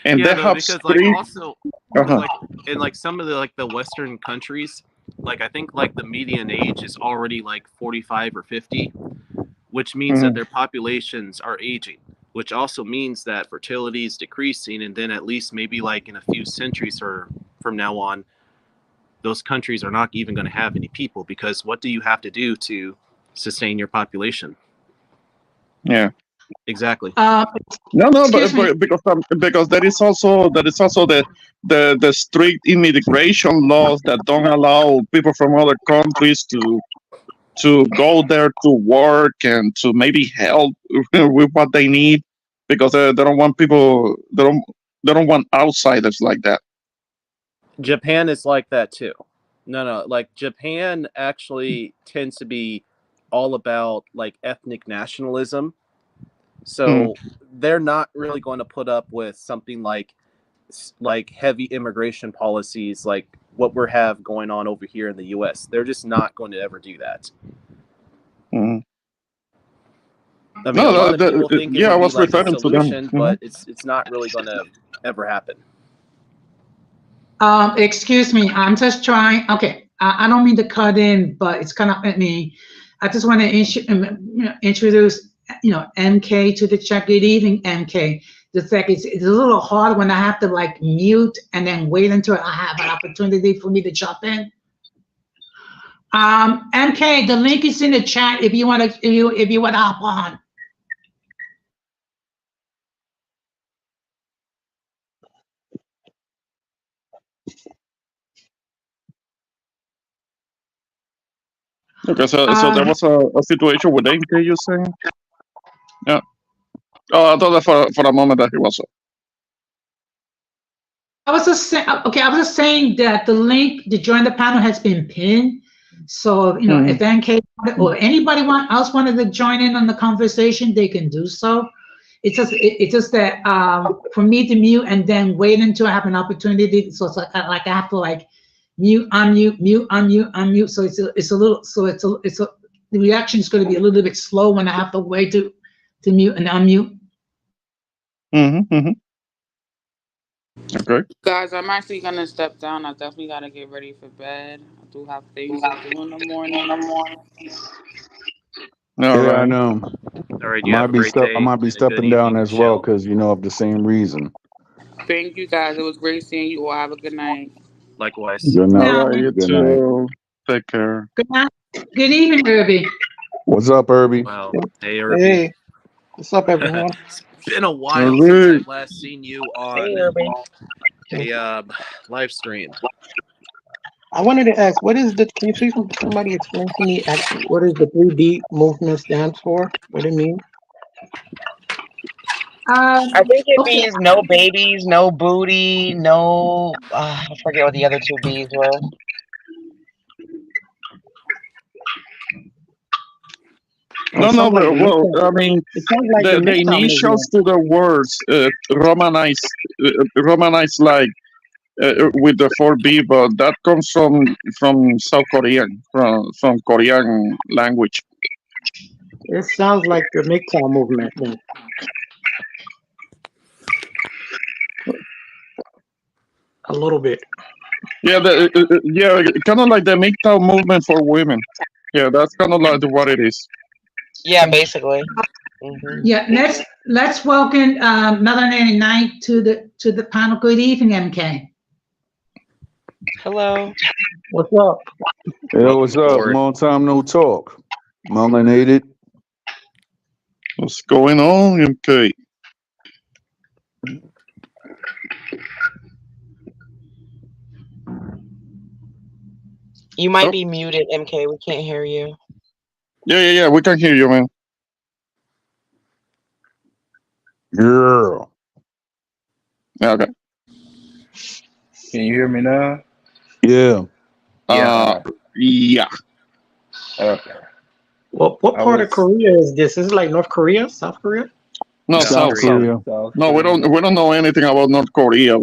and they have because like strict. also Uh-huh. like in like some of the Western countries, like I think like the median age is already like 45 or 50, which means that their populations are aging, which also means that fertility is decreasing, and then at least maybe like in a few centuries or from now on, those countries are not even going to have any people, because what do you have to do to sustain your population? Yeah. Exactly. No, Excuse me. because there is also the strict immigration laws that don't allow people from other countries to go there to work and to maybe help with what they need, because they don't want people, they don't want outsiders like that. Japan is like that too. No, like Japan actually tends to be all about like ethnic nationalism. So they're not really going to put up with something like heavy immigration policies like what we have going on over here in the US. They're just not going to ever do that. Mhm. I mean, a lot of people think it I would be was like a referring to them. solution, but it's not really going to ever happen. Excuse me, I'm just trying. Okay, I don't mean to cut in, but it's kind of at me. I just want to introduce, MK to the chat. Good evening, MK. The fact it's a little hard when I have to like mute and then wait until I have an opportunity for me to jump in. MK, the link is in the chat if you want to if you want to hop on. Okay, so there was a situation with NK, you saying? Yeah. Oh, I thought that for a moment that he was. I was just saying, okay, I was just saying that the link to join the panel has been pinned. So, you know, if NK or anybody else wanted to join in on the conversation, they can do so. It's just that for me to mute and then wait until I have an opportunity. So it's like I have to like mute, unmute, mute, unmute, unmute. So the reaction is going to be a little bit slow when I have to wait to mute and unmute. Okay. Guys, I'm actually gonna step down. I definitely gotta get ready for bed. I do have things to do in the morning. All Yeah, I right. know. All right, you have a great day. I might be and a good stepping down evening, as well Michelle. because of the same reason. Thank you guys. It was great seeing you all. Have a good night. Likewise. Good All night. Now, right, you Good night. too. Take care. good night. Good evening, Irby. What's up, Irby? Well, hey, Irby. Hey, what's up, everyone? It's been a All while since right. I've last seen you Hey, on Irby. a live stream. I wanted to ask, what is the? Can you please somebody explain to me actually what is the 3D movement stands for? What it means? I think it Okay. means no babies, no booty, no. I forget what the other two B's were. It No, sounds like the well, MGTOW. I mean, It sounds like the the MGTOW initials movement. to the words romanized like with the 4B, but that comes from South Korean, from Korean language. It sounds like the MGTOW movement. Then. A little bit. Yeah, kind of like the MGTOW movement for women. Yeah, that's kind of like what it is. Yeah, basically. Hmm. Yeah, let's welcome Melanie Knight to the panel. Good evening, MK. Hello. What's up? Hey, Welcome what's up? aboard. Long time no talk. Melanated. What's going on, MK? You might Oh, be muted, MK. We can't hear you. yeah. We can hear you, man. Yeah. Yeah, okay. Can you hear me now? Yeah. Uh, yeah. Okay. What I part of was Korea is this? Is it like North Korea, South Korea? No, South South. South Korea. Korea. South No, we Korea. don't know anything about North Korea.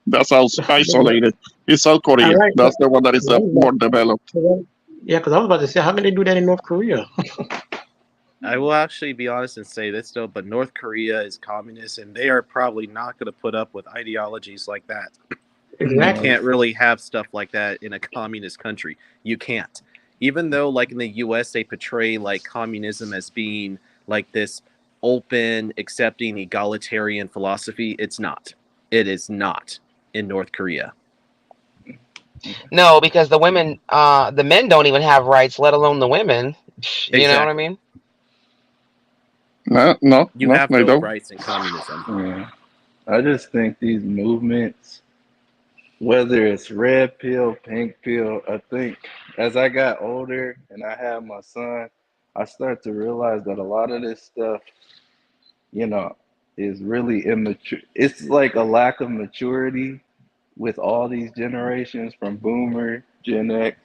That's isolated. It's South All Korea. right. That's the one that is more developed. Yeah, because I was about to say, how can they do that in North Korea? I will actually be honest and say this though, but North Korea is communist, and they are probably not going to put up with ideologies like that. You Exactly. can't really have stuff like that in a communist country. You can't. Even though, like in the U.S., they portray like communism as being like this open, accepting, egalitarian philosophy, it's not. It is not in North Korea. No, because the men don't even have rights, let alone the women. You know what I Exactly. mean? No, You have they no don't. rights in communism. Yeah. I just think these movements, whether it's red pill, pink pill, I think as I got older and I had my son, I started to realize that a lot of this stuff, you know, is really immature. It's like a lack of maturity with all these generations from boomer, Gen X,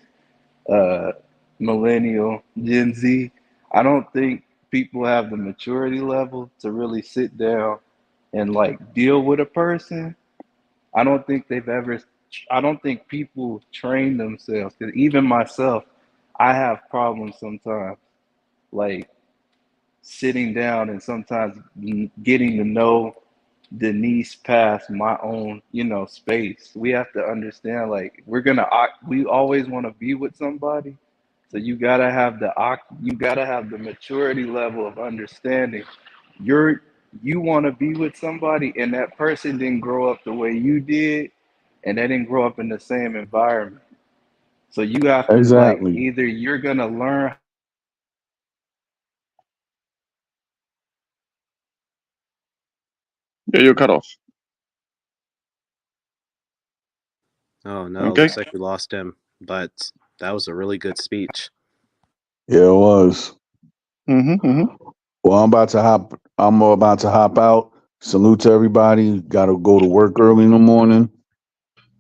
uh, millennial, Gen Z. I don't think people have the maturity level to really sit down and like deal with a person. I don't think they've ever, I don't think people train themselves. Because even myself, I have problems sometimes, like sitting down and sometimes getting to know Denise past my own, space. We have to understand, like, we always want to be with somebody. So you gotta have the maturity level of understanding. You want to be with somebody, and that person didn't grow up the way you did, and they didn't grow up in the same environment. So you have to like Exactly. either you're gonna learn. Yeah, you cut off. Oh no, Okay. looks like we lost him. But that was a really good speech. Yeah, it was. Well, I'm about to hop. I'm about to hop out. Salute to everybody. Got to go to work early in the morning.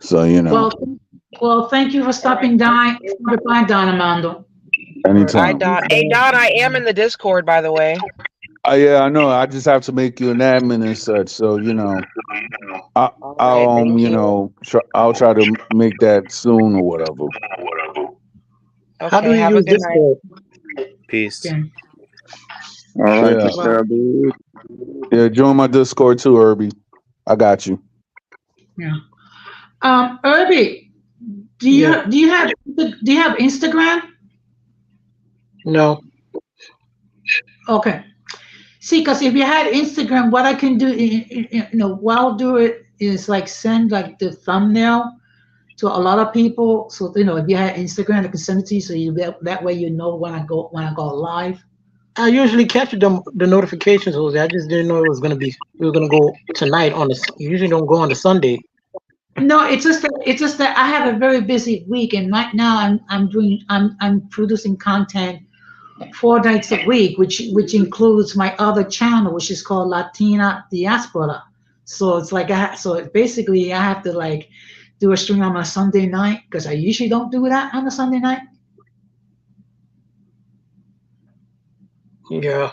So Well, thank you for stopping by, Don Armando. Hi, anytime. Don. Hey, Don, I am in the Discord, by the way. Yeah, I know. I just have to make you an admin and such. So All right, thank you. I'll try to make that soon or whatever. How do Okay, you have a use good night. Discord? Peace. Okay. All right, Yeah. take care, dude. Yeah, join my Discord too, Herbie. I got you. Yeah. Herbie, do you have Instagram? No. Okay. See, because if you had Instagram, what I can do, what I'll do it is like send like the thumbnail to a lot of people. So if you had Instagram, I can send it to you, so that way when I go live. I usually catch the notifications, Jose. I just didn't know we were gonna go tonight on the. You usually don't go on the Sunday. No, it's just that I have a very busy week, and right now I'm producing content 4 nights a week, which includes my other channel, which is called Latina Diaspora. So it's like basically I have to like do a stream on a Sunday night, because I usually don't do that on a Sunday night. Yeah.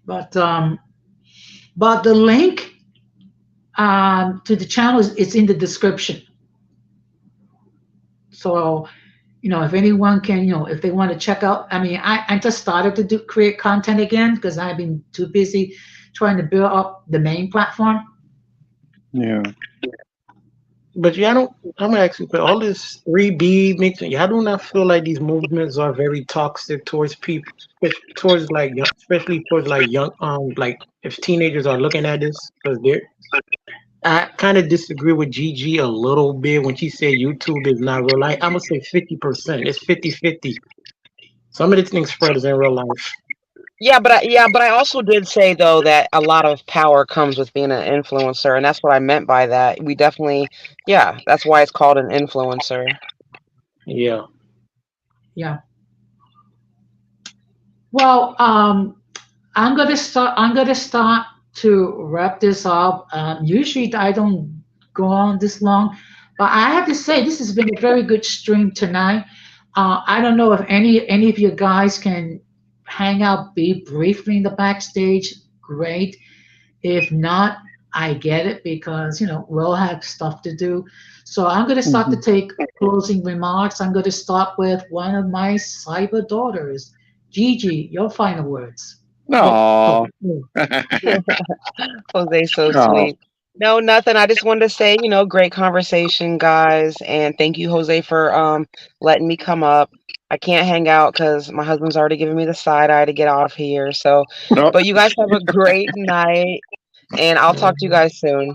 But the link to the channel it's in the description. So if anyone can, if they want to check out, I just started to create content again because I've been too busy trying to build up the main platform. Yeah. But I'm gonna ask you, but all this 3B mixing, y'all do not feel like these movements are very toxic towards people, especially towards like young, like if teenagers are looking at this, because I kind of disagree with Gigi a little bit when she said YouTube is not real life. I'm gonna say 50%. It's 50-50. Some of the things spread is in real life. Yeah, but I also did say though that a lot of power comes with being an influencer, and that's what I meant by that. We definitely, that's why it's called an influencer. Yeah. Yeah. Well, I'm gonna start to wrap this up. Usually I don't go on this long, but I have to say this has been a very good stream tonight. I don't know if any of you guys can hang out briefly in the backstage. Great. If not, I get it, because we'll have stuff to do. So I'm going to start to take closing remarks. I'm going to start with one of my cyber daughters. Gigi, your final words. No. Jose's so No. sweet. No, nothing. I just wanted to say, great conversation, guys, and thank you, Jose, for letting me come up. I can't hang out because my husband's already giving me the side eye to get out of here. So, No. but you guys have a great night, and I'll talk to you guys soon.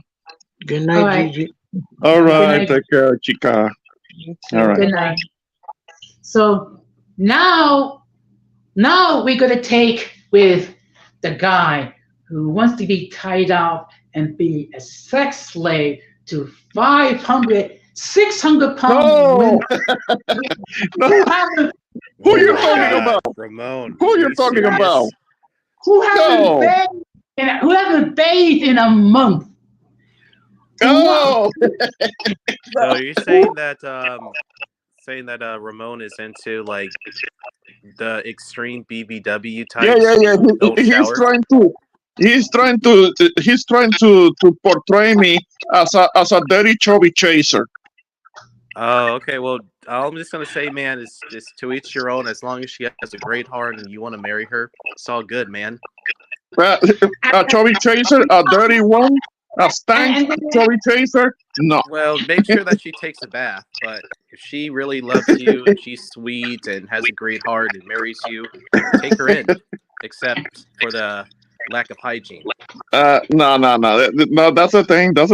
Good night, All right. Gigi. All Good right, night. take care, chica. All right. Good night. So now we're going to take with the guy who wants to be tied up and be a sex slave to 600 pound No. women. No. Who are you talking about? Ramon. Who are you you talking serious? about? Who haven't No. bathed in a month? Oh. So you're saying that Ramon is into like the extreme BBW type? Yeah. Don't He's shower? trying to portray me as a dirty chubby chaser. Oh, okay. Well, I'm just gonna say, man, it's just to each your own. As long as she has a great heart and you want to marry her, it's all good, man. A chubby chaser, a dirty one, a stank chubby chaser. No. Well, make sure that she takes a bath. But if she really loves you and she's sweet and has a great heart and marries you, take her in. Except for the lack of hygiene. No. That's the thing. That's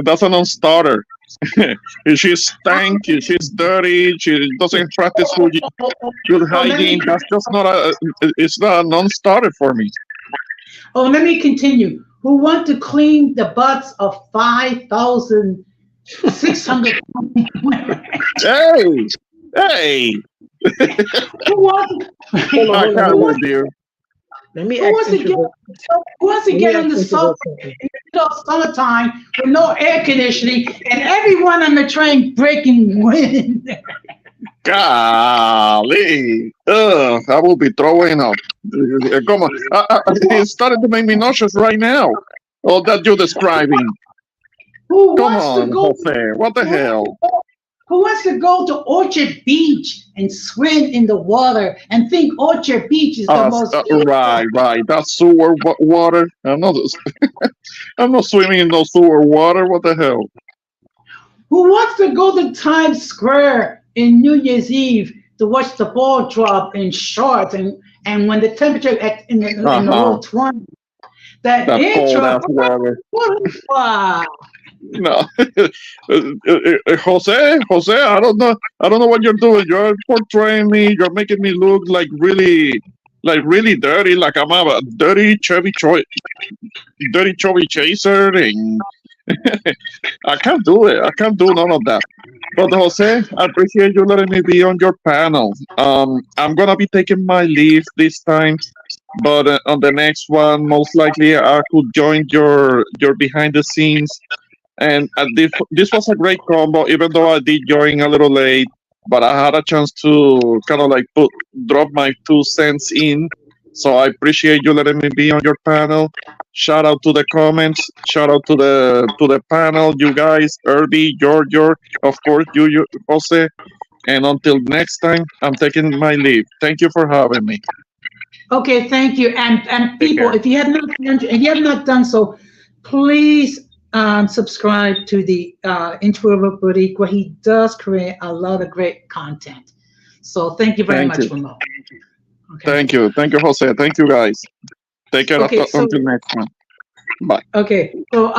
that's a non-starter. She's stank. She's dirty. She doesn't practice good hygiene. That's just it's not a non-starter for me. Oh, let me continue. Who want to clean the butts of 5,000 600 women. Hey, hey, Who wants, Hold on, I hold on, can't hold on. with you. Let me who ask wants to get introvert. who wants to Let me get ask in the subway introvert something. in the middle of summertime with no air conditioning and everyone on the train breaking wind? Golly, I will be throwing up. Come on, it started to make me nauseous right now. All that you're describing. Who Come wants to on, go Jose. What the hell? who wants to go to Orchard Beach and swim in the water and think Orchard Beach is the most beautiful? Right. That's sewer water. I'm not swimming in no sewer water. What the hell? Who wants to go to Times Square in New Year's Eve to watch the ball drop in shorts and when the temperature in the Uh-huh. low 20s? That That cold intro, ass water. wow. No, Jose, I don't know what you're doing. You're portraying me. You're making me look like really dirty. Like I'm a dirty Chevy Chaser, and I can't do it. I can't do none of that. But Jose, I appreciate you letting me be on your panel. I'm gonna be taking my leave this time, but on the next one, most likely I could join your behind the scenes. And this was a great combo, even though I did join a little late. But I had a chance to kind of like drop my 2 cents in. So I appreciate you letting me be on your panel. Shout out to the comments. Shout out to the panel, you guys, Irby, Giorgio, of course, you, Jose. And until next time, I'm taking my leave. Thank you for having me. Okay, thank you. And Take people, care. if you have not done so, please subscribe to the Introvert Boricua. He does create a lot of great content. So thank you very Thank much, you. Ramon. Okay. Thank you, Jose. Thank you, guys. Take care Okay, so until next one. Bye. okay, so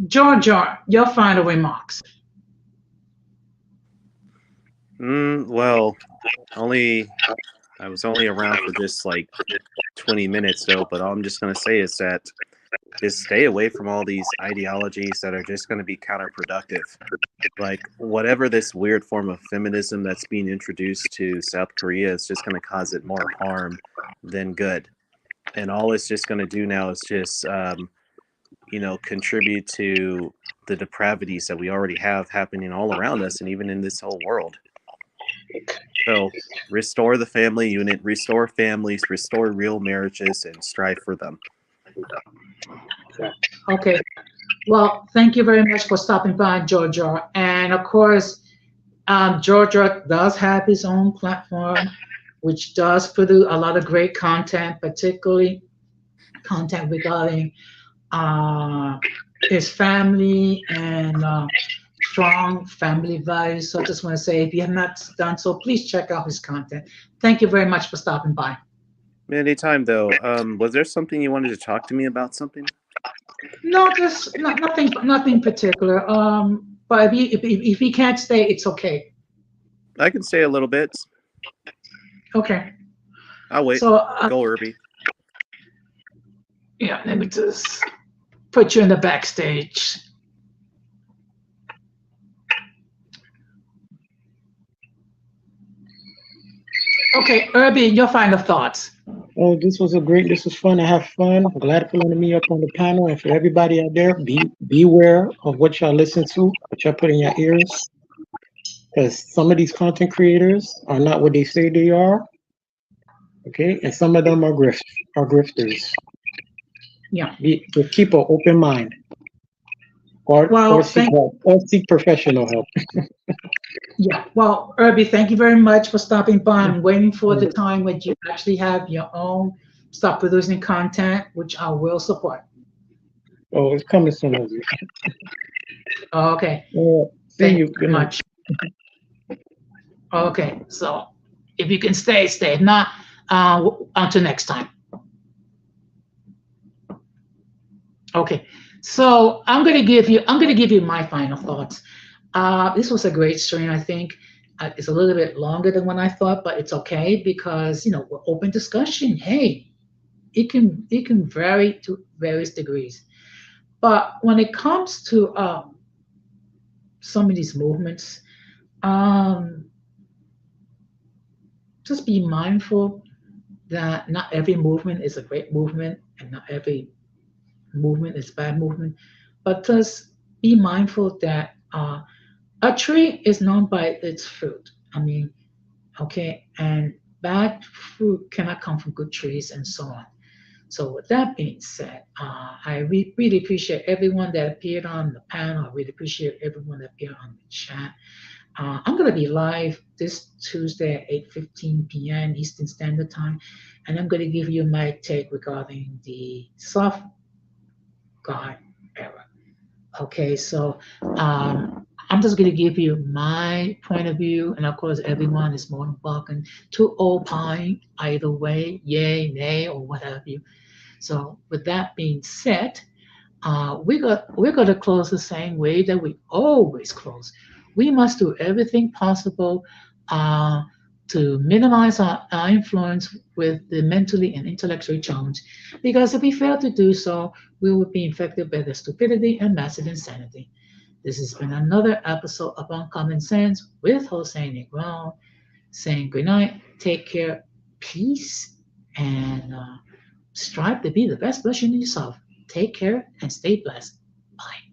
Georgia, your final remarks. Well, I was only around for just like 20 minutes though, but all I'm just gonna say is that is stay away from all these ideologies that are just going to be counterproductive. Like whatever this weird form of feminism that's being introduced to South Korea is just going to cause it more harm than good. And all it's just going to do now is just, contribute to the depravities that we already have happening all around us and even in this whole world. So restore the family unit, restore families, restore real marriages, and strive for them. Okay. Well, thank you very much for stopping by, Georgia. And of course, Georgia does have his own platform, which does produce a lot of great content, particularly content regarding his family and strong family values. So I just want to say, if you have not done so, please check out his content. Thank you very much for stopping by. Anytime though. Was there something you wanted to talk to me about? Something? No, just nothing particular. But if you can't stay, it's okay. I can stay a little bit. Okay. I'll wait. So Go, Irby. yeah, let me just put you in the backstage. Okay, Irby, your final thoughts. Oh, this was fun. I have fun. I'm glad for letting me up on the panel. And for everybody out there, beware of what y'all listen to, what y'all put in your ears. Because some of these content creators are not what they say they are. Okay, and some of them are grifters. Yeah. Just keep an open mind. Or seek help, or seek professional help. Yeah, well, Irby, thank you very much for stopping by. I'm waiting for the time when you actually have your own, start producing content, which I will support. Oh, it's coming soon. Okay. Thank you very much. Okay, so if you can stay. If not, until next time. Okay, so I'm gonna give you my final thoughts. This was a great stream. I think it's a little bit longer than what I thought, but it's okay because we're open discussion. Hey, it can vary to various degrees, but when it comes to some of these movements, just be mindful that not every movement is a great movement and not every movement is bad movement, but just be mindful that a tree is known by its fruit. I mean, okay, and bad fruit cannot come from good trees and so on. So with that being said, I really appreciate everyone that appeared on the panel. I really appreciate everyone that appeared on the chat. I'm going to be live this Tuesday at 8:15 p.m. Eastern Standard Time, and I'm going to give you my take regarding the soft guard era. Okay, so I'm just going to give you my point of view, and of course, everyone is more than welcome to opine either way, yay, nay, or what have you. So, with that being said, we're going to close the same way that we always close. We must do everything possible to minimize our influence with the mentally and intellectually challenged, because if we fail to do so, we will be infected by the stupidity and massive insanity. This has been another episode of Uncommon Sense with Jose Negron, saying good night, take care, peace, and strive to be the best version of yourself. Take care and stay blessed. Bye.